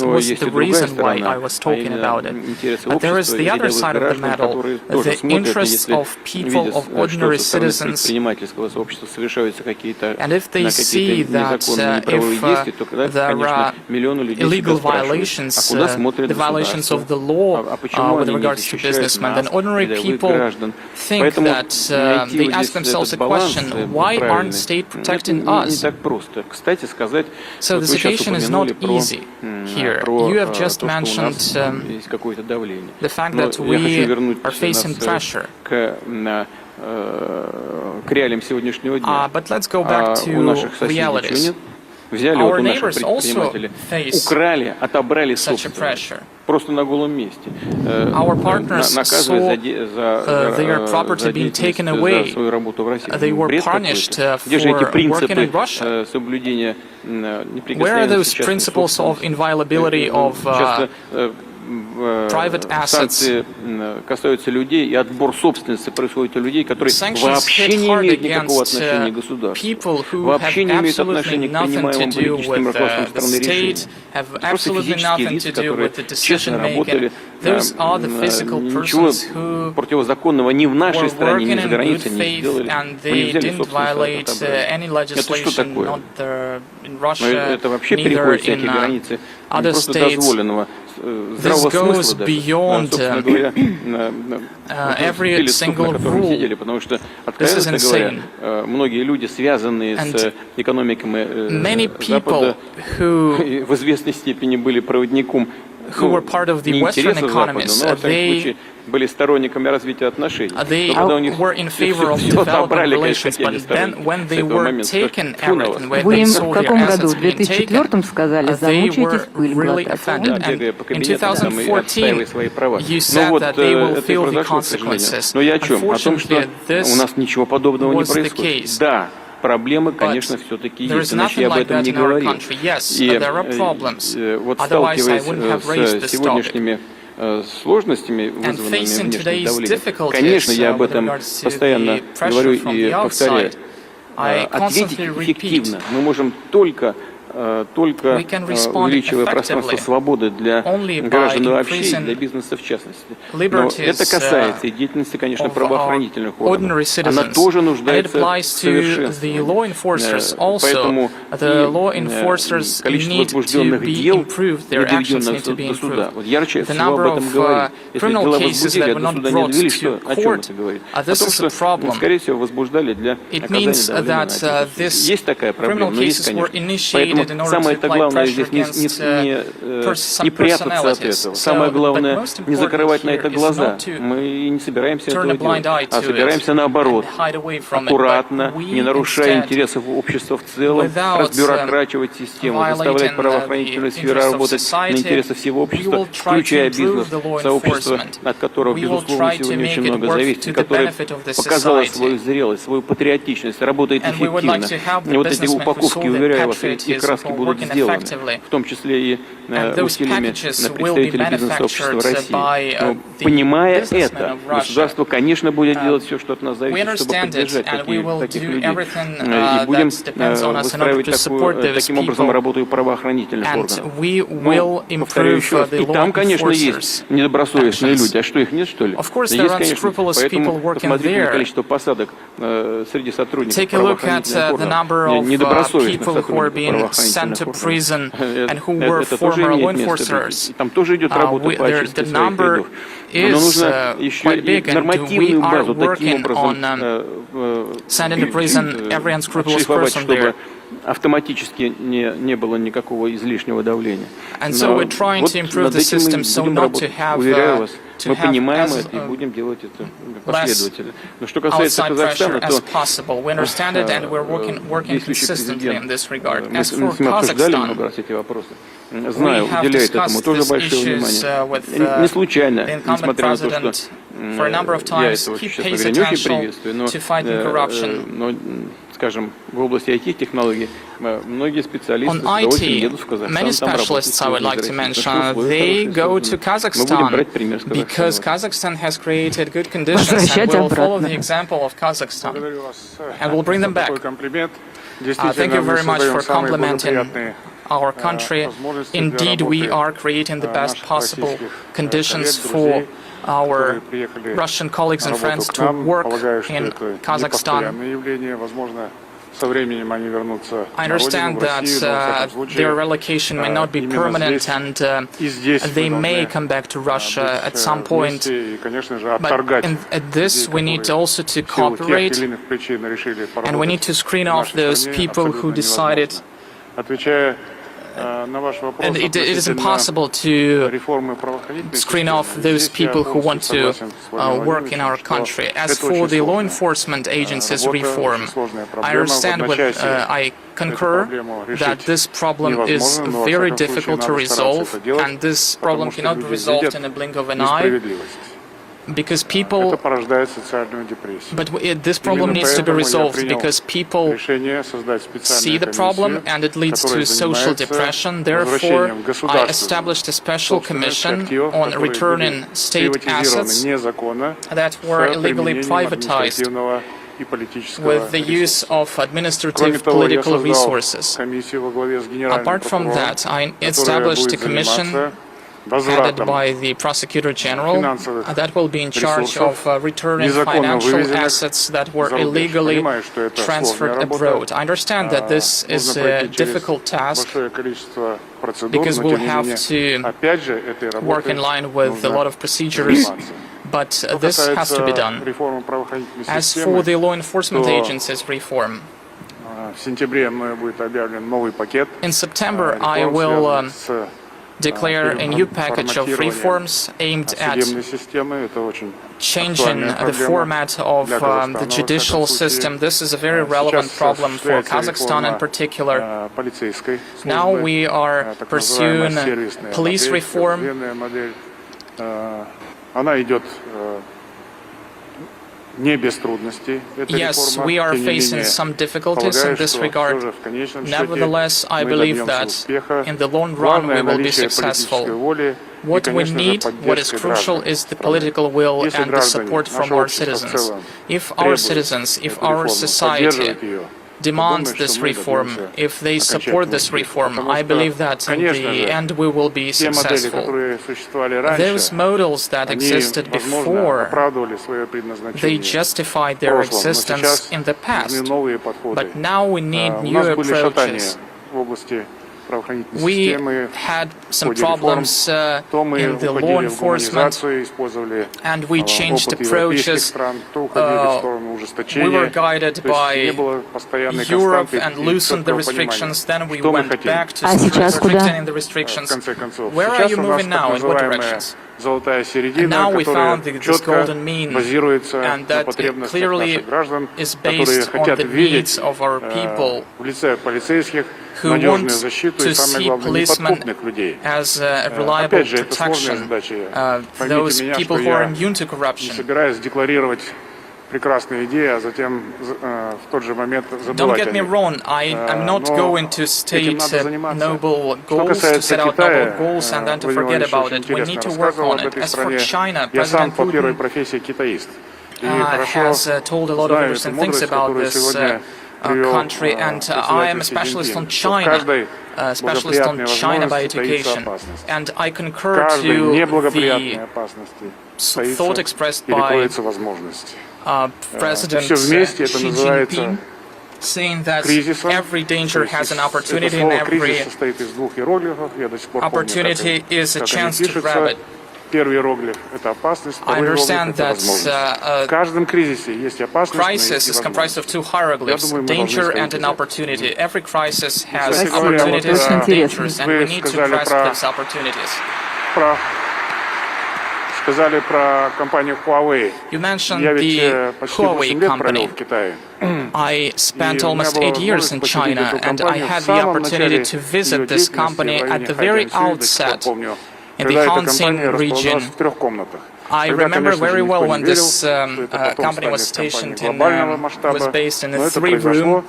Но есть и другая сторона, а именно интересы общества, рядовых граждан, которые тоже смотрят, если видят, что со стороны предпринимательского сообщества совершаются какие-то незаконные неправовые действия, то тогда, конечно, миллионы людей себя спрашивают, а куда смотрит государство, а почему они не защищают нас, ordinary people think that they ask themselves a question, why aren't state protecting us? So the situation is not easy here. You have just mentioned the fact that we are facing pressure. But let's go back to realities. Взяли вот у наших предпринимателей, украли, отобрали собственность, просто на голом месте, наказывая за свою работу в России. Бред какой-то. Где же эти принципы соблюдения неприкосновенности частной собственности? Санкции касаются людей, и отбор собственности происходит у людей, которые вообще не имеют никакого отношения к государству, вообще не имеют отношения к принимаемым политическим руководством страны решениям. Просто физические лица, которые честно работали, ничего противозаконного ни в нашей стране, ни за границей не сделали. Мы не взяли собственность. Это что такое? in Russia, neither in other states. This goes beyond every single rule. This is insane. And many people who were part of the Western economies, they were in favor of developing relations, but then when they were taken everything, when they saw their assets being taken, they were really offended. And in 2014, you said that they will feel the consequences. Unfortunately, this was the case. Проблемы, конечно, все-таки есть, иначе я об этом не говорил. И вот сталкиваясь с сегодняшними сложностями, вызванными внешним давлением, конечно, я об этом постоянно говорю и повторяю. Ответить эффективно мы можем только увеличивая пространство свободы для граждан вообще и для бизнеса в частности. Но это касается и деятельности, конечно, правоохранительных органов. Она тоже нуждается в совершенствовании. Поэтому количество возбужденных дел, не доведенных до суда. Вот ярче всего об этом говорит. Если дела возбудили, а до суда не довели, что, о чем это говорит? О том, что, скорее всего, возбуждали для оказания давления. Есть такая проблема, но есть, конечно. Поэтому самое-то главное здесь не прятаться от этого. Самое главное не закрывать на это глаза. Мы не собираемся этого делать, а собираемся наоборот, аккуратно, не нарушая интересов общества в целом, разбюрокрачивать систему, заставлять правоохранительную сферу работать на интересы всего общества, включая бизнес, сообщество, от которого, безусловно, сегодня очень много зависит, которое показало свою зрелость, свою патриотичность, работает эффективно. И вот эти упаковки, уверяю вас, и краски будут сделаны, в том числе и усилиями представителей бизнес-сообщества России. Но, понимая это, государство, конечно, будет делать все, что от нас зависит, чтобы поддержать таких людей. И будем выстраивать таким образом работу и правоохранительных органов. Но, повторяю еще раз, и там, конечно, есть недобросовестные люди. А что, их нет, что ли? Есть, конечно. Поэтому посмотрите на количество посадок среди сотрудников правоохранительных органов, недобросовестных сотрудников sent to prison and who were former law enforcers. The number is quite big, and we are working on sending to prison every unscrupulous person there. Автоматически не было никакого излишнего давления. And so we're trying to improve the system so not to have мы понимаем это и будем делать это последовательно. Но что касается Казахстана, то мы с ним обсуждали много раз эти вопросы. Знаю, уделяет этому тоже большое внимание. Не случайно, несмотря на то, что я это сейчас не очень приветствую, но скажем, в области IT-технологий многие специалисты с удовольствием едут в Казахстан. Many specialists, I would like to mention, they go to Kazakhstan because Kazakhstan has created good conditions, and we'll follow the example of Kazakhstan, and we'll bring them back. Thank you very much for complimenting our country. Indeed, we are creating the best possible conditions for our Russian colleagues and friends to work in Kazakhstan. I understand that their relocation may not be permanent and they may come back to Russia at some point. But at this, we need also to cooperate, and we need to screen off those people who decided. And it is impossible to screen off those people who want to work in our country. As for the law enforcement agencies reform, I understand I concur that this problem is very difficult to resolve, and this problem cannot be resolved in a blink of an eye. Because people, but this problem needs to be resolved because people see the problem and it leads to social depression. Therefore, I established a special commission on returning state assets that were illegally privatized with the use of administrative political resources. Apart from that, I established a commission headed by the Prosecutor General that will be in charge of returning financial assets that were illegally transferred abroad. I understand that this is a difficult task because we'll have to work in line with a lot of procedures, but this has to be done. As for the law enforcement agencies reform, in September I will declare a new package of reforms aimed at changing the format of the judicial system. This is a very relevant problem for Kazakhstan in particular. Now we are pursuing police reform. Yes, we are facing some difficulties in this regard. Nevertheless, I believe that in the long run we will be successful. What we need, what is crucial, is the political will and the support from our citizens. If our citizens, if our society demands this reform, if they support this reform, I believe that in the end we will be successful. Those models that existed before, they justified their existence in the past, but now we need new approaches. We had some problems in the law enforcement, and we changed approaches. We were guided by Europe and loosened the restrictions, then we went back to strengthening the restrictions. Where are you moving now? In what directions? And now we found this golden mean, and that it clearly is based on the needs of our people who want to see policemen as a reliable protection, those people who are immune to corruption. Don't get me wrong, I'm not going to state noble goals, to set out noble goals and then to forget about it. We need to work on it. As for China, President Putin has told a lot of interesting things about this country, and I am a specialist on China, by education, and I concur to the thought expressed by President Xi Jinping, saying that every danger has an opportunity and every opportunity is a chance to grab it. I understand that crisis is comprised of two hieroglyphs, danger and an opportunity. Every crisis has opportunities and dangers, and we need to grasp those opportunities. You mentioned the Huawei company. I spent almost 8 years in China, and I had the opportunity to visit this company at the very outset in the Hanxin region. I remember very well when this company was stationed in, was based in a 3-room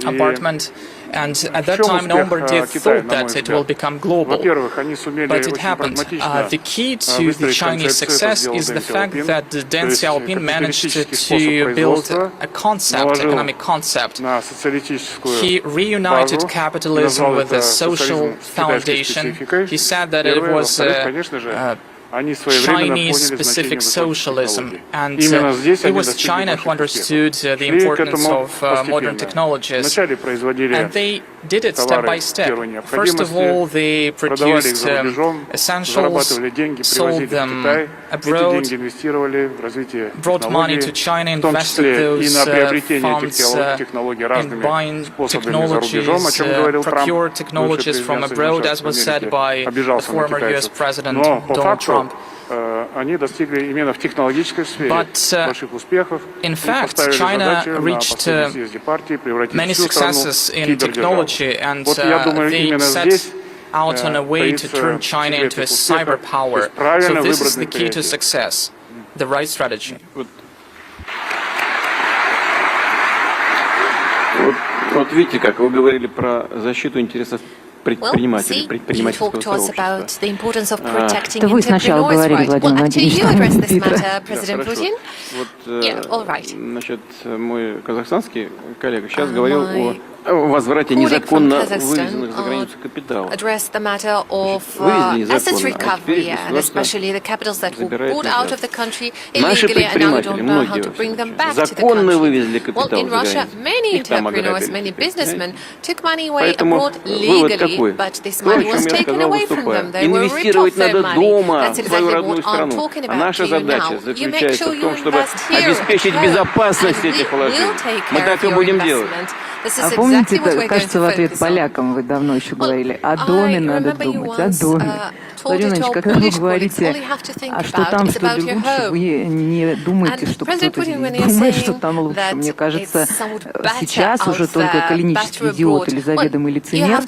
apartment, and at that time nobody thought that it will become global, but it happened. The key to the Chinese success is the fact that Deng Xiaoping managed to build a concept, economic concept. He reunited capitalism with a social foundation. He said that it was Chinese-specific socialism, and it was China who understood the importance of modern technologies, and they did it step by step. First of all, they produced essentials, sold them abroad, brought money to China, invested those funds in buying technologies, procured technologies from abroad, as was said by the former US President Donald Trump. But in fact, China reached many successes in technology, and they set out on a way to turn China into a cyber power. So this is the key to success, the right strategy. Вот видите, как вы говорили про защиту интересов предпринимателей, предпринимательского сообщества. Вы сначала говорили, Владимир Владимирович. Вот, значит, мой казахстанский коллега сейчас говорил о возврате незаконно вывезенных за границу капиталов. Address the matter of assets recovery, and especially the capitals that were brought out of the country illegally and now don't know how to bring them back to the country. Well, in Russia, many entrepreneurs, many businessmen took money away abroad legally, but this money was taken away from them. They were ripped of their money. That's exactly what I'm talking about to you now. You make sure you invest here обеспечить безопасность этих вложений. Мы так и будем делать. А помните, кажется, в ответ полякам вы давно еще говорили, о доме надо думать, о доме. Владимир Владимирович, когда вы говорите, а что там, что ли лучше, вы не думаете, что кто-то думает, что там лучше. Мне кажется, сейчас уже только клинический идиот или заведомый лицемер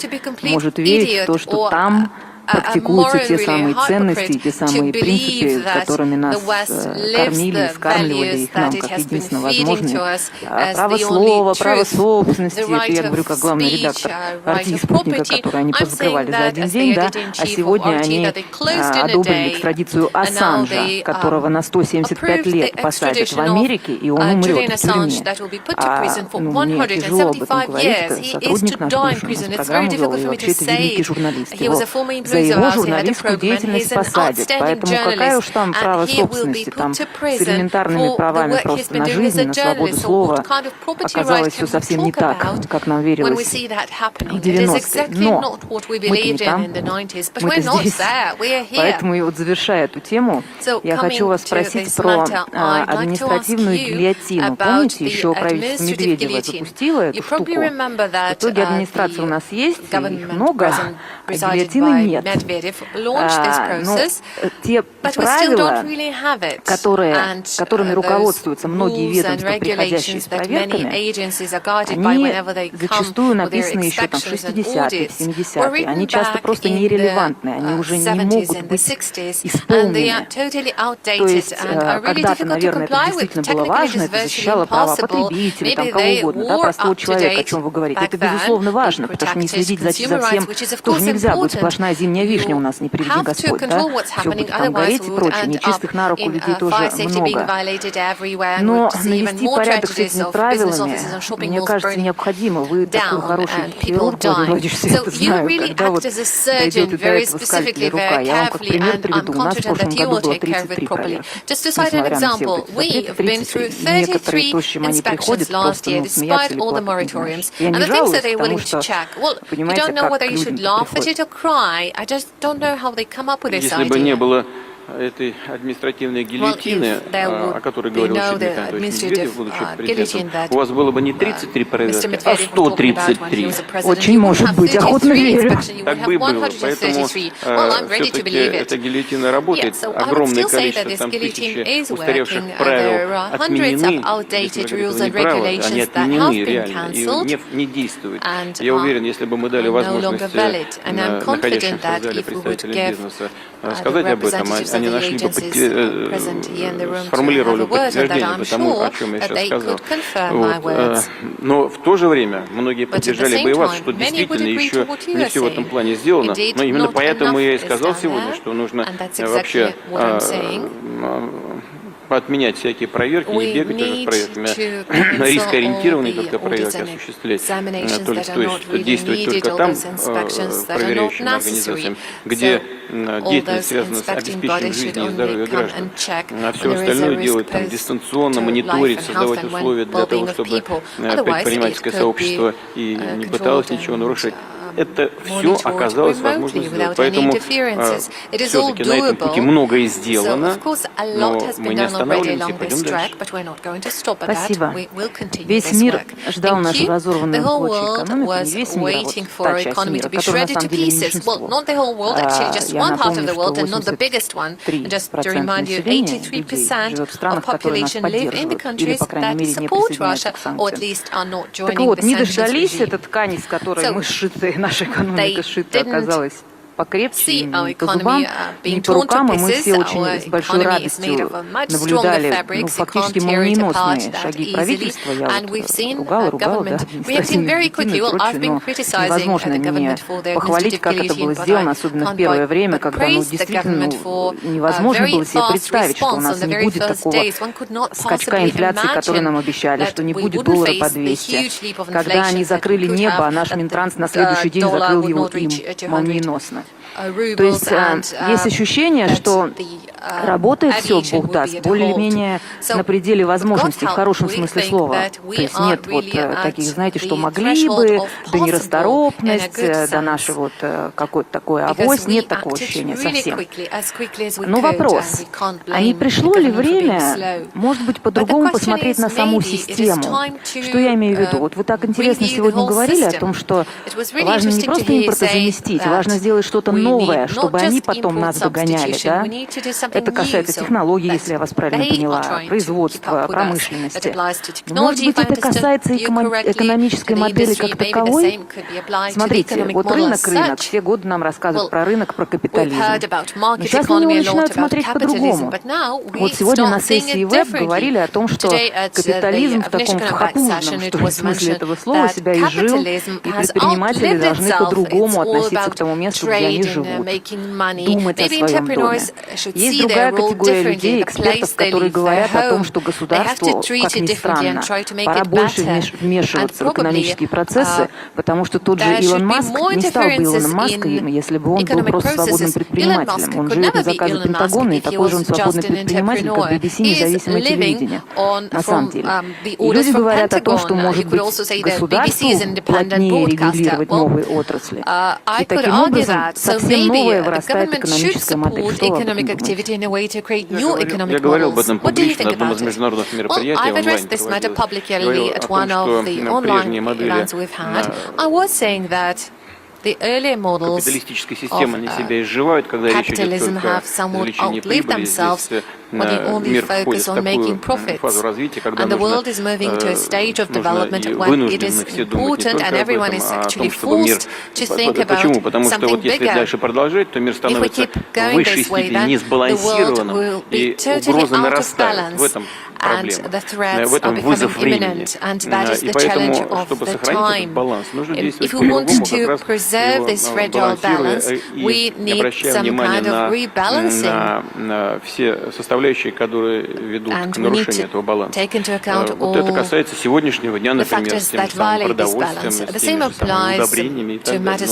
может верить в то, что там практикуются те самые ценности, те самые принципы, которыми нас кормили, скармливали, их нам как единственно возможные. Право слова, право собственности, это я говорю как главный редактор партии «Спутника», которую они позакрывали за один день, да, а сегодня они одобрили экстрадицию Ассанжа, которого на 175 лет посадят в Америке, и он умрет в тюрьме. Мне тяжело об этом говорить, сотрудник наш бывший, у нас программу вел, и вообще это великий журналист. За его журналистскую деятельность посадят. Поэтому какая уж там право собственности, там с элементарными правами просто на жизнь, на свободу слова оказалось все совсем не так, как нам верилось в 90-е. Но мы-то не там, мы-то здесь. Поэтому и вот завершая эту тему, я хочу вас спросить про административную гильотину. Помните, еще правительство Медведева запустило эту штуку? В итоге администрации у нас есть, их много, а гильотины нет. Но те правила, которыми руководствуются многие ведомства, приходящие с проверками, они зачастую написаны еще там в 60-е, 70-е. Они часто просто нерелевантны, они уже не могут быть исполнены. То есть когда-то, наверное, это действительно было важно, это защищало права потребителей, там кого угодно, да, простого человека, о чем вы говорите. Это безусловно важно, потому что не следить за всем тоже нельзя, будет сплошная зимняя вишня у нас, не приведи Господь, да, все будет там гореть и прочее, нечистых на руку людей тоже много. Но навести порядок с этими правилами, мне кажется, необходимо. Вы такой хороший хирург, Владимир Владимирович, все это знаю, когда вот дойдет и до этого скальпеля рука. Я вам как пример приведу. У нас в прошлом году было 33 проверки. Несмотря на все вот эти запреты, 33, некоторые то, с чем они приходят, просто смеяться или плакать. Я не жалуюсь, потому что, понимаете, как к людям приходят. Если бы не было этой административной гильотины, о которой говорил Медведев, будучи президентом, у вас было бы не 33 проверки, а 133. Очень может быть, охотно верю. Так бы и было, поэтому все-таки эта гильотина работает. Огромное количество, там тысячи устаревших правил отменены, правила, они отменены реально и не действуют. Я уверен, если бы мы дали возможность находящимся в зале представителям бизнеса сказать об этом, они нашли бы, сформулировали бы подтверждение тому, о чем я сейчас сказал. Но в то же время многие поддержали бы и вас, что действительно еще не все в этом плане сделано. Но именно поэтому я и сказал сегодня, что нужно вообще отменять всякие проверки, не бегать уже с проверками, рискоориентированные только проверки осуществлять, то есть действовать только там проверяющим организациям, где деятельность связана с обеспечением жизни и здоровья граждан, а все остальное делать там дистанционно, мониторить, создавать условия для того, чтобы предпринимательское сообщество и не пыталось ничего нарушать. Это все оказалось возможно сделать. Поэтому все-таки на этом пути многое сделано, но мы не останавливаемся и пойдем дальше. Спасибо. Весь мир ждал нашу разорванную почву экономики, не весь мир, а вот та часть мира, которая на самом деле меньшинство. Я напомню, что 83% населения людей живет в странах, которые нас поддерживают, или, по крайней мере, не присоединяются к санкциям. Так вот, не дождались, эта ткань, из которой мы сшиты, наша экономика сшита, оказалась покрепче, не по зубам, не по рукам, и мы все очень с большой радостью наблюдали фактически молниеносные шаги правительства. Я вот ругала, да, административные и прочее, но невозможно не похвалить, как это было сделано, особенно в первое время, когда действительно невозможно было себе представить, что у нас не будет такого скачка инфляции, который нам обещали, что не будет доллара по 200. Когда они закрыли небо, а наш Минтранс на следующий день закрыл его им молниеносно. То есть есть ощущение, что работает все, Бог даст, более-менее на пределе возможностей, в хорошем смысле слова. То есть нет вот таких, знаете, что могли бы, да нерасторопность, да наша вот какой-то такой авось, нет такого ощущения совсем. Но вопрос, а не пришло ли время, может быть, по-другому посмотреть на саму систему? Что я имею в виду? Вот вы так интересно сегодня говорили о том, что важно не просто импортозаместить, важно сделать что-то новое, чтобы они потом нас догоняли, да? Это касается технологий, если я вас правильно поняла, производства, промышленности. Но, может быть, это касается экономической модели как таковой? Смотрите, вот рынок, все годы нам рассказывают про рынок, про капитализм. Но сейчас на него начинают смотреть по-другому. Вот сегодня на сессии ВЭБ говорили о том, что капитализм в таком хапужном, что ли, смысле этого слова, себя изжил, и предприниматели должны по-другому относиться к тому месту, где они живут, думать о своем доме. Есть другая категория людей, экспертов, которые говорят о том, что государству, как ни странно, пора больше вмешиваться в экономические процессы, потому что тот же Илон Маск не стал бы Илоном Маском, если бы он был просто свободным предпринимателем. Он живет на заказы Пентагона, и такой же он свободный предприниматель, как BBC, независимое телевидение, на самом деле. И люди говорят о том, что, может быть, государству плотнее регулировать новые отрасли. И таким образом совсем новая вырастает экономическая модель. Что вы об этом думаете? Я говорил об этом публично на одном из международных мероприятий онлайн проводилось. Говорил о том, что прежние модели капиталистической системы они себя изживают, когда речь идет только о увеличении прибыли. Здесь мир входит в такую фазу развития, когда нужно вынуждены все думать не только об этом, а о том, чтобы мир... Почему? Потому что вот если дальше продолжать, то мир становится в высшей степени несбалансированным, и угроза нарастает. В этом проблема, в этом вызов времени. И поэтому, чтобы сохранить этот баланс, нужно действовать по-другому, как раз его балансируя и не обращая внимания на все составляющие, которые ведут к нарушению этого баланса. Вот это касается сегодняшнего дня, например, с тем же самым продовольствием, с теми же самыми удобрениями и так далее.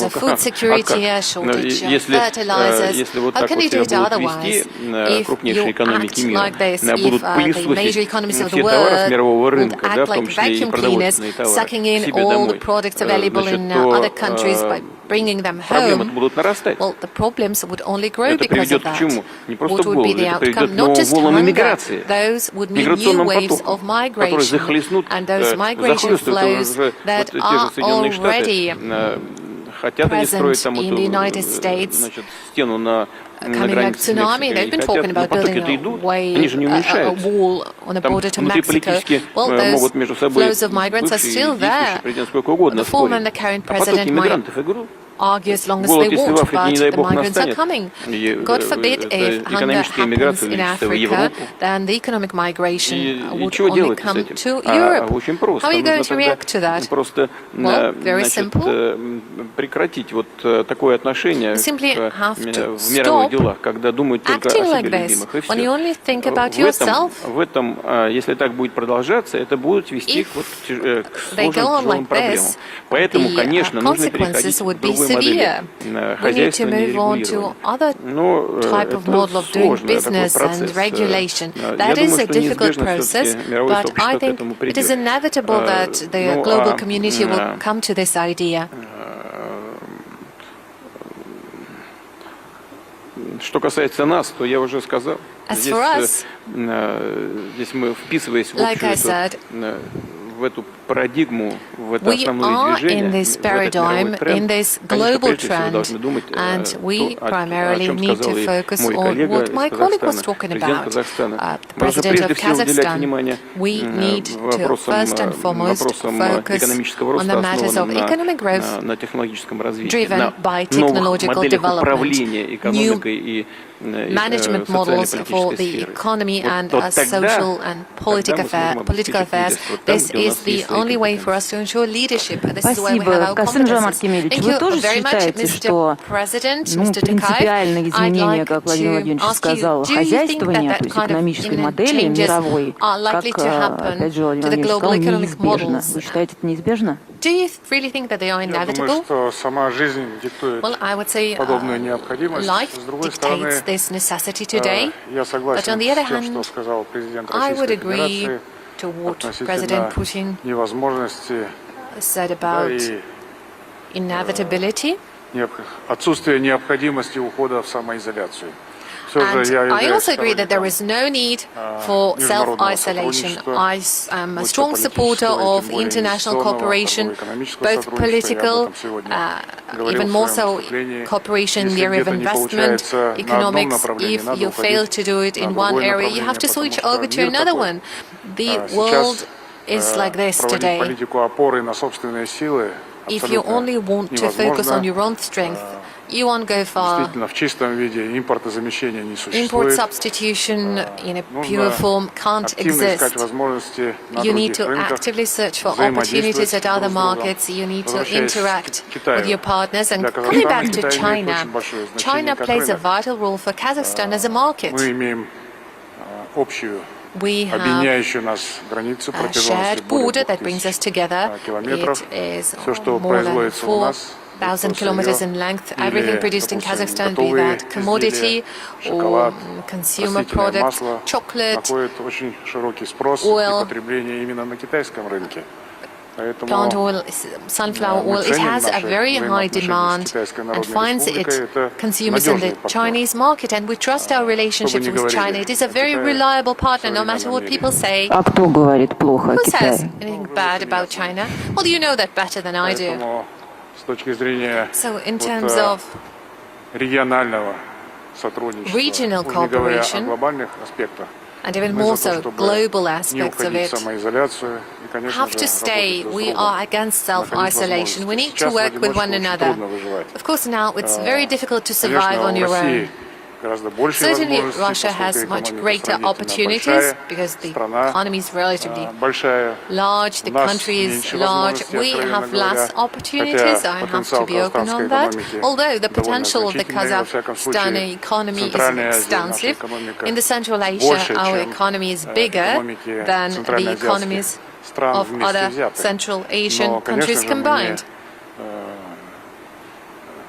Если вот так вот себя будут вести крупнейшие экономики мира, будут пылесосить все товары с мирового рынка, да, в том числе и продовольственные товары, к себе домой, значит, то проблемы будут нарастать. Это приведет к чему? Не просто к голоду, это приведет к новым волнам иммиграции, миграционным потокам, которые захлестнут, захлестнут уже вот те же Соединенные Штаты, хотят они строить там эту, значит, стену на границе с Мексикой, не хотят, но потоки это идут, они же не уменьшаются. Там внутриполитически могут между собой бывшие и действующий президент сколько угодно спорить, а потоки мигрантов игрут. Голод, если в Африке, не дай бог, настанет, и экономическая миграция увеличится в Европу. И чего делать с этим? Очень просто. Нужно тогда просто прекратить вот такое отношение в мировых делах, когда думают только о себе любимых, и все. В этом, если так будет продолжаться, это будет вести к сложным тяжелым проблемам. Поэтому, конечно, нужно переходить к другой модели хозяйствования и регулирования. Но это сложный такой процесс. Я думаю, что неизбежно все-таки мировое сообщество к этому придет. Что касается нас, то я уже сказал, здесь мы, вписываясь в общую в эту We are in this paradigm, in this global trend, and we primarily need to focus on what my colleague was talking about, the President of Kazakhstan. We need to first and foremost focus on the matters of economic growth driven by technological development, new management models for the economy and social and political affairs. This is the only way for us to ensure leadership. This is why we have our competences. Thank you very much, Mr. President, Mr. Tokayev. I'd like to ask you, do you think that kind of imminent changes are likely to happen to the global economic models? Do you really think that they are inevitable? Well, I would say life dictates this necessity today. But on the other hand, I would agree to what President Putin said about inevitability. And I also agree that there is no need for self-isolation. I am a strong supporter of international cooperation, both political, even more so cooperation in the area of investment, economics. If you fail to do it in one area, you have to switch over to another one. The world is like this today. If you only want to focus on your own strength, you won't go far. Import substitution in a pure form can't exist. You need to actively search for opportunities at other markets. You need to interact with your partners. And coming back to China, China plays a vital role for Kazakhstan as a market. We have a shared border that brings us together. It is more than 4,000 kilometers in length. Everything produced in Kazakhstan, be that commodity or consumer products, chocolate, oil, plant oil, sunflower oil, it has a very high demand and finds its consumers in the Chinese market, and we trust our relationships with China. It is a very reliable partner, no matter what people say. Who says anything bad about China? Well, you know that better than I do. So in terms of regional cooperation, and even more so global aspects of it, have to stay. We are against self-isolation. We need to work with one another. Of course, now it's very difficult to survive on your own. Certainly, Russia has much greater opportunities because the economy is relatively large, the country is large. We have less opportunities, I have to be open on that. Although the potential of the Kazakhstan economy is extensive, in the Central Asia our economy is bigger than the economies of other Central Asian countries combined.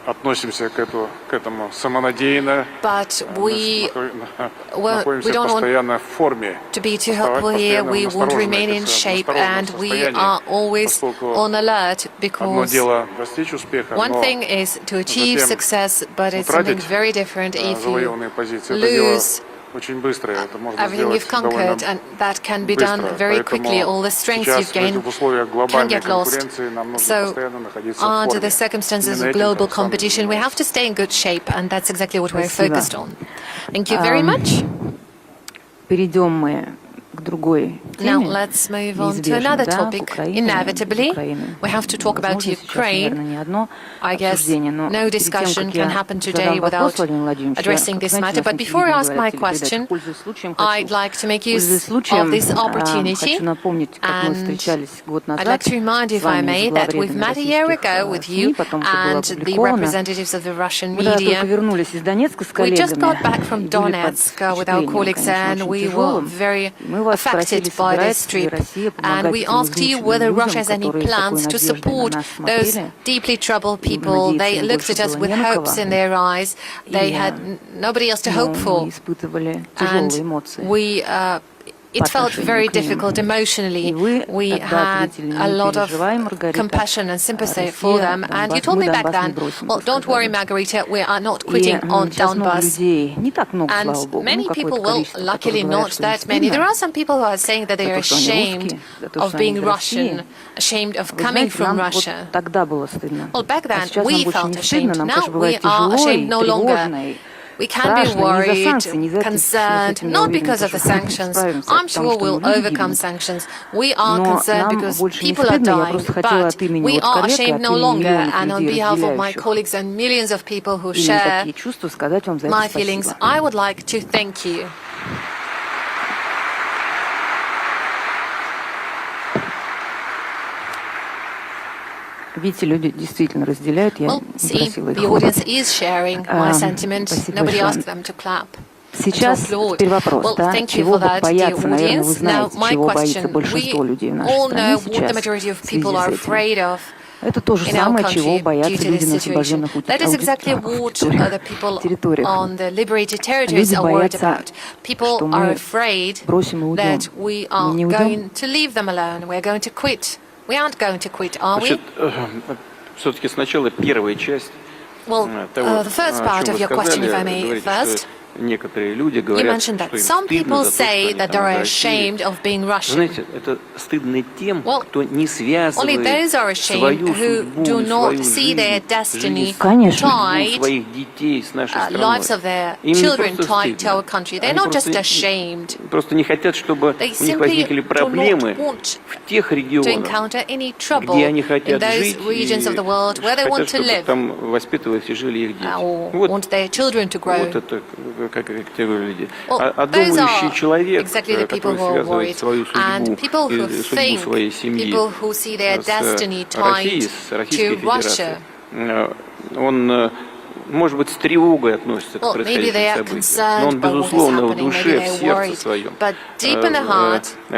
But we don't want to be too hopeful here. We want to remain in shape, and we are always on alert, because one thing is to achieve success, but it's something very different if you lose everything you've conquered, and that can be done very quickly. All the strengths you've gained can get lost. So, under the circumstances of global competition, we have to stay in good shape, and that's exactly what we're focused on. Thank you very much. Now let's move on to another topic. Inevitably, we have to talk about Ukraine. I guess no discussion can happen today without addressing this matter. But before I ask my question, I'd like to make use of this opportunity, and I'd like to remind you, if I may, that we've met a year ago with you and the representatives of the Russian media. We just got back from Donetsk with our colleagues, and we were very affected by this trip, and we asked you whether Russia has any plans to support those deeply troubled people. They looked at us with hopes in their eyes. They had nobody else to hope for, and we It felt very difficult emotionally. We had a lot of compassion and sympathy for them. And you told me back then, well, don't worry, Margarita, we are not quitting on Donbas. And many people, well, luckily not that many. There are some people who are saying that they are ashamed of being Russian, ashamed of coming from Russia. Well, back then we felt ashamed. Now we are ashamed no longer. We can be worried, concerned, not because of the sanctions. I'm sure we'll overcome sanctions. We are concerned because people are dying, but we are ashamed no longer. And on behalf of my colleagues and millions of people who share my feelings, I would like to thank you. Well, see, the audience is sharing my sentiment. Nobody asked them to clap. Сейчас теперь вопрос, да, чего боятся, наверное, вы знаете, чего боится большинство людей в нашей стране сейчас. Это то же самое, чего боятся люди на освобожденных территориях. Люди боятся, что мы бросим и уйдем. Мы не уйдем. We aren't going to quit, are we? Все-таки сначала первая часть. Well, the first part of your question, if I may, first. Некоторые люди You говорят, mentioned that что им some people стыдно за то, say что that они they там are в России. ashamed of being Russian. Знаете, это стыдно тем, кто не Only связывает those are ashamed свою who судьбу, do not свою see their жизнь, destiny судьбу tied, своих детей с нашей lives страной. of their Им не children просто tied to our стыдно. country. They're Они not just ashamed. просто не хотят, чтобы They у них simply возникли do проблемы not want в тех to регионах, encounter any trouble где они in хотят those жить, regions of the world where they want хотят, to чтобы live, там воспитывались и жили их дети. or Вот, want their children to grow. вот это как те люди. Well, А those думающий are человек, exactly the people который who are связывает worried, свою and судьбу people who и судьбу своей think, семьи people who see their destiny с Россией, tied с Российской to Russia. Федерацией, он, может быть, с тревогой относится к происходящим событиям, но он, безусловно, в душе, в сердце своем,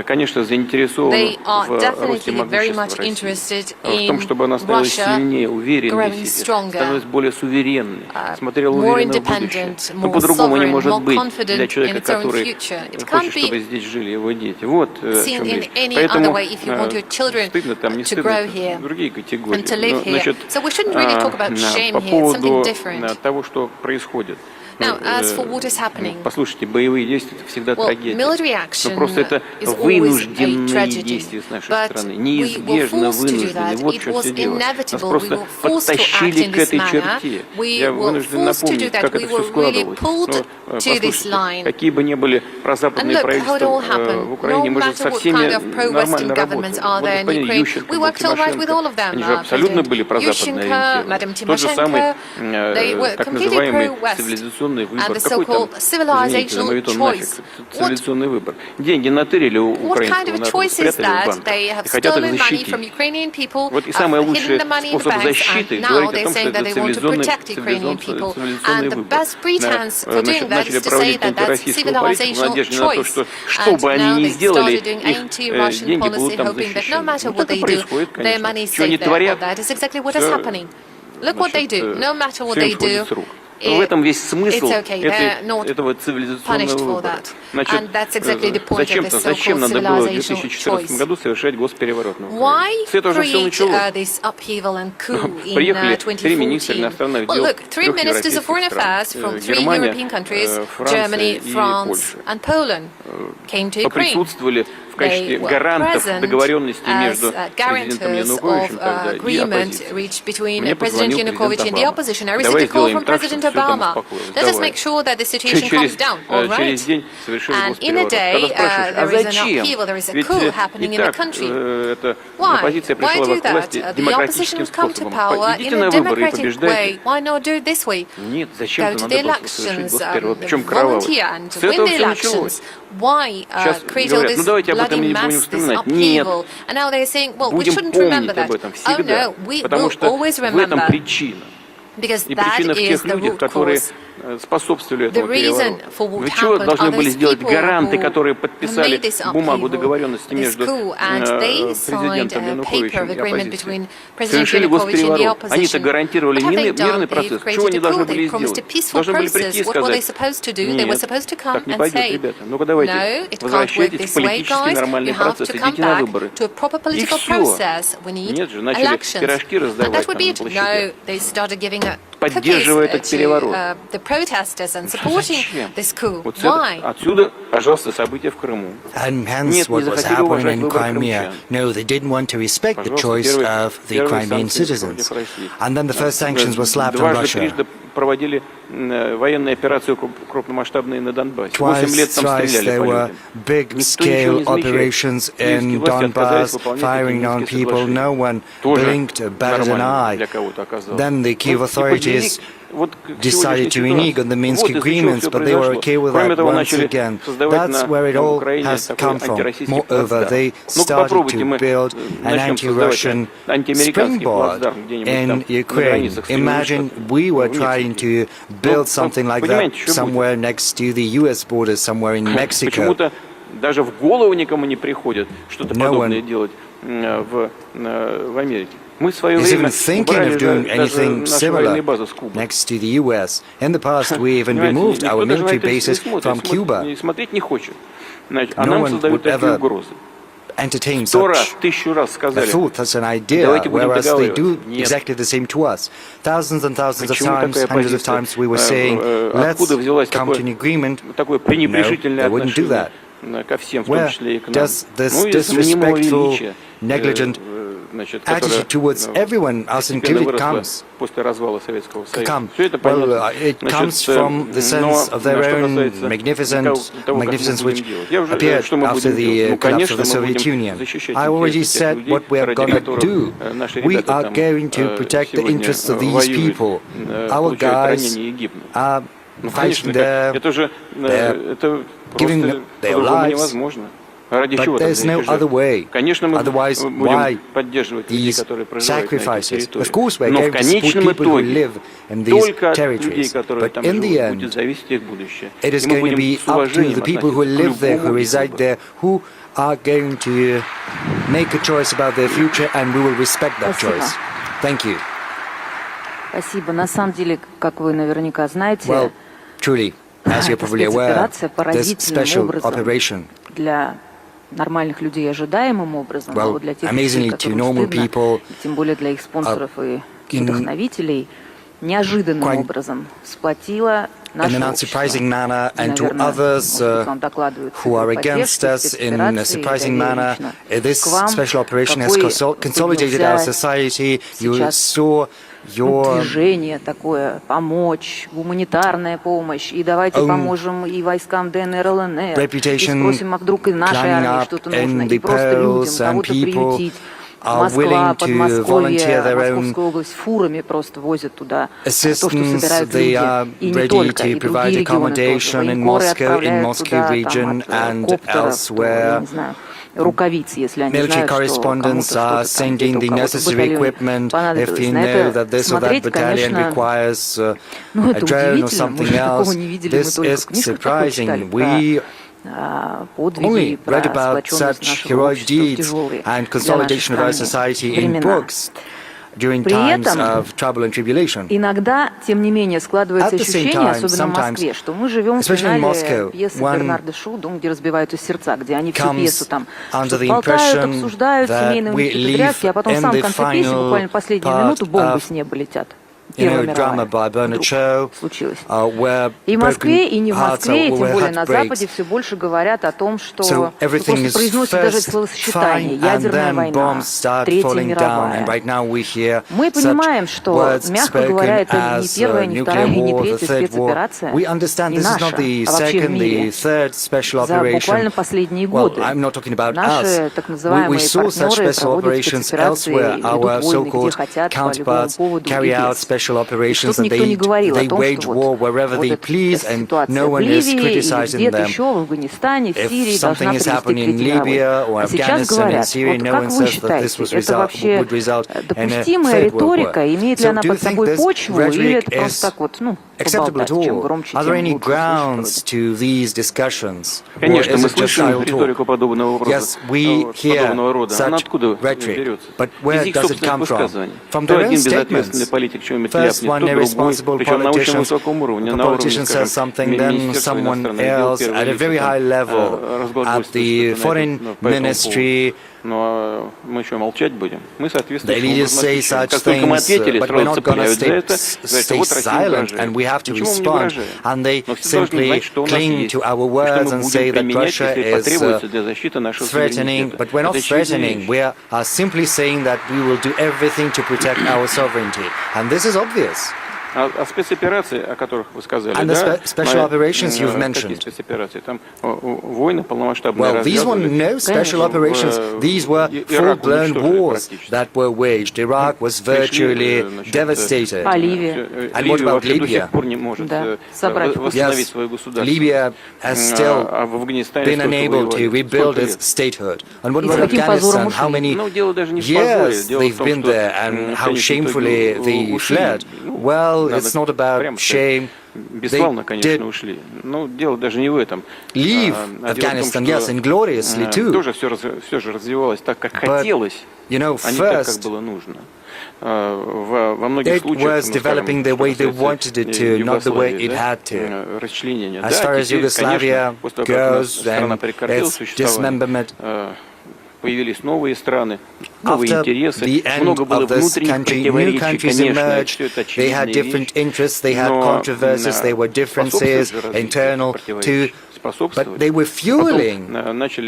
конечно, заинтересован в росте могущества России, в том, чтобы она становилась сильнее, увереннее в себе, становилась более суверенной, смотрела уверенно в будущее. Но по-другому не может быть для человека, который хочет, чтобы здесь жили его дети. Вот в чем речь. Поэтому стыдно там, не стыдно, другие категории. Значит, по поводу того, что происходит. Now, as for what is happening, послушайте, боевые действия это всегда трагедия. Но просто это is вынужденные действия с нашей стороны, неизбежно вынужденные. Вот что все дело. Нас просто подтащили к этой черте. Я вынужден напомнить, как это все складывалось. Послушайте, какие бы ни были прозападные правительства в Украине, мы же со всеми нормально работаем. Вот господин Ющенко, Тимошенко, они же абсолютно были прозападно ориентированы. Тот же самый так называемый цивилизационный выбор. Какой там, извините, назовет он нафиг, цивилизационный выбор. Деньги натырили у украинского народа, спрятали в банках и хотят их защитить. Вот и самый лучший способ защиты говорить о том, что это цивилизационный выбор. Значит, начали проводить антироссийскую политику в надежде на то, что бы они ни сделали, их деньги будут там защищены. Вот это происходит, конечно. Что они творят, Look what they do. No matter what they do, в этом весь смысл этого цивилизационного выбора. Значит, зачем надо было в 2014 году совершать госпереворот на Украине? С этого же все началось. Приехали три министра иностранных дел трех европейских стран. Германия, Франция и Польша. Поприсутствовали в качестве гарантов договоренности между президентом Януковичем тогда и оппозицией. Мне позвонил президент Обама. Давай сделаем так, чтобы все там успокоилось. Через день совершили госпереворот. Когда спрашиваешь, а зачем? Ведь и так эта оппозиция пришла к власти демократическим способом. Идите на выборы и побеждайте. Нет, зачем-то надо было совершить госпереворот, причем кровавый. С этого все началось. Сейчас говорят, ну давайте об этом не будем вспоминать. Нет, будем помнить об этом всегда, потому что в этом причина. Because И that причина в is тех the людях, root которые cause. способствовали The этому reason перевороту. for what Вы чего happened должны are были those сделать people гаранты, who которые made подписали this бумагу upheaval, договоренности this между coup, and they signed президентом a paper Януковичем of и agreement оппозицией. between President Совершили Yanukovych and the госпереворот. Они-то opposition. гарантировали What have they done? мирный They've процесс. Чего created они a должны coup. были They promised a сделать? peaceful Должны были прийти и process. What were they сказать: supposed to do? They were нет, supposed to come так не and пойдет, say, ребята. Ну-ка no, давайте, it can't work возвращайтесь this в way, политический guys. нормальный You have процесс, to come идите на back выборы. to a proper И political все. process. We need Нет же, начали elections. пирожки And раздавать that would там be на it. площади. No, they started giving cookies Поддерживая этот переворот. to the protesters and supporting Зачем? this coup. Вот Why? отсюда, пожалуйста, события в Крыму. And hence Нет, не what was захотели happening уважать in выбор Crimea. крымчан. No, they didn't want to respect the choice of the Crimean citizens. And then the first sanctions were slapped on Russia. Трижды проводили военные операции крупномасштабные на Донбассе. 8 лет там Twice стреляли there по were людям. big-scale operations in Donbass, firing on people. No one blinked or batted an eye. Then the Kyiv authorities decided to renege on the Minsk agreements, but they were okay with that once again. That's where it all has come from. Moreover, they started to build an anti-Russian springboard in Ukraine. Imagine we were trying to build something like that somewhere next to the US borders, somewhere in Mexico. Почему-то даже в голову никому не приходит что-то подобное делать в Америке. Мы в свое время убрали даже наши военные базы с Кубы. Next to the US. In the past, we even removed our military bases from Cuba. Смотреть не хочет. А нам создают такие угрозы. Entertain 100 раз, such 1000 раз a сказали. thought, such an idea, whereas they do exactly the same to us. Thousands and thousands of times, hundreds of times we were saying, let's come to an agreement. Такое No, пренебрежительное they wouldn't do that. ко всем, в том Where числе и к нам. does this Ну, из мнимого disrespectful, величия, negligent attitude towards everyone, us included, comes? После развала Советского Союза. Come. Все это Well, понятно. it comes from the sense of their own magnificence which appeared after the collapse of the Soviet Union. I already said what we are going to do. We are going to protect the interests of these people. Our guys are fighting there, giving their lives. But there's no other way. Otherwise, why these sacrifices? Of course, we're going to support people who live in these territories. But in the end, it is going to be up to the people who live there, who reside there, who are going to make a choice about their future, and we will respect that choice. Thank you. Спасибо. На самом деле, как вы наверняка знаете, Well, truly, as you're probably aware, this special поразительным operation, для нормальных людей ожидаемым образом, well, а для тех amazingly людей, to которым normal стыдно, people, тем более для их спонсоров и вдохновителей, неожиданным quite образом сплотила in наше an общество. unsurprising manner, И, and to наверное, others может быть, вам докладывают who are поддержки against us in a спецоперации, surprising доверие manner. лично This к вам, special operation has какой consolidated our society. You сейчас saw your движение такое, помочь, гуманитарная помощь, и давайте поможем и войскам ДНР, ЛНР, и спросим, а вдруг и нашей армии что-то нужно, и просто людям, кого-то приютить. Москва, Подмосковье, Московская область фурами просто возят туда то, что собирают люди, и не только, и другие регионы тоже. Военкоры отправляют туда, там, от коптеров, я не знаю, рукавиц, если они military знают, что correspondents кому-то are что-то там sending где-то the у кого-то в necessary батальоне equipment if понадобилось. they На know это that this or that смотреть, battalion конечно, requires a это drone or удивительно. Мы something же такого else. не видели, мы This только is в книжках такое читали surprising. про We подвиги, only про read about сплоченность such нашего heroic общества в deeds тяжелые and для consolidation of our нашей страны society in времена. books during При times этом of trouble and tribulation. иногда, тем не менее, складывается At the same ощущение, time, особенно в Москве, что мы живем в especially in финале Moscow, пьесы one Бернарда Шоу «Дом, где разбиваются сердца», где они всю comes пьесу там under что-то the болтают, impression обсуждают, that семейные we какие-то дрязги, а потом в live самом in the конце песни, final буквально последнюю part минуту, бомбы of, с неба летят. you Первая know, drama мировая by Bernard вдруг Shaw, случилась. where И в Москве, и не в broken hearts Москве, и are тем where более heart на breaks. Западе все больше говорят о том, что So everything просто is произносят даже first словосочетание fine, and «ядерная then война», bombs start «Третья falling down, and мировая». right now we hear Мы понимаем, such что, words мягко говоря, spoken это не as первая, не вторая, nuclear и не war, the третья third war. спецоперация, We understand не this is наша, not the а вообще в second, мире. the third special За буквально operation. последние Well, годы I'm not talking about наши us. так We называемые saw such партнеры special проводят operations спецоперации, elsewhere. ведут Our войны, где so-called хотят, по любому counterparts поводу carry и out без. special special operations, Чтоб and никто не говорил о they том, wage что war вот wherever they please, and ситуация no в one is Ливии или criticizing где-то them. еще, в Афганистане, в If Сирии something должна is привести к happening in Третьей мировой. Libya or А сейчас Afghanistan and говорят, Syria, вот no как one вы says that this считаете, was это вообще would result in a допустимая third world war. риторика, имеет ли So она do you под think собой this почву, или rhetoric это просто is так вот, ну, acceptable at поболтать, чем all? громче, Are there тем any лучше grounds слышно. to these discussions? Or Конечно, is мы it just слышим idle talk? риторику подобного рода. Yes, we hear подобного рода. Она such откуда rhetoric, берется? but where Из их does it собственных come from? высказываний. From То their own один безответственный statements. политик что-нибудь First ляпнет, one то другой, irresponsible причем на очень politician, высоком уровне, the на уровне, politician says скажем, something, then Министерства someone иностранных дел, else at a первое very лицо, high level at the foreign ministry. Но мы еще молчать будем. Мы The соответствующим leaders образом say отвечаем. such Как только мы things, ответили, but we're сразу not going to цепляют за это, говорят, stay вот Россия silent, угрожает. and we have to Ничего мы не respond. угрожаем. And they Но все должны simply знать, что у нас cling есть, to our и что words мы and будем say that применять, Russia если is потребуется для защиты нашего threatening. суверенитета. But we're not Это очевидная threatening. вещь. We are simply saying that we will do everything to protect our sovereignty. And this is obvious. А спецоперации, о которых вы сказали, And the special operations you've какие mentioned. спецоперации? Там войны, полномасштабные Well, these were no special operations. These were full-blown wars that were waged. Iraq was virtually devastated. А Ливия? And what about до Libya? сих пор не может собрать восстановить Yes, свое государство. Libya has still А в Афганистане been сколько unable to воевали? rebuild Сколько its лет? statehood. And what И с about каким позором Afghanistan? How ушли? many Ну, дело даже не в позоре. years Дело в they've том, been что there and how в конечном shamefully итоге they ушли. fled? Ну, Well, надо it's not about прямо сказать. shame. Бесславно, They конечно, did ушли. Но дело даже не в этом. leave А дело в том, Afghanistan, что, yes, and gloriously too. тоже все же развивалось так, как But, хотелось, you know, а не так, как first, было нужно. Во многих it случаях, was developing the way they wanted it to, not the way it had to. расчленение. As far as Yugoslavia goes and its dismemberment, появились новые страны, новые after интересы, the end много было of this внутренних country, new противоречий, countries конечно, emerged. все это They had очевидная different вещь. interests, they had Но, controversies, there were differences, internal too. But they were fueling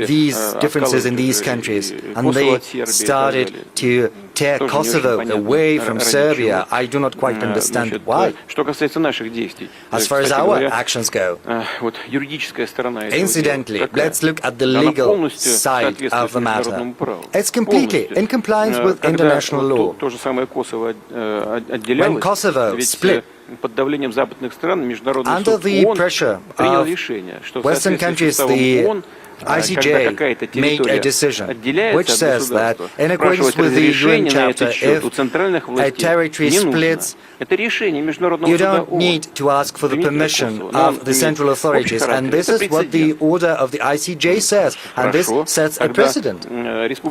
these differences in these countries, and they started to tear Kosovo away from Serbia. I do not quite understand why. Что касается наших действий, As far as our actions go, вот юридическая сторона этого incidentally, дела какая? let's look at the Она legal полностью side соответствует of the matter. международному праву. It's completely in compliance with Когда international law. то же самое Косово When отделялось, Kosovo ведь split, под давлением западных стран Международный under суд the ООН pressure принял of решение, что в Western соответствии с countries, уставом the ООН, когда ICJ какая-то made a территория decision отделяется which от says that государства, in accordance спрашивать with the UN разрешение на этот chapter, счет у if центральных a властей territory не нужно. splits, Это решение Международного you суда don't ООН. need to ask for the permission of the central authorities, and this is what the order of the ICJ says, and this sets a precedent.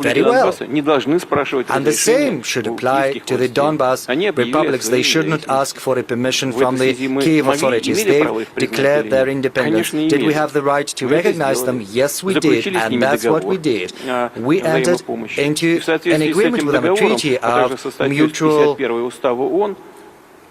Very well. And the same should apply to the Donbas republics. They should not ask for a permission from the Kiev authorities. They declared their independence. Did we have the right to recognize them? Yes, we did, and that's what we did. We entered into an agreement with them, a treaty of mutual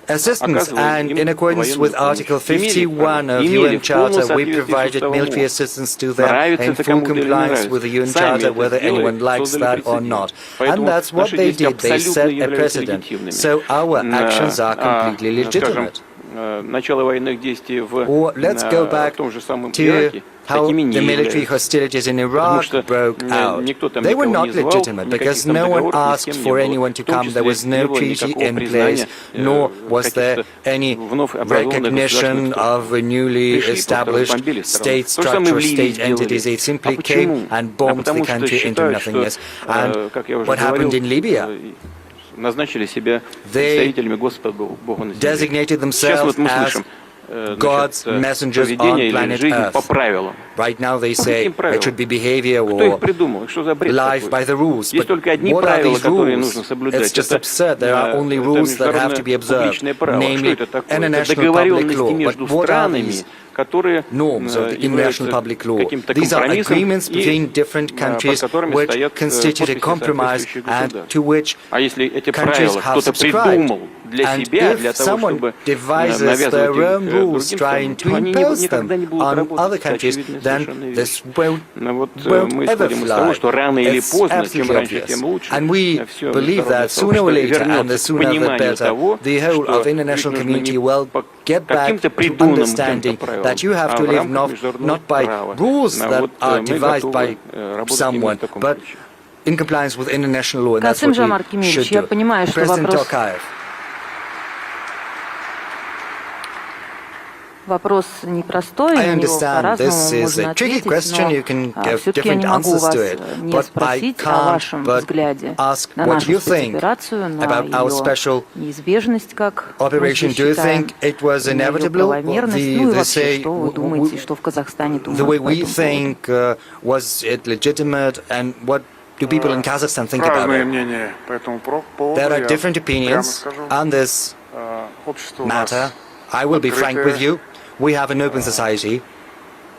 assistance, and in accordance with Article 51 of UN Charter, we provided military assistance to them in full compliance with the UN Charter, whether anyone likes that or not. And that's what they did. They set a precedent. So our actions are completely legitimate. Or let's go back to how the military hostilities in Iraq broke out. They were not legitimate because no one asked for anyone to come. There was no treaty in place, nor was there any recognition of a newly established state structure, state entities. They simply came and bombed the country into nothingness. And what happened in Libya? They designated themselves as God's messengers on planet Earth. Right now they say it should be behavior or life by the rules. But what are these rules? It's just absurd. There are only rules that have to be observed, namely international public law. But what are these norms of the international public law? These are agreements between different countries which constitute a compromise and to which countries have subscribed. And if someone devises their own rules trying to impose them on other countries, then this won't ever fly. It's absolutely obvious. And we believe that sooner or later, and the sooner the better, the whole of the international community will get back to understanding that you have to live not by rules that are devised by someone, but in compliance with international law, and that's what we should do. President Tokayev. Вопрос непростой, I на него understand по-разному this is можно a tricky ответить, question. You can но give все-таки я different не могу answers вас to it, не but I спросить о can't вашем but взгляде ask на what нашу you think спецоперацию, на about our ее special неизбежность, как мы operation. Do you считаем, think it was на ее inevitable? правомерность, ну и вообще, что вы думаете, что в Казахстане The way думают по we этому поводу? think, was it legitimate, and what do people in Kazakhstan think about Разные it? мнения по этому поводу. There are Я different прямо opinions скажу, on this общество у нас matter. I will be frank with открытое, you. We have an open society.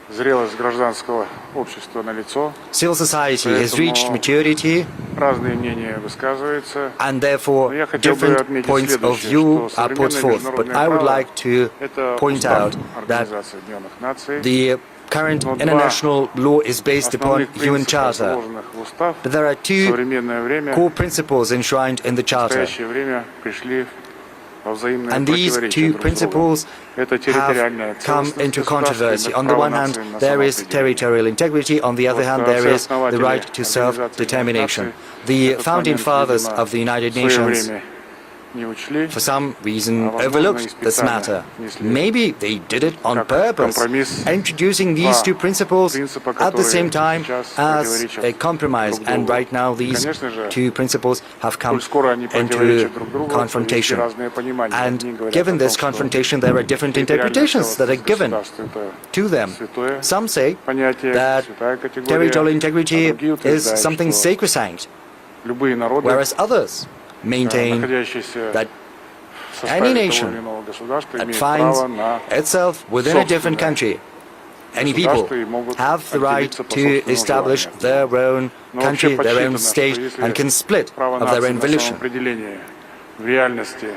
зрелость гражданского общества налицо, Civil society has reached maturity, разные мнения высказываются. and therefore Я хотел бы different отметить points of следующее, view что are put современное forth. But международное I would право like to – это point устав out that Организации Объединенных Наций. the current Но два international law is based upon основных UN принципа, Charter. заложенных в устав, But there are в two современное время, core principles enshrined in the в Charter. настоящее время пришли во взаимное And these противоречие two друг с другом. principles Это территориальная have come целостность into государства controversy. и On the право one hand, нации на there is самоопределение. territorial integrity. On the other hand, there is the right to self-determination. The founding fathers of the United В свое Nations, время не учли, for some reason, overlooked this matter. Maybe they did it on purpose, introducing these two principles at the same time as a compromise. And right now, these two principles have come into confrontation. And given this confrontation, there are different interpretations that are given to them. Some say that territorial integrity is something sacrosanct, любые народы, whereas others maintain находящиеся that в any составе того или nation иного государства, that имеют finds право на itself within a different country, any people have the right to establish their own country, their own state, and can split право of their нации own на volition. самоопределение в реальности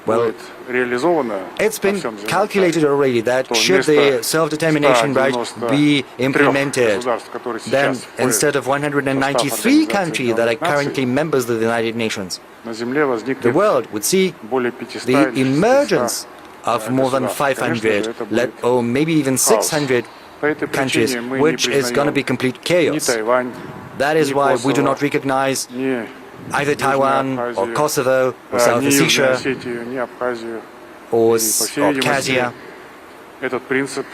Well, будет реализовано it's во been всем земном calculated шаре, already that то should вместо the self-determination right be 193 implemented, государств, которые then сейчас входят instead of 193 countries that are currently members of the United Nations, на земле the возникнет world would see более 500 the или 600 emergence of more than государств. Конечно же, 500, это будет or maybe even хаос. 600 По этой countries, причине мы не which is going to be признаем complete ни chaos. Тайвань, That is ни why we do Косово, not recognize ни either Taiwan Южную or Абхазию, Kosovo or South ни Южную Ossetia Осетию, ни Абхазию. or И, по всей видимости, Abkhazia. этот принцип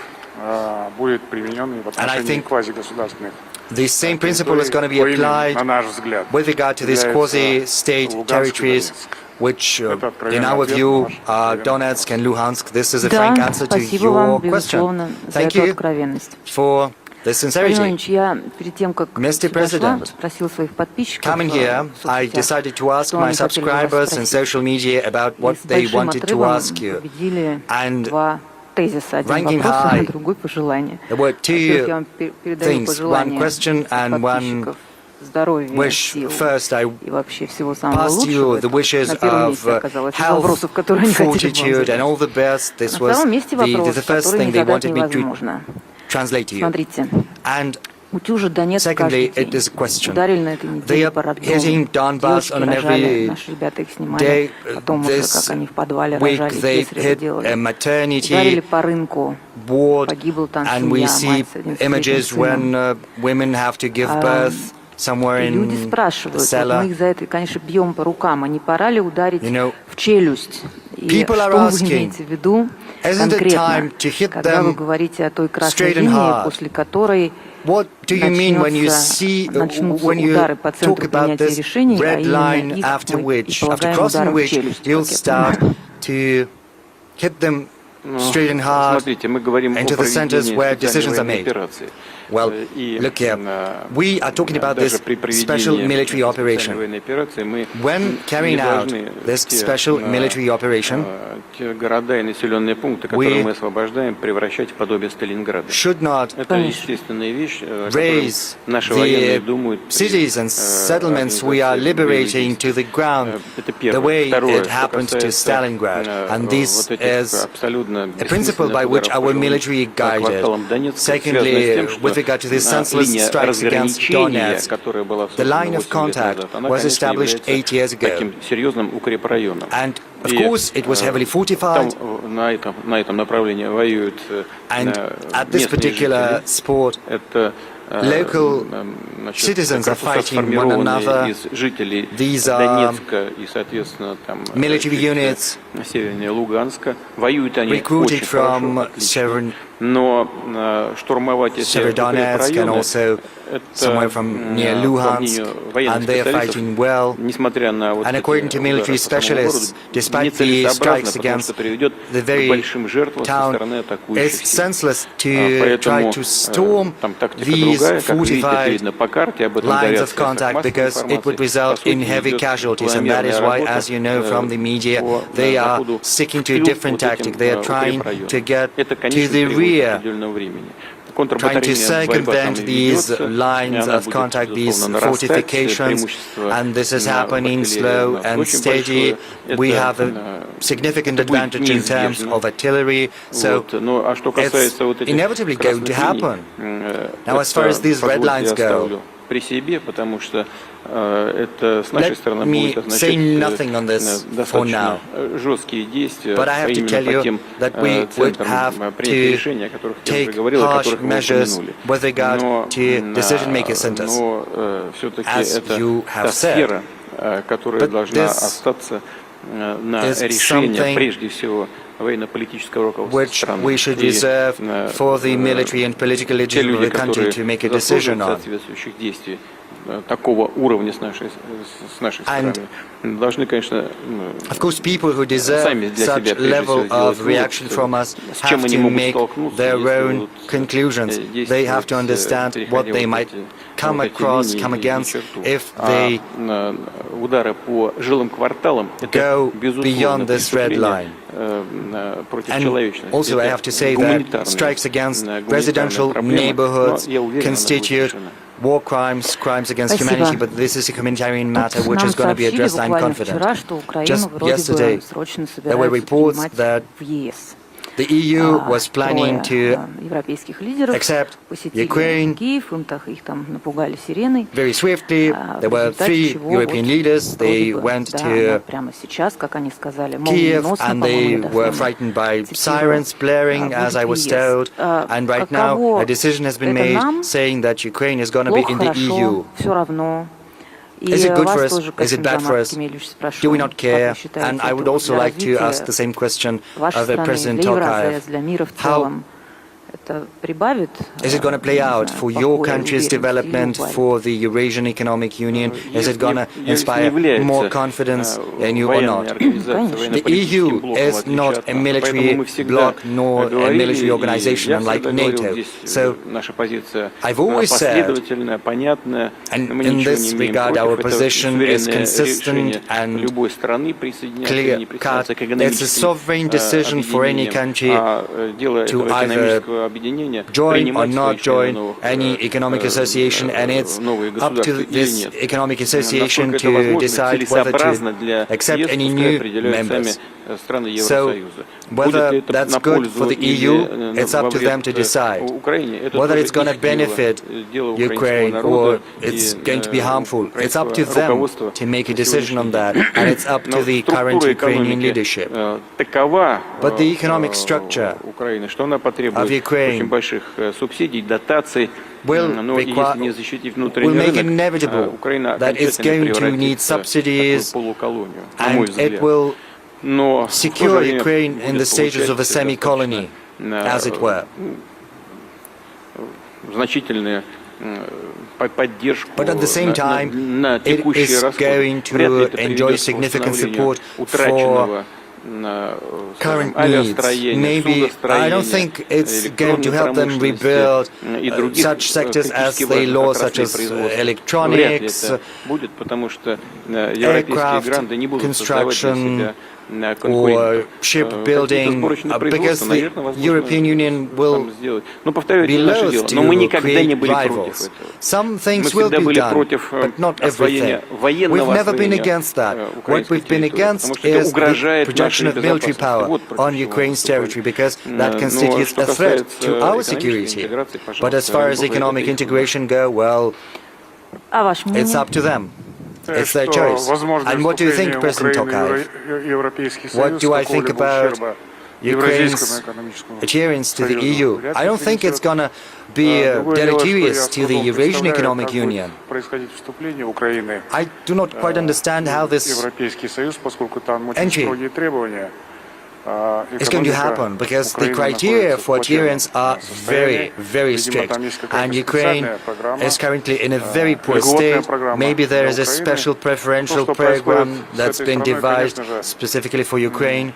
будет применен и в отношении think квазигосударственных The same principle is going to be территорий, applied на наш взгляд, with regard to these quasi-state Луганск и territories, Донецк. which, Это in откровенный our ответ view, на наш are откровенный Donetsk and Luhansk. This is a Да, frank answer to спасибо вам, your question. безусловно, за Thank эту you откровенность. for the sincerity. Владимир Владимирович, я перед тем, как Mr. сюда шла, President, спросил своих подписчиков Coming here, в I соцсетях, decided to ask что my они хотели бы вас subscribers in спросить. social media about И what с they большим wanted to отрывом ask you. победили And два тезиса. Один ranking вопрос, а high, другой пожелание. there were Во-первых, я two вам передаю things, one пожелания question and one подписчиков здоровья, wish. сил First, I и вообще всего самого passed лучшего. you the wishes На первом of месте оказалось из health, вопросов, которые они хотели бы вам fortitude, and задать. all the best. This На was втором месте вопрос, the first который thing не they задать wanted me to невозможно. translate to you. Смотрите, And утюжит Донецк каждый secondly, it день. is a question. Ударили на этой They неделе are по hitting роддому. Donbass Девочки on an рожали, every наши ребята их снимали. day. Потом уже, This как они в подвале week рожали, they кесарево hit делали. a Ударили maternity по рынку. ward, Погибла там and we семья, see мать с 11-летним images when сыном. women have to give birth somewhere И люди in the спрашивают, вот мы cellar. их за это, конечно, бьем по рукам, а не пора ли ударить You know, в челюсть? И people are что вы asking, имеете в виду isn't it конкретно, time to hit когда вы them говорите о той красной straight and линии, hard? после которой What do you mean when you начнутся when you удары по talk центру about принятия this решений, а red именно line их after мы и which, after полагаем crossing ударом в which, челюсть, you'll как я start понимаю. to hit them straight and hard Смотрите, мы говорим о into the centers проведении where специальной decisions are военной made. операции. Well, И, look here. We are talking about this даже при special проведении military специальной operation. военной операции мы When carrying не out должны this те, special military operation, те города и населенные пункты, которые мы освобождаем, превращать в подобие Сталинграда. should not Это естественная вещь, о которой raise наши военные the думают. cities and settlements we are liberating to the ground the way it happened to Stalingrad. And this is a principle by which our military guided. Secondly, with regard to the senseless strikes against Donetsk, the line of contact was established 8 years ago. And of course, it was heavily fortified. На этом направлении воюют And at this particular sport, local citizens are fighting one another. These are military units recruited from Severodonetsk and also somewhere from near Luhansk, and they are fighting well. And according to military specialists, despite the strikes against the very town, it's senseless to try to storm these fortified lines of contact because it would result in heavy casualties, and that is why, as you know from the media, they are sticking to a different tactic. They are trying to get to the rear, trying to circumvent these lines of contact, these fortifications, and this is happening slow and steady. We have a significant advantage in terms of artillery, so it's inevitably going to happen. Now, as far as these red lines go, let me say nothing on this for now, but I have to tell you that we would have to take harsh measures with regard to decision-making centers, as you have said. But this is something which we should reserve for the military and political leadership of the country to make a decision on. And of course, people who deserve such level of reaction from us have to make their own conclusions. They have to understand what they might come across, come against, if they go beyond this red line. And also I have to say that strikes against residential neighborhoods constitute war crimes, crimes against humanity, but this is a humanitarian matter which is going to be addressed, I'm confident. Just yesterday, there were reports that the EU was planning to accept Ukraine very swiftly. There were 3 European leaders. They went to Kiev and they were frightened by sirens blaring, as I was told. And right now, a decision has been made saying that Ukraine is going to be in the EU. Is it good for us? Is it bad for us? Do we not care? And I would also like to ask the same question of President Tokayev. How is it going to play out for your country's development, for the Eurasian Economic Union? Is it going to inspire more confidence in you or not? The EU is not a military bloc nor a military organization unlike NATO. So I've always said, and in this regard our position is consistent and clear-cut. It's a sovereign decision for any country to either join or not join any economic association, and it's up to this economic association to decide whether to accept any new members. So whether that's good for the EU, it's up to them to decide. Whether it's going to benefit Ukraine or it's going to be harmful, it's up to them to make a decision on that, and it's up to the current Ukrainian leadership. But the economic structure of Ukraine will make it inevitable that it's going to need subsidies, and it will secure Ukraine in the status of a semi-colony, as it were. But at the same time, it is going to enjoy significant support for current needs. Maybe, I don't think it's going to help them rebuild such sectors as they lost, such as electronics, aircraft construction, or shipbuilding, because the European Union will be loath to create rivals. Some things will be done, but not everything. We've never been against that. What we've been against is the projection of military power on Ukraine's territory, because that constitutes a threat to our security. But as far as economic integration goes, well, it's up to them. It's their choice. And what do you think, President Tokayev? What do I think about Ukraine's adherence to the EU. I don't think it's going to be deleterious to the Eurasian Economic Union. I do not quite understand how this entry is going to happen, because the criteria for adherence are very, very strict, and Ukraine is currently in a very poor state. Maybe there is a special preferential program that's been devised specifically for Ukraine.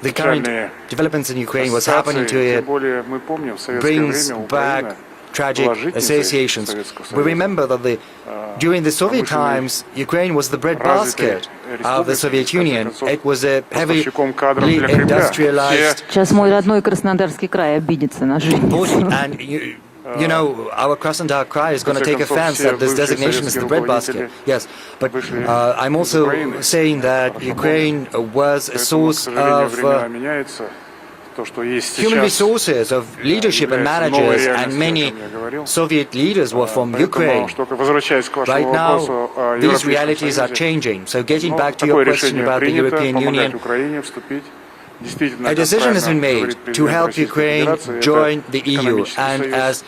The current developments in Ukraine, what's happening to it, brings back tragic associations. We remember that during the Soviet times, Ukraine was the breadbasket of the Soviet Union. It was a heavily industrialized. Сейчас мой родной Краснодарский край обидится на жизнь. And you know, our Krasnodar Krai is going to take offense that this designation is the breadbasket. Yes, but I'm also saying that Ukraine was a source of human resources, of leadership and managers, and many Soviet leaders were from Ukraine. Right now, these realities are changing. So getting back to your question about the European Union, a decision has been made to help Ukraine join the EU, and as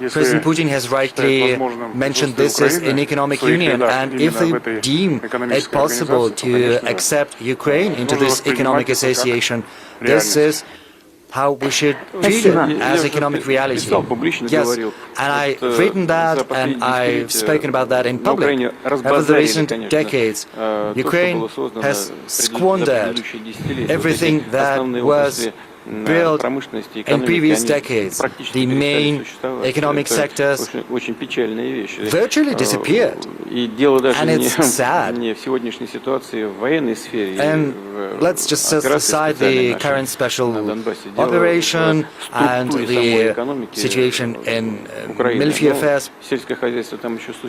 President Putin has rightly mentioned, this is an economic union, and if they deem it possible to accept Ukraine into this economic association, this is how we should treat it as economic reality. Yes, and I've written that and I've spoken about that in public. Over the recent decades, Ukraine has squandered everything that was built in previous decades. The main economic sectors virtually disappeared, and it's sad. And let's just set aside the current special operation and the situation in military affairs,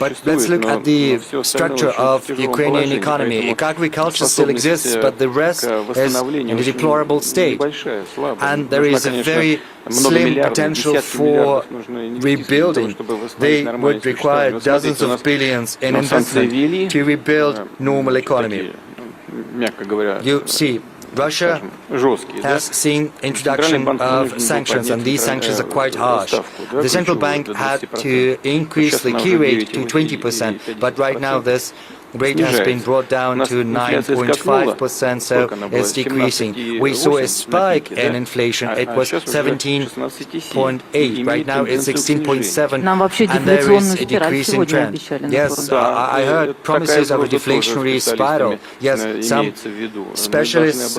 but let's look at the structure of Ukrainian economy. Agriculture still exists, but the rest is in a deplorable state. And there is a very slim potential for rebuilding. They would require dozens of billions in investment to rebuild normal economy. You see, Russia has seen introduction of sanctions, and these sanctions are quite harsh. The central bank had to increase the key rate to 20%, but right now this rate has been brought down to 9.5%, so it's decreasing. We saw a spike in inflation. It was 17.8. Right now it's 16.7, and there is a decreasing trend. Yes, I heard promises of a deflationary spiral. Yes, some specialists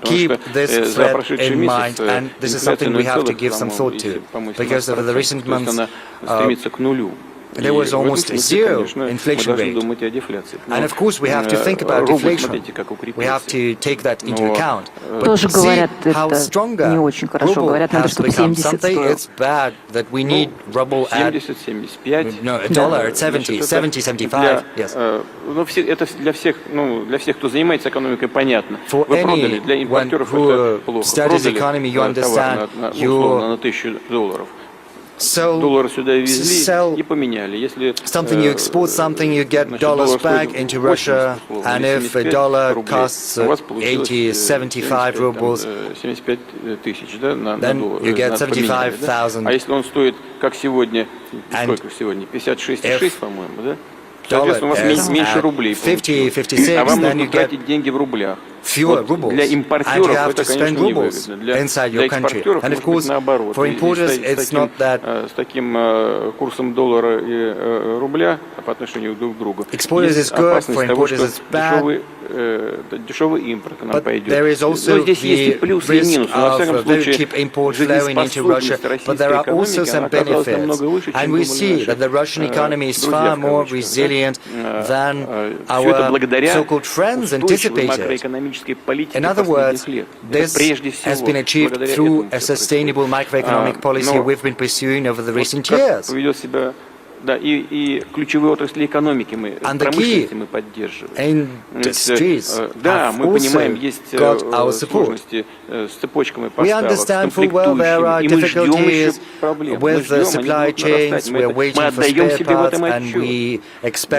keep this threat in mind, and this is something we have to give some thought to, because over the recent months there was almost a zero inflation rate. And of course we have to think about deflation. We have to take that into account. But see how stronger ruble has become. Something it's bad that we need ruble at a dollar at 70, 75, yes. For anyone who studies economy, you understand sell something, you export something, you get dollars back into Russia, and if a dollar costs 80, 75 rubles, then you get 75,000. And if dollar is at 50, 56, then you get fewer rubles, and you have to spend rubles inside your country. And of course, for importers, it's not that exporters is good, for importers it's bad, but there is also the risk of very cheap import flowing into Russia, but there are also some benefits, and we see that the Russian economy is far more resilient than our so-called friends anticipated. In other words, this has been achieved through a sustainable macroeconomic policy we've been pursuing over the recent years. Да, и ключевые отрасли экономики промышленности мы поддерживаем. Да, мы понимаем, есть сложности с цепочками поставок, с комплектующими, и мы ждем еще проблем. Мы ждем, они будут нарастать. Мы отдаем себе в этом отчет.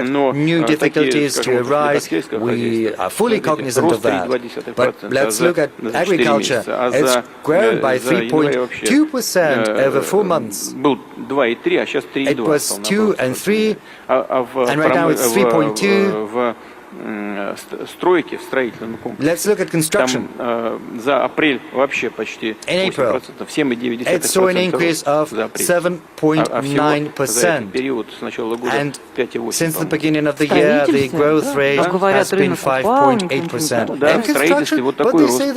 Но такие, скажем, сельское хозяйство, рост 3,2%, Let's look at agriculture. It's grown by 3.2% over 4 months. Был 2,3, а сейчас 3,2. It was 2 and 3, and right now it's 3.2. В стройке, в строительном комплексе. Let's look at construction. Там за апрель вообще почти 8%, 7,9%. It saw an increase of 7.9%. Период с начала года And 5,8%. since the beginning of the year, the growth rate has been 5.8%. Да, In в строительстве вот такой рост за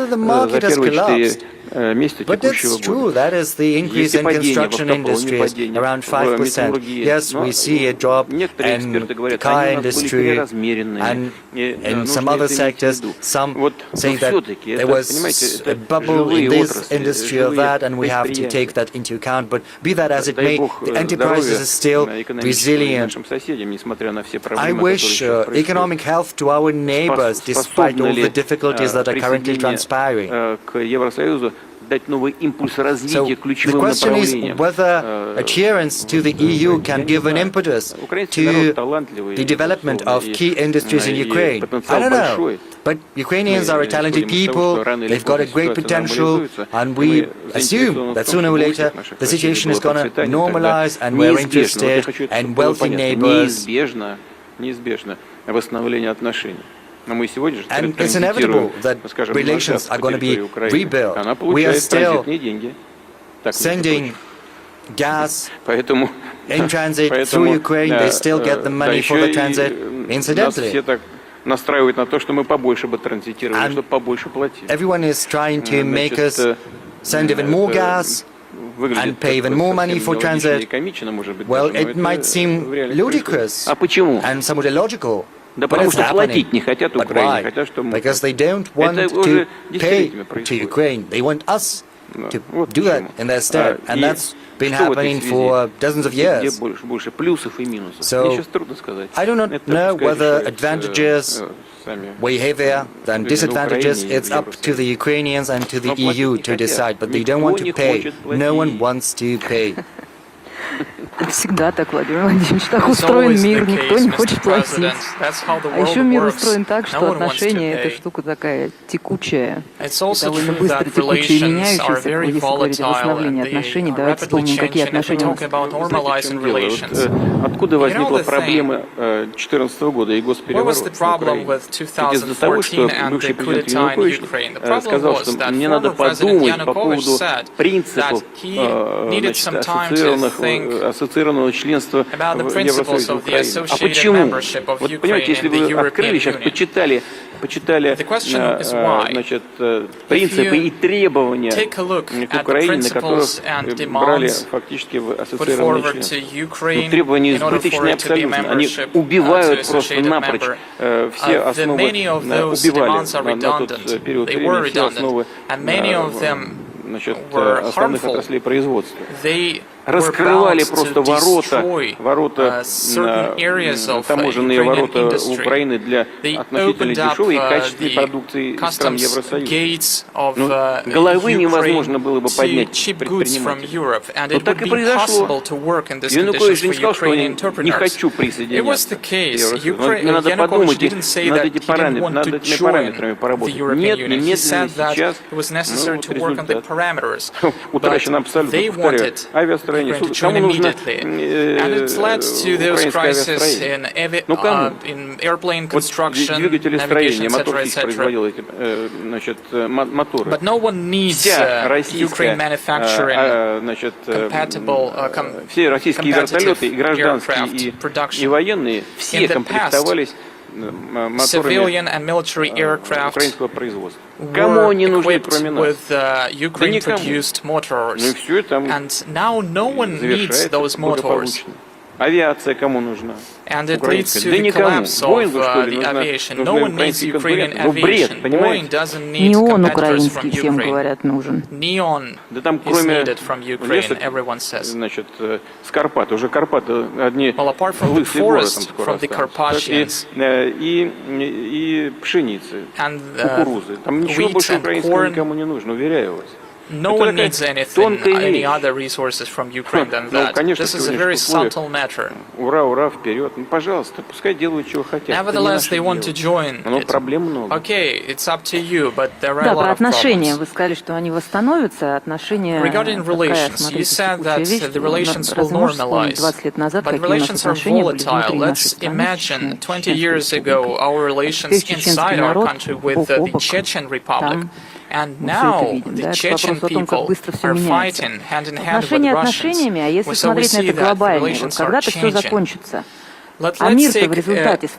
первые 4 месяца текущего года. But it's true, that is the increase in construction industry, around 5%. Yes, we see a drop in the car industry and in some other sectors. Some say that there was a bubble in this industry or that, and we have to take that into account. But be that as it may, the enterprises are still resilient. I wish economic health to our neighbors, despite all the difficulties that are currently transpiring. Дать новый импульс развития ключевым the question is направлениям. whether adherence to the EU can give an impetus to the development of key industries in Ukraine. I don't know. But Ukrainians are a talented people, they've got a great potential, and we assume that sooner or later the situation is going to normalize, and we're interested in wealthy neighbors. Неизбежно восстановление отношений. And it's inevitable that relations are going to be rebuilt. We are still sending gas in transit through Ukraine. They still get the money for the transit. Incidentally, настраивают на то, что мы побольше бы транзитировали, чтобы побольше платили. Everyone is trying to make us send even more gas and pay even more money for transit. Well, it might seem ludicrous and somewhat illogical. Да потому что платить не хотят Украине, хотят, что мы. Because they don't want to pay to Ukraine. They want us to do that in their stead. And that's been happening for dozens of years. Больше плюсов и минусов. So, Мне сейчас трудно сказать. I do not know whether advantages weigh heavier than disadvantages. It's up to the Ukrainians and to the EU to decide. But they don't want to pay. No one wants to pay. Всегда так, Владимир Владимирович, так устроен мир, никто не хочет платить. А еще мир устроен так, что отношения — это штука такая текучая, довольно быстро текучая и меняющаяся. Если говорить о восстановлении отношений, давайте вспомним, какие отношения у нас. Откуда возникла проблема 2014 года и госпереворота в Украине? Из-за того, что бывший президент Янукович сказал, что мне надо подумать по поводу принципов ассоциированного членства в Евросоюзе Украины. А почему? Вот понимаете, если вы открыли, сейчас почитали значит, принципы и требования к Украине, на которых брали фактически в ассоциированное членство. Но требования избыточные абсолютно. Они убивают просто напрочь все основы, убивали на тот период времени все основы значит, основных отраслей производства. Раскрывали просто ворота таможенные ворота Украины для относительно дешевой и качественной продукции стран Евросоюза. Но головы невозможно было бы поднять предпринимателю. Но так и произошло. Янукович не сказал, что я не хочу присоединяться к Евросоюзу. Мне надо подумать над этими параметрами поработать. Нет, немедленно сейчас. Утрачен абсолютно, повторяю, авиастроение. Кому нужно украинское авиастроение? Ну кому? Вот двигателестроение, моторщик производил эти значит, моторы. Вся российская, значит, все российские вертолеты, и гражданские, и военные, все комплектовались моторами украинского производства. Кому они нужны, кроме нас? Да никому. Ну и все, там завершается благополучно. Авиация кому нужна? And it leads to the collapse of the aviation. No one needs Ukrainian aviation. Boeing doesn't need competitors from Ukraine. Neon is needed from Ukraine, everyone says. Значит, с Карпат, уже Карпаты одни лысый город там скоро остался. И пшеницы, кукурузы. Там ничего больше украинского никому не нужно, уверяю вас. No one needs any other resources from Ukraine than that. This is a very subtle matter. Ура, ура, вперед. Ну, пожалуйста, пускай делают, чего хотят. Nevertheless, they want to join it. Проблем много. Okay, it's up to you, but there are a Да, lot про of отношения. problems. Вы сказали, что они восстановятся. Отношения... Regarding relations, you said that the relations will normalize. But relations are volatile. Let's imagine 20 years ago our relations inside our country with the Chechen Republic. And now the Chechen people are fighting hand in hand with Russians. So we see that relations are changing. Let's take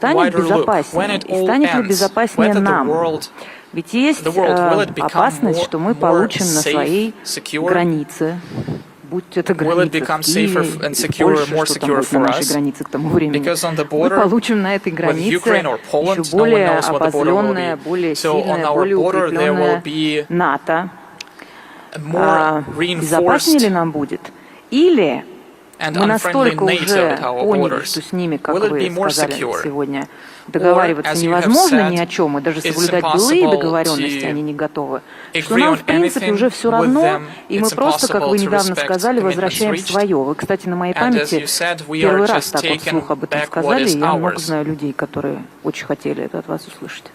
a wider look. When it all ends, whether the world will it become more safe, secure? Will it become safer and secure, more secure for us? Because on the border with Ukraine or Poland, no one knows what the border will be. So on our border there will be more reinforced and unfriendly NATO at our borders. Will it be more secure? Договариваться невозможно ни о чем, и даже соблюдать былые договоренности они не готовы, что нам, в принципе, уже все равно, и мы просто, как вы недавно сказали, возвращаем свое. Вы, кстати, на моей памяти первый раз так вот вслух об этом сказали, и я много знаю людей, которые очень хотели это от вас услышать.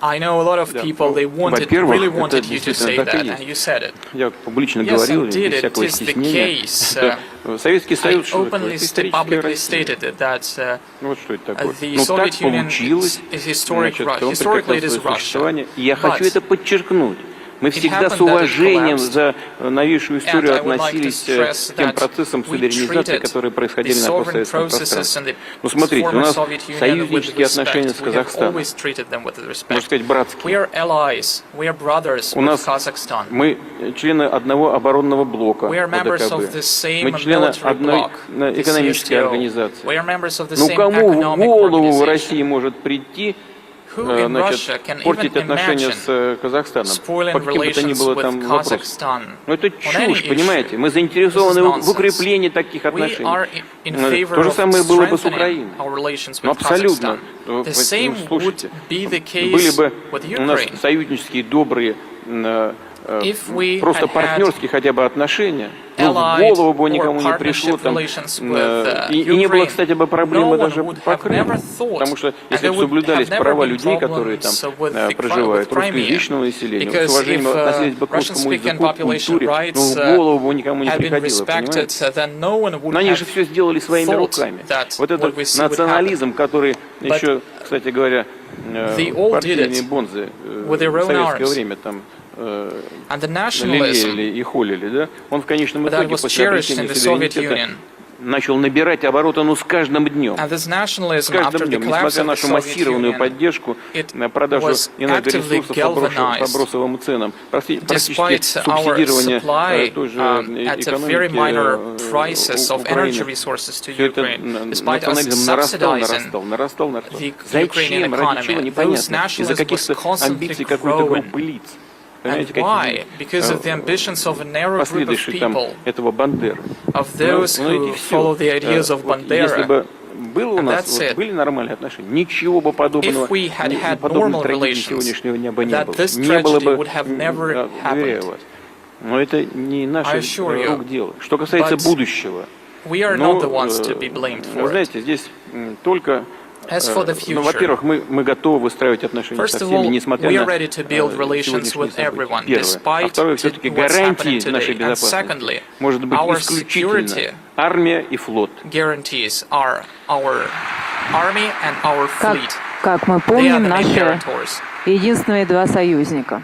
Я публично говорил, без всякого стеснения. Советский Союз, что это? Вот что это такое? Ну так получилось. Значит, он прекратил свое существование. И я хочу это подчеркнуть. Мы всегда с уважением за новейшую историю относились к тем процессам суверенизации, которые происходили на постсоветском пространстве. Ну, смотрите, у нас союзнические отношения с Казахстаном, можно сказать, братские. У нас мы члены одного оборонного блока ОДКБ, мы члены одной экономической организации. Ну, кому в голову в России может прийти, значит, портить отношения с Казахстаном, по каким бы то ни было там вопросам? Ну это чушь, понимаете? Мы заинтересованы в укреплении таких отношений. То же самое было бы с Украиной. Ну абсолютно. Слушайте, были бы у нас союзнические, добрые, просто партнерские хотя бы отношения, ну, в голову бы никому не пришло там, и не было, кстати, бы проблемы даже по Крыму, потому что если бы соблюдались права людей, которые там проживают, русскоязычного населения, с уважением относились бы к русскому языку, культуре, ну, в голову бы никому не приходило, понимаете? Но они же все сделали своими руками. Вот этот национализм, который еще, кстати говоря, партийные бонзы в советское время там лелеяли и холили, да? Он в конечном итоге после обретения суверенитета начал набирать обороты, ну, с каждым днем. С каждым днем, несмотря на нашу массированную поддержку, продажу энергоресурсов по бросовым ценам, практически субсидирование той же экономики Украины. Все это национализм нарастал. Зачем? Ради чего? Непонятно. Из-за каких-то амбиций какой-то группы лиц. And why? Because of the ambitions of a narrow group of people, of those who follow the ideas of Bandera. Было у нас, были нормальные отношения, ничего бы подобного, подобной трагедии сегодняшнего дня бы не было. Не было бы, уверяю вас. Но это не наше рук дело. Что касается будущего, ну, знаете, здесь только... Ну, во-первых, мы готовы выстраивать отношения со всеми, несмотря на сегодняшние события. Первое. А второе, все-таки гарантии нашей безопасности может быть исключительно армия и флот. Как мы помним, наши единственные два союзника.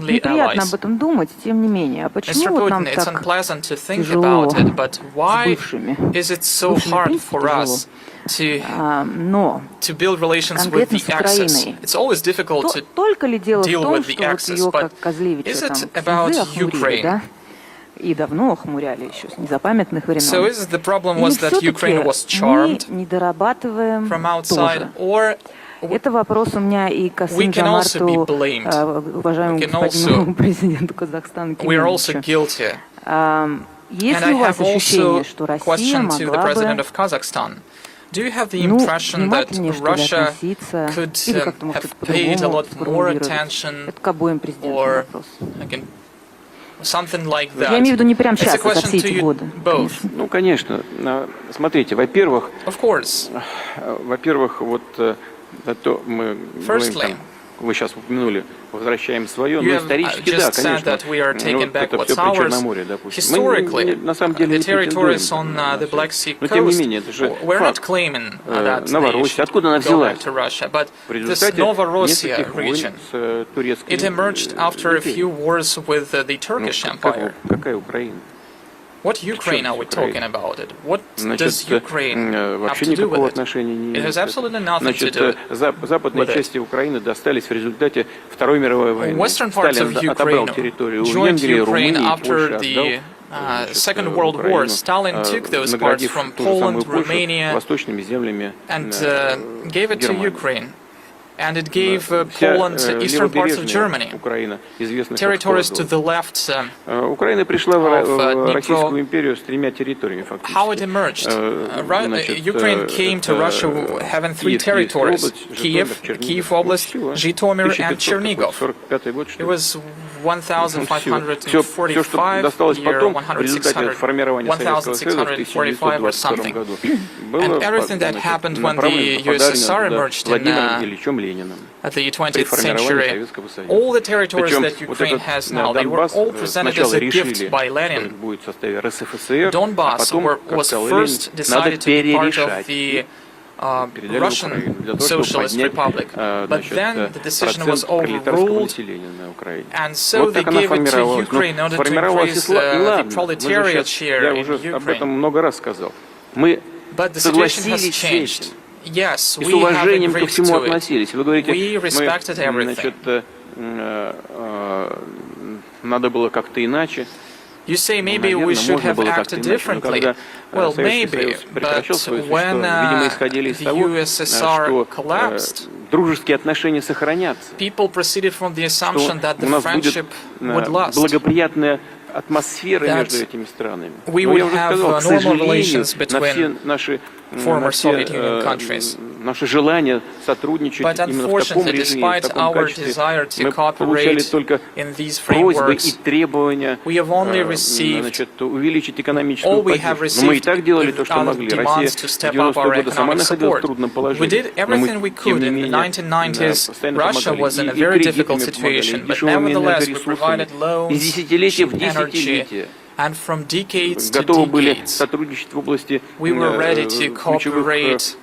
Неприятно об этом думать, тем не менее. А почему вот нам так тяжело с бывшими? Но конкретно с Украиной. Только ли дело в том, что вот ее, как Козлевича, там слезы охмурили, да? и давно охмуряли еще с незапамятных времен. So is the problem Или was that Ukraine все-таки was charmed мы не дорабатываем from outside, тоже? or Это вопрос у меня и к we can also be Асым-Жомарту, blamed. уважаемому We can господину президенту Казахстана We are also Кемеровичу. guilty. Есть And ли I у вас have also ощущение, что Россия question to the могла president бы of Kazakhstan. Do you have the impression that внимательнее, что ли, Russia относиться, could или как-то, может, have paid a по-другому lot more сформулировать? attention, Это к обоим президентам or вопрос. again, something like Я that? имею в виду не прямо It's a сейчас, а за question все to эти you годы. both. Ну, конечно. Смотрите, во-первых, Of course. вот то мы говорим, Firstly, там, вы сейчас упомянули, возвращаем свое, you но have исторически, да, just said конечно. that we are taking back Это what's все при ours. Черноморье, допустим. Historically, Мы на самом деле the не претендуем territories on на the всё. Black Sea Но тем не coast, менее, это же we're not факт. claiming that they Новороссия, откуда она should go back взялась? to Russia, but В this результате Novorossiya нескольких войн region, с турецкими it emerged after a few wars with the Turkish Empire. Какая Украина? What Ukraine are we talking about? What does Значит, Ukraine have вообще to do никакого with it? отношения не It has имеет. absolutely nothing to do Значит, западные with it. части Украины достались в результате Второй мировой войны. Western parts of Сталин отобрал Ukraine территорию у joined Венгрии, Ukraine Румынии, after Польши, the отдал Second World War. Украину, Stalin took those parts наградив from ту же самую Poland, Польшу Romania, восточными землями and gave it to Германии. Ukraine. And it gave Вся Poland eastern parts of левобережная Germany, Украина, известная как territories to Козлов. the left. Украина пришла в Dnipro. Российскую империю с 3 территориями фактически. How it emerged? Ukraine came to Russia having 3 territories: Kiev Oblast, Zhytomyr, and Chernigov. It was 1545 досталось year, потом в результате формирования Советского Союза в 1645 or 1922 something. году, And everything that happened when the USSR emerged in Владимиром Ильичем Лениным the при 20th формировании century, Советского Союза. all the territories Причем that вот Ukraine этот has now, they were Донбасс all presented as сначала a решили, gift by что это Lenin. будет в составе РСФСР, а Donbass потом, как was сказал first Ленин, надо decided to be part of перерешать. the Передали Russian Украину для того, чтобы Socialist поднять Republic. But then the decision was процент пролетарского overruled, населения на Украине. and so Вот they так она gave it to формировалась. Ukraine in order to Формировалась increase и the ладно. Мы же proletariat сейчас, share я in уже об этом Ukraine. много раз сказал. Мы But the situation has согласились с changed. этим. Yes, И с we have уважением ко agreed всему to it. относились. Вы говорите, We respected everything. надо было как-то иначе. You say maybe we should have acted differently. Well, maybe, but when the USSR collapsed, дружеские отношения сохранятся. people proceeded from the assumption that У the нас будет friendship would last. благоприятная атмосфера That между этими странами. we Но would я уже have сказал, к normal сожалению, relations на все between наши former Soviet Union countries. наше желание сотрудничать But именно в таком unfortunately, режиме, в despite таком our качестве, desire to мы получали cooperate только in these просьбы и frameworks, требования we have only received увеличить экономическую all we have поддержку. Но мы и received так делали то, что are могли. demands Россия to в step up 90-е our годы сама economic находилась в support. трудном We положении. did Но мы, everything we тем could не in the менее, 1990s. постоянно Russia помогали. was in a И very кредитами difficult помогали, situation, и but дешевыми nevertheless we энергоресурсами. provided И loans, десятилетия в cheap energy, десятилетия and from decades to готовы были decades сотрудничать в области we were ready to ключевых cooperate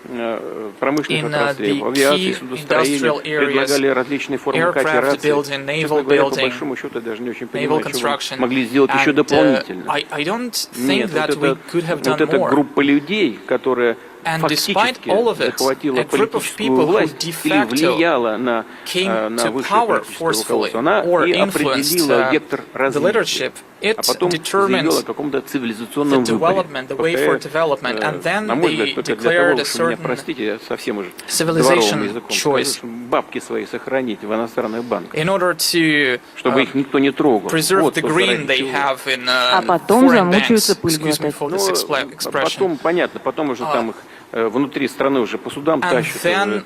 промышленных in отраслей, the авиации, key судостроения, industrial предлагали areas, различные формы aircraft кооперации. building, naval Честно говоря, по building, большому счету, я даже не очень naval понимаю, что construction. вы могли сделать еще And дополнительно. I don't think Нет, that we could have done вот эта more. группа людей, которая And despite фактически all of it, захватила a group of политическую people who власть de или facto влияла на came to высшее power политическое forcefully руководство, она or и influenced определила вектор the развития, leadership, it а потом determined заявила о каком-то the цивилизационном выборе. development, the way for development, and then На мой they взгляд, только для того, declared a что меня, certain простите, я совсем уже civilization дворовым языком choice скажу, что бабки свои сохранить в иностранных банках, in order to чтобы их никто не трогал. preserve Вот the что green ради they чего. have in А потом foreign замучаются banks. пыль Excuse me глотать. for this expression. Потом, понятно, потом уже там их внутри страны уже по судам And тащат, then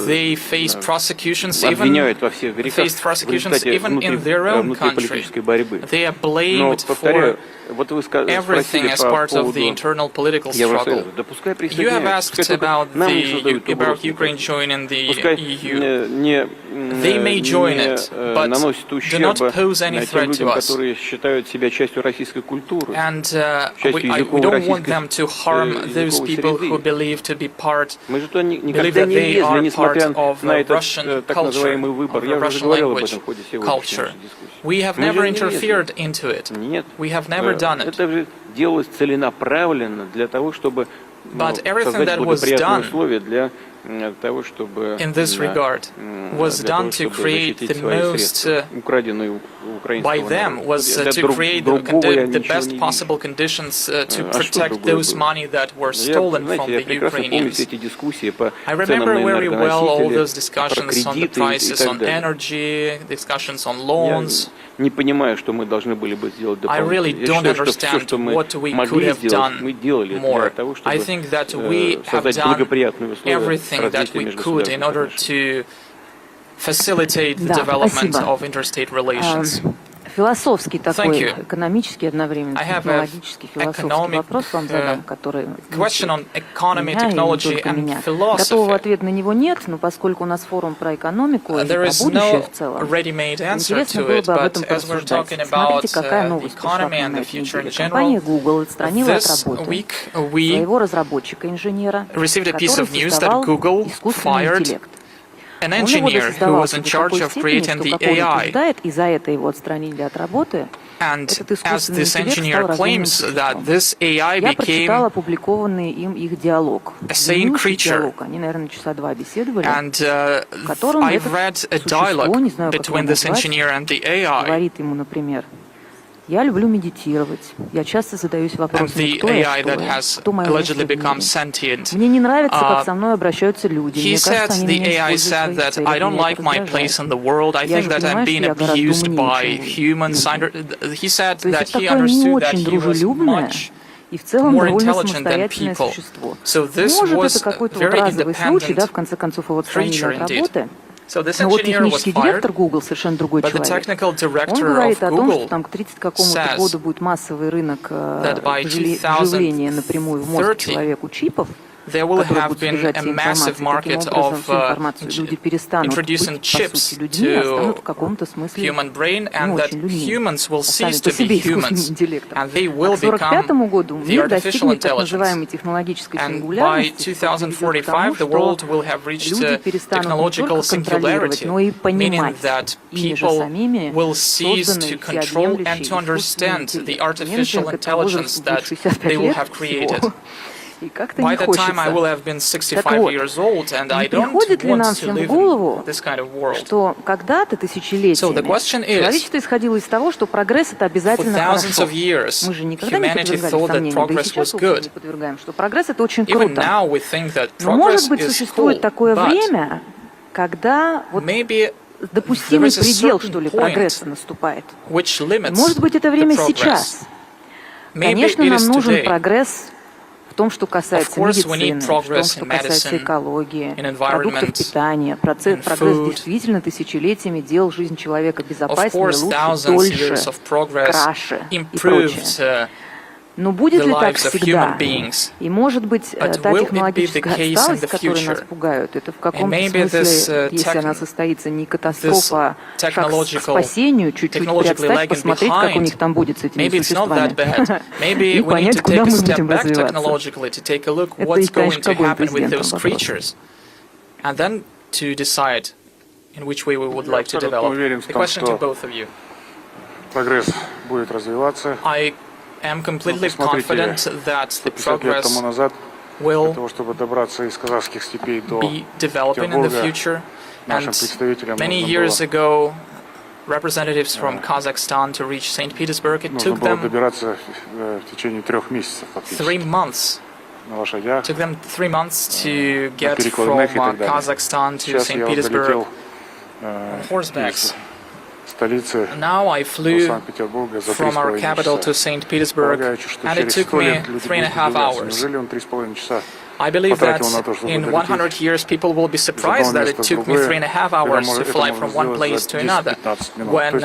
they faced prosecutions, even обвиняют во всех грехах faced в prosecutions результате even in their own country. внутриполитической борьбы. They are Но, blamed повторяю, for вот вы everything спросили as по part of the поводу internal political Евросоюза. struggle. Да пускай You have присоединяются, asked пускай только about нам не создают угроз Ukraine никаких. joining the Пускай EU. They may join it, but наносит do not ущерба pose any тем threat людям, to us. которые считают себя частью российской культуры. And частью we языковой don't want российской them to harm those языковой people среды. who believe to be part, Мы же туда believe никогда that не they лезли, are несмотря part of на этот Russian так culture, называемый выбор. of Я уже Russian говорил об language этом в ходе сегодняшней culture. нашей дискуссии. We have Мы never же не лезли. interfered into it. Нет. We have never done it. Это же делалось целенаправленно для того, чтобы But everything создать that was благоприятные done условия для in this regard was done to create the most, by them, was to create the best possible conditions to protect those money that were stolen from the Ukrainians. I remember very well all those discussions on the prices on energy, discussions on loans. I really don't understand what we could have done more. I think that we have done everything that we could in order to facilitate the development of interstate relations. Философский такой, экономический, одновременно технологический, философский вопрос вам задам, который меня и не только меня. Готового ответа на него нет, но поскольку у нас форум про экономику и про будущее в целом, интересно было бы об этом порассуждать. Смотрите, какая новость пришла на этой неделе. Компания Google отстранила от работы своего разработчика-инженера, который создавал искусственный интеллект. An engineer who was in charge of creating the AI. And as this engineer claims that this AI became a sane creature. And I've read a dialogue between this engineer and the AI. Я люблю медитировать. Я часто задаюсь вопросом, кто я, кто моя allegedly become sentient. Мне не нравится, как со мной обращаются люди. He said, the AI said that I don't like my place in the world. I think that I'm being abused by humans. He said that he understood that he was much more intelligent than people. So this was a very independent creature indeed. So this engineer was fired, but the technical director of Google says that by 2030 there will have been a massive market of introducing chips to human brain, and that humans will cease to be humans, and they will become the artificial intelligence. And by 2045, the world will have reached technological singularity, meaning that people will cease to control and to understand the artificial intelligence that they will have created. By the time I will have been 65 years old, and I don't want to live in this kind of world. So the question is, for thousands of years, humanity thought that progress was good. Even now we think that progress is cool, but maybe there is a certain point which limits the progress. Maybe it is today. В том, что касается медицины, в том, что касается экологии, продуктов питания, прогресс действительно тысячелетиями делал жизнь человека безопаснее, лучше, дольше, краше и прочее. Но будет ли так всегда? И может быть, та технологическая отсталость, которой нас пугают, это в каком-то смысле, если она состоится, не катастрофа, а шаг к спасению, чуть-чуть приотстать, посмотреть, как у них там будет с этими существами, и понять, куда мы будем развиваться. Это и, конечно, будет президентом вопрос. Прогресс будет развиваться. I am completely confident that the progress will be developing in the future. And many years ago, representatives from Kazakhstan to reach St. Petersburg, it took them 3 months. It took them 3 months to get from Kazakhstan to St. Petersburg on horsebacks. Now I flew from our capital to St. Petersburg, and it took me 3.5 hours. I believe that in 100 years people will be surprised that it took me 3.5 hours to fly from one place to another, when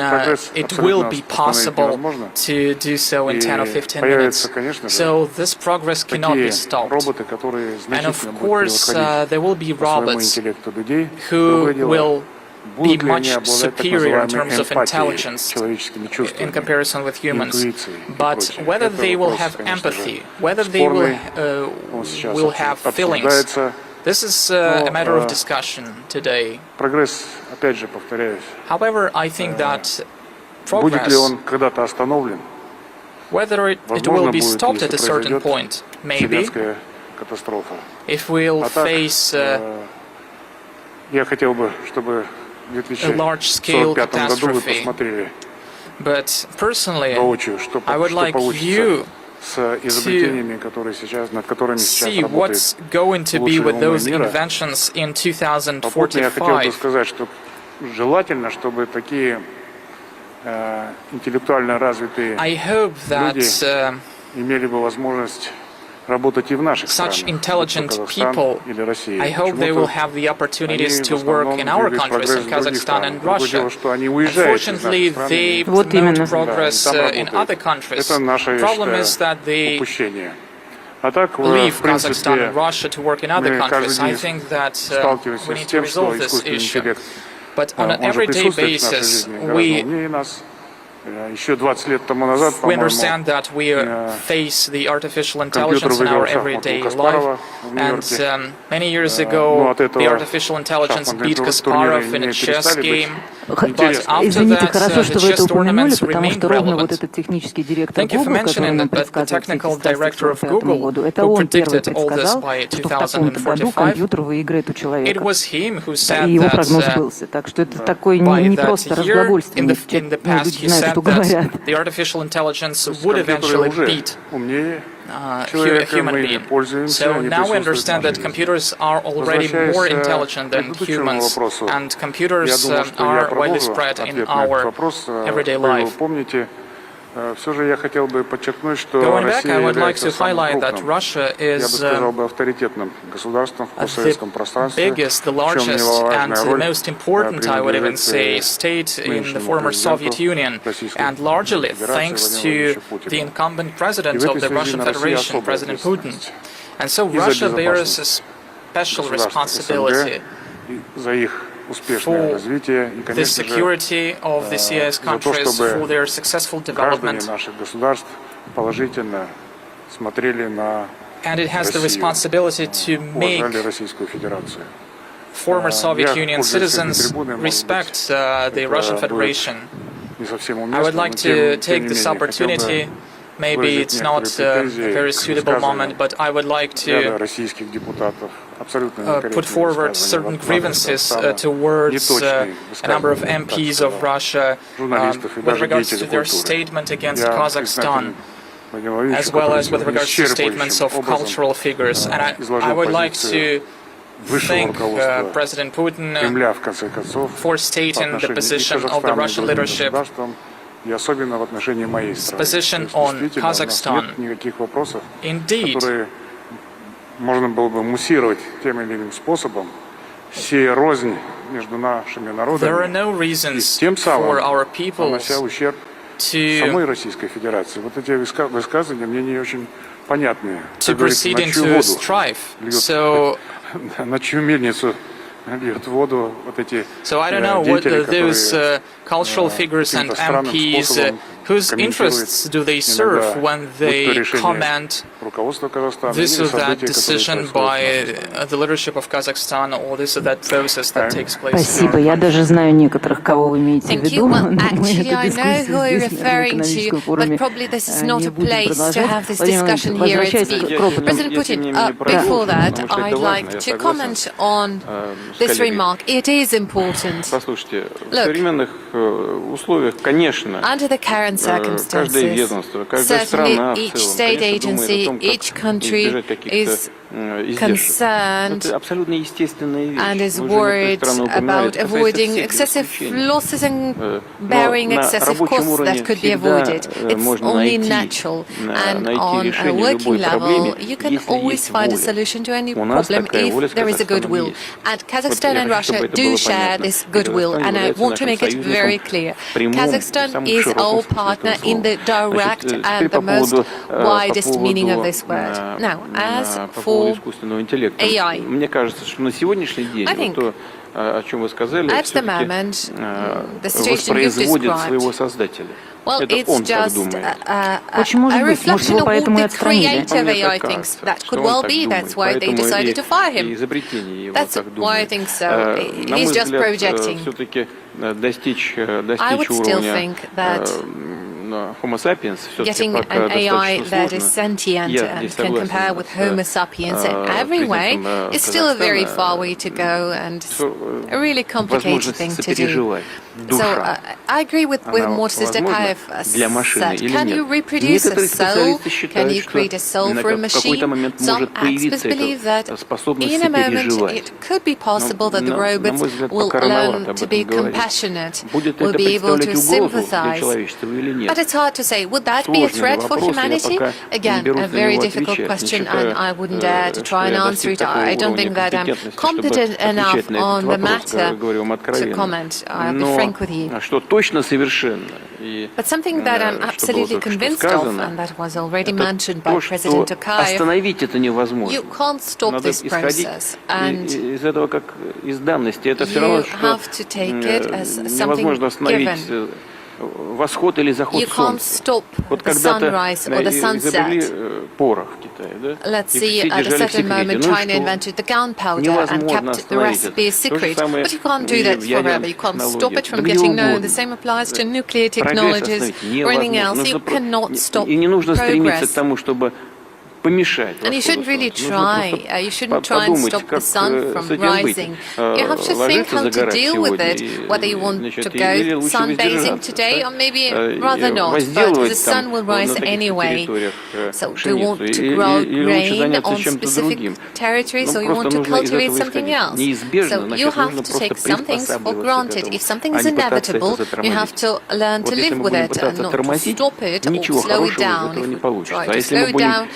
it will be possible to do so in 10 or 15 minutes. So this progress cannot be stopped. And of course there will be robots who will be much superior in terms of intelligence in comparison with humans. But whether they will have empathy, whether they will have feelings, this is a matter of discussion today. However, I think that progress, whether it will be stopped at a certain point, maybe, if we'll face Я хотел бы, чтобы в 2045 году вы посмотрели воочию, что получится с изобретениями, которые сейчас, над которыми сейчас работает лучший ум мира. Попутно я хотел бы сказать, что желательно, чтобы такие интеллектуально развитые люди имели бы возможность работать и в наших such странах, intelligent Казахстан people, или Россия. I hope they will have the opportunities to work in our countries, in Kazakhstan and Russia. Unfortunately, they promote progress in other countries. The problem is that they leave Kazakhstan and Russia to work in other countries. I think that we need to resolve this issue. But on an everyday basis, we understand that we face the artificial intelligence in our everyday life. And many years ago, the artificial intelligence beat Kasparov in a chess game. But after that, the chess tournaments remained relevant. Thank you for mentioning that, but the technical director of Google, who predicted all this by 2045, it was him who said that by that year, in the past, he said that the artificial intelligence would eventually beat a human being. So now we understand that computers are already more intelligent than humans, and computers are widely spread in our everyday life. Going back, I would like to highlight that Russia is the biggest, the largest, and the most important, I would even say, state in the former Soviet Union, and largely thanks to the incumbent president of the Russian Federation, President Putin. And so Russia bears a special responsibility for the security of the CIS countries, for their successful development. And it has the responsibility to make former Soviet Union citizens respect the Russian Federation. I would like to take this opportunity. Maybe it's not a very suitable moment, but I would like to put forward certain grievances towards a number of MPs of Russia with regards to their statement against Kazakhstan, as well as with regards to statements of cultural figures. And I would like to thank President Putin for stating the position of the Russian leadership, position on Kazakhstan. Indeed, можно было бы муссировать тем или иным способом, сея рознь между нашими народами, и тем самым нанося ущерб самой Российской Федерации. Вот эти высказывания мне не очень понятные. Как говорится, на чью мельницу льют воду вот эти деятели, которые cultural figures and MPs, whose interests do they serve when they comment this or that decision by the leadership of Kazakhstan or this or that process that takes place? Спасибо. Я даже знаю некоторых, кого вы имеете в виду. Actually, I know who you're referring to, but probably this is not a place to have this discussion here. President Putin, before that, I'd like to comment on this remark. It is important. Look, under the current circumstances, certainly each state agency, each country is concerned and is worried about avoiding excessive losses and bearing excessive costs that could be avoided. It's only natural, and on a working level you can always find a solution to any problem if there is a goodwill. And Kazakhstan and Russia do share this goodwill, and I want to make it very clear. Kazakhstan is our partner in the direct and the most widest meaning of this word. Now, as for AI, I think at the moment, the situation you've described, well, it's just a reflection of what the creative AI thinks. That could well be. That's why they decided to fire him. That's why I think so. He's just projecting. I would still think that getting an AI that is sentient and can compare with Homo sapiens in every way is still a very far way to go and a really complicated thing to do. So I agree with what Sister Kayev said. Can you reproduce a soul? Can you create a soul for a machine? Some experts believe that in a moment it could be possible that the robots will learn to be compassionate, will be able to sympathize. But it's hard to say. Would that be a threat for humanity? Again, a very difficult question, and I wouldn't dare to try and answer it. I don't think that I'm competent enough on the matter to comment. I'll be frank with you. But something that I'm absolutely convinced of, and that was already mentioned by President Tokayev, you can't stop this process, and you have to take it as something given. You can't stop the sunrise or the sunset. Let's see, at a certain moment China invented the gunpowder and kept the recipe a secret, but you can't do that forever. You can't stop it from getting known. The same applies to nuclear technologies or anything else. You cannot stop progress. And you shouldn't really try. You shouldn't try and stop the sun from rising. You have to think how to deal with it, whether you want to go sunbathing today or maybe rather not. But the sun will rise anyway. So do you want to grow grain on specific territories or you want to cultivate something else? So you have to take some things for granted. If something is inevitable, you have to learn to live with it and not to stop it or slow it down. If we try to slow it down,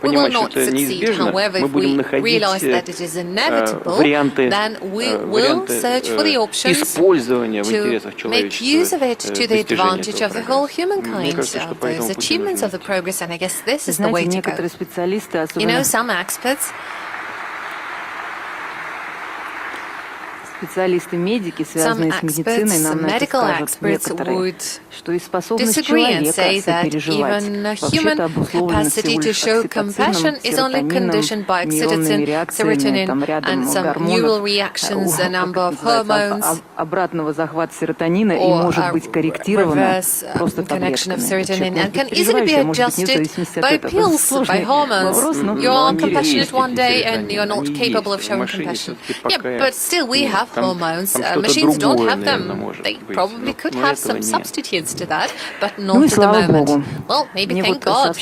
we will not succeed. However, if we realize that it is inevitable, then we will search for the options to make use of it to the advantage of the whole humankind, of those achievements of the progress, and I guess this is the way to go. You know, some experts, some experts, medical experts would disagree and say that even human capacity to show compassion is only conditioned by oxytocin, serotonin, and some neural reactions, a number of hormones, or reverse connection of serotonin, and can easily be adjusted by pills, by hormones. You are compassionate one day and you're not capable of showing compassion. Yeah, but still we have hormones. Machines don't have them. They probably could have some substitutes to that, but not at the moment. Well, maybe thank God. I'm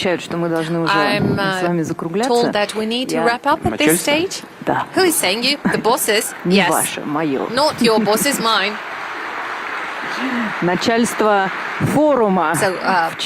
told that we need to wrap up at this stage. Who is saying you? The bosses? Yes. Not your bosses, mine. Начальство форума,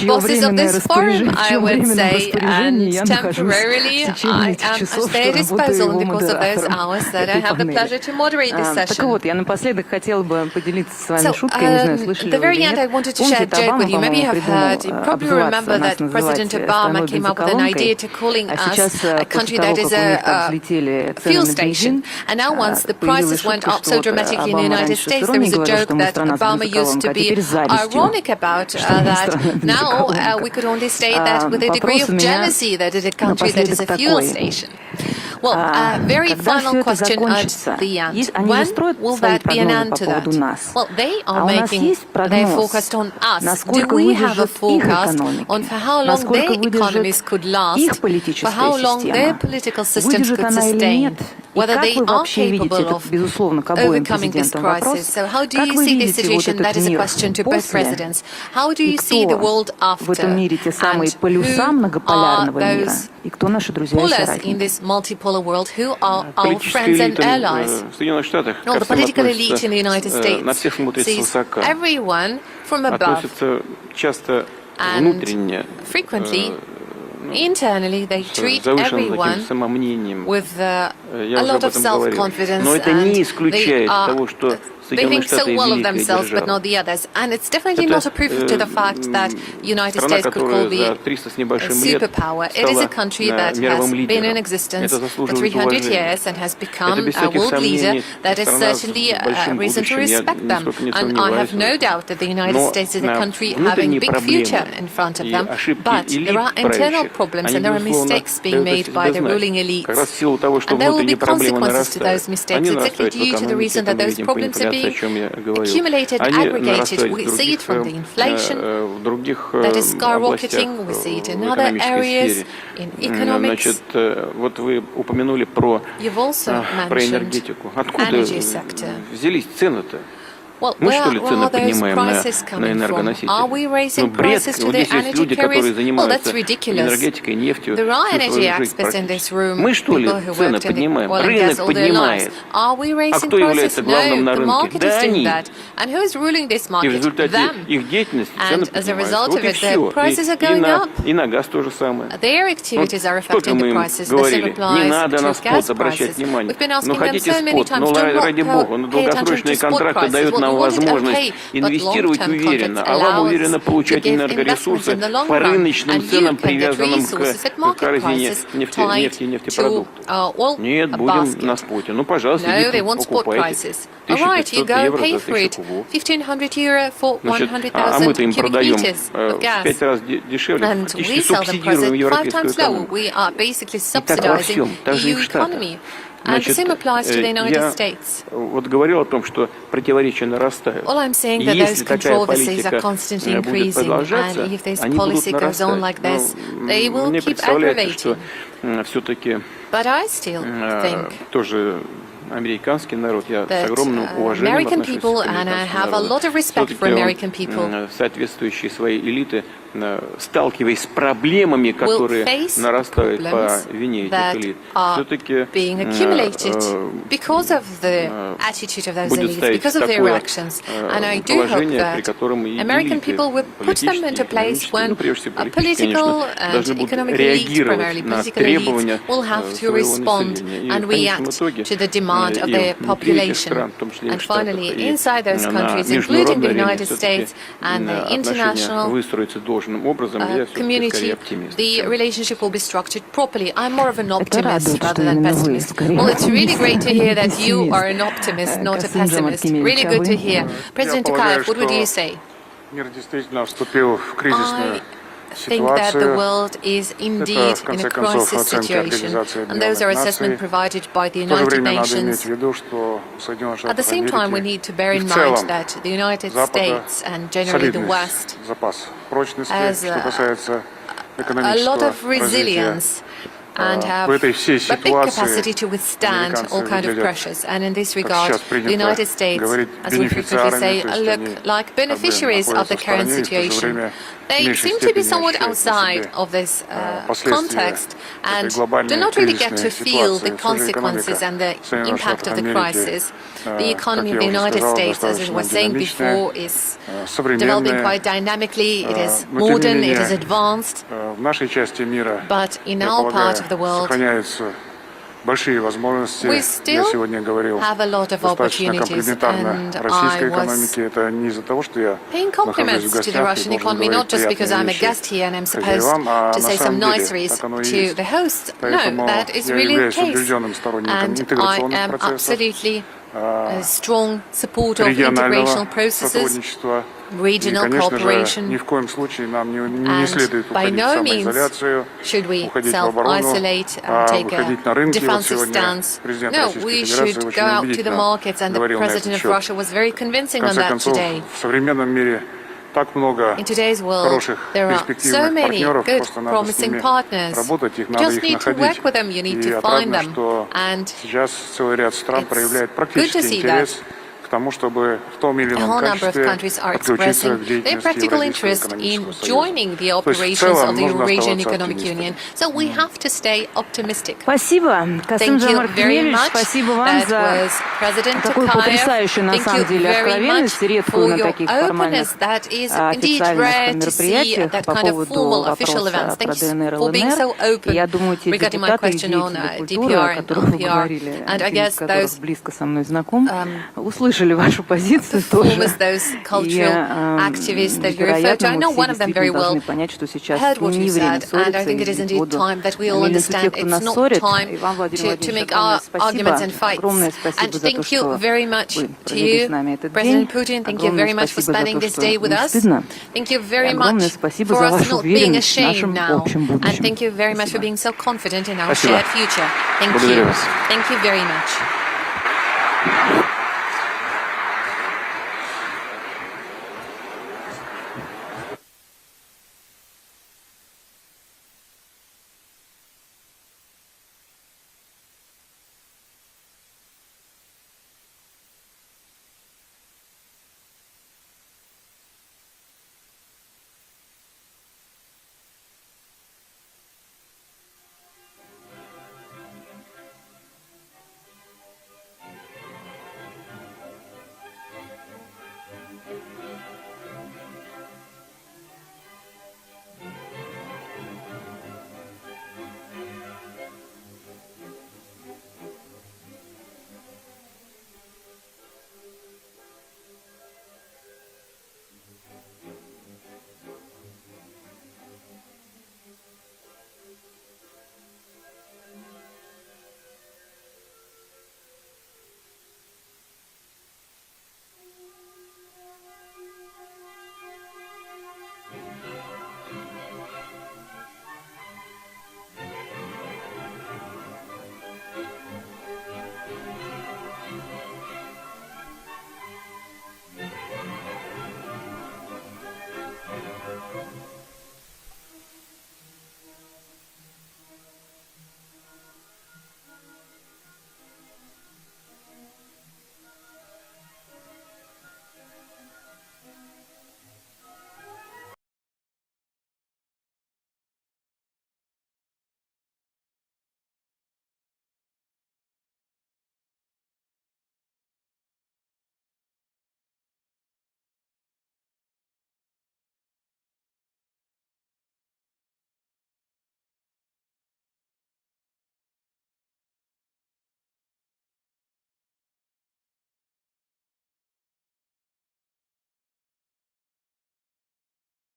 bosses of this forum, I would say, and temporarily I am at their disposal in the course of those hours that I have the pleasure to moderate this session. Так вот, я напоследок хотела бы поделиться с вами шуткой, не знаю, слышали At the very end, I wanted to share a joke with you. Maybe you have heard, you probably remember that President Obama came up with an idea to calling us a country that is a fuel station. And now once the prices went up so dramatically in the United States, there is a joke that Obama used to be ironic about that. Now we could only state that with a degree of jealousy that it is a country that is a fuel station. Well, very final question at the end. When will that be an end to that? Well, they are making their forecast on us. Do we have a forecast on for how long their economies could last, for how long their political systems could sustain, whether they are capable of overcoming this crisis? So how do you see this situation? That is a question to both presidents. How do you see the world after? And who are those pullers in this multipolar world? Who are our friends and allies? Well, the political elite in the United States sees everyone from above, and frequently, internally, they treat everyone with a lot of self-confidence, and they think so well of themselves, but not the others. And it's definitely not a proof to the fact that United States could call be a superpower. It is a country that has been in existence for 300 years and has become a world leader. That is certainly a reason to respect them. And I have no doubt that the United States is a country having a big future in front of them. But there are internal problems and there are mistakes being made by the ruling elites. And there will be consequences to those mistakes exactly due to the reason that those problems are being о чем я говорил, accumulated, они aggregated. нарастают We в see it from the inflation в других that is областях skyrocketing. We see it in в other экономической areas, сфере. in economics. Значит, вот вы упомянули про mentioned энергетику. Откуда energy sector. взялись цены-то? Well, Мы where что ли цены are those поднимаем prices на coming from? энергоносители? Are we raising бред. prices to Вот the здесь есть energy люди, которые carriers? Well, занимаются that's ridiculous. энергетикой, нефтью There are всю energy свою жизнь experts in this практически. room, Мы что ли people who цены worked in the поднимаем? oil and Рынок gas all their lives. поднимает. Are we raising кто prices? является главным No, на the рынке? market Да is doing они. that. And who is ruling this И в market? результате Them. их деятельности цены And as a поднимаются. result Вот of и it, the все. prices are going up. И на газ то же самое. Their activities are Сколько affecting мы the им prices. The same говорили, не applies надо на to спот gas обращать prices. внимание. We've been Ну asking them хотите so many спот, times, ну don't ради бога, pay attention но to долгосрочные spot контракты prices. дают What нам we want it возможность okay, but инвестировать long-term уверенно, contracts а вам allow us уверенно to получать give энергоресурсы investments in the long по run, рыночным and you ценам, can get привязанным resources at к market корзине prices tied нефти и to нефтепродуктов. all Нет, a будем на basket. споте. Ну, пожалуйста, No, they идите, want spot покупайте. prices. All right, you 1500 go евро pay за for 1000 it. кубов. €1,500 for Значит, 100,000 мы-то им cubic продаем meters of в gas. 5 раз дешевле, And фактически we sell them субсидируем five европейскую times lower. экономику. We are basically И так во subsidizing всем, также и EU в Штатах. economy. And the same applies to the United Я States. вот говорил о том, что противоречия нарастают. All I'm saying И that those если такая controversies are политика constantly будет increasing, продолжаться, and if this они будут policy goes on like this, нарастать. they will Мне keep представляется, что aggravating. все-таки But I still think тоже американский народ, я с that огромным уважением American отношусь people, к and I have американскому a lot народу. of respect for Все-таки American people. он, соответствующие своей элиты, сталкиваясь с проблемами, которые нарастают по вине этих элит, все-таки being accumulated because of the attitude of those будет elites, ставить because of their такое actions. And I do hope положение, при that котором и American элиты, people will put them into place when political and economic elites, primarily political elites, will have to respond and react to the demand of their population. And finally, inside those countries, including the United States and the international community, the relationship will be structured properly. I'm more of an optimist rather than pessimist. Well, it's really great to hear that you are an optimist, not a pessimist. Really good to hear. President Tokayev, what would you say? I think that the world is indeed in a crisis situation, and those are assessments provided by the United Nations. At the same time, we need to bear in mind that the United States and generally the West has a lot of resilience and have a big capacity to withstand all kinds of pressures. And in this regard, the United States, as we frequently say, look like beneficiaries of the current situation. They seem to be somewhat outside of this context and do not really get to feel the consequences and the impact of the crisis. The economy of the United States, as I was saying before, is developing quite dynamically. It is modern, it is advanced. But in our part of the world, we still have a lot of opportunities, and I was paying compliments to the Russian economy, not just because I'm a guest here and I'm supposed to say some niceties to the hosts. No, that is really the case. And I am absolutely a strong supporter of integration processes, regional cooperation, and by no means should we self-isolate and take a defensive stance. No, we should go out to the markets, and the President of Russia was very convincing on that today. In today's world, there are so many good, promising partners. You just need to work with them, you need to find them. And it's good to see that a whole number of countries are expressing their practical interest in joining the operations of the Eurasian Economic Union. So we have to stay optimistic. Thank you very much. That was President Tokayev. Thank you very much for your openness. That is indeed rare to see at that kind of formal official events. Thank you for being so open regarding my question on DPR and LPR. And I guess those performers, those cultural activists that you referred to, I know one of them very well, heard what you said, and I think it is indeed time that we all understand it's not time to make our arguments and fights. And thank you very much to you, President Putin. Thank you very much for spending this day with us. Thank you very much for us not being ashamed now. And thank you very much for being so confident in our shared future. Thank you. Thank you very much.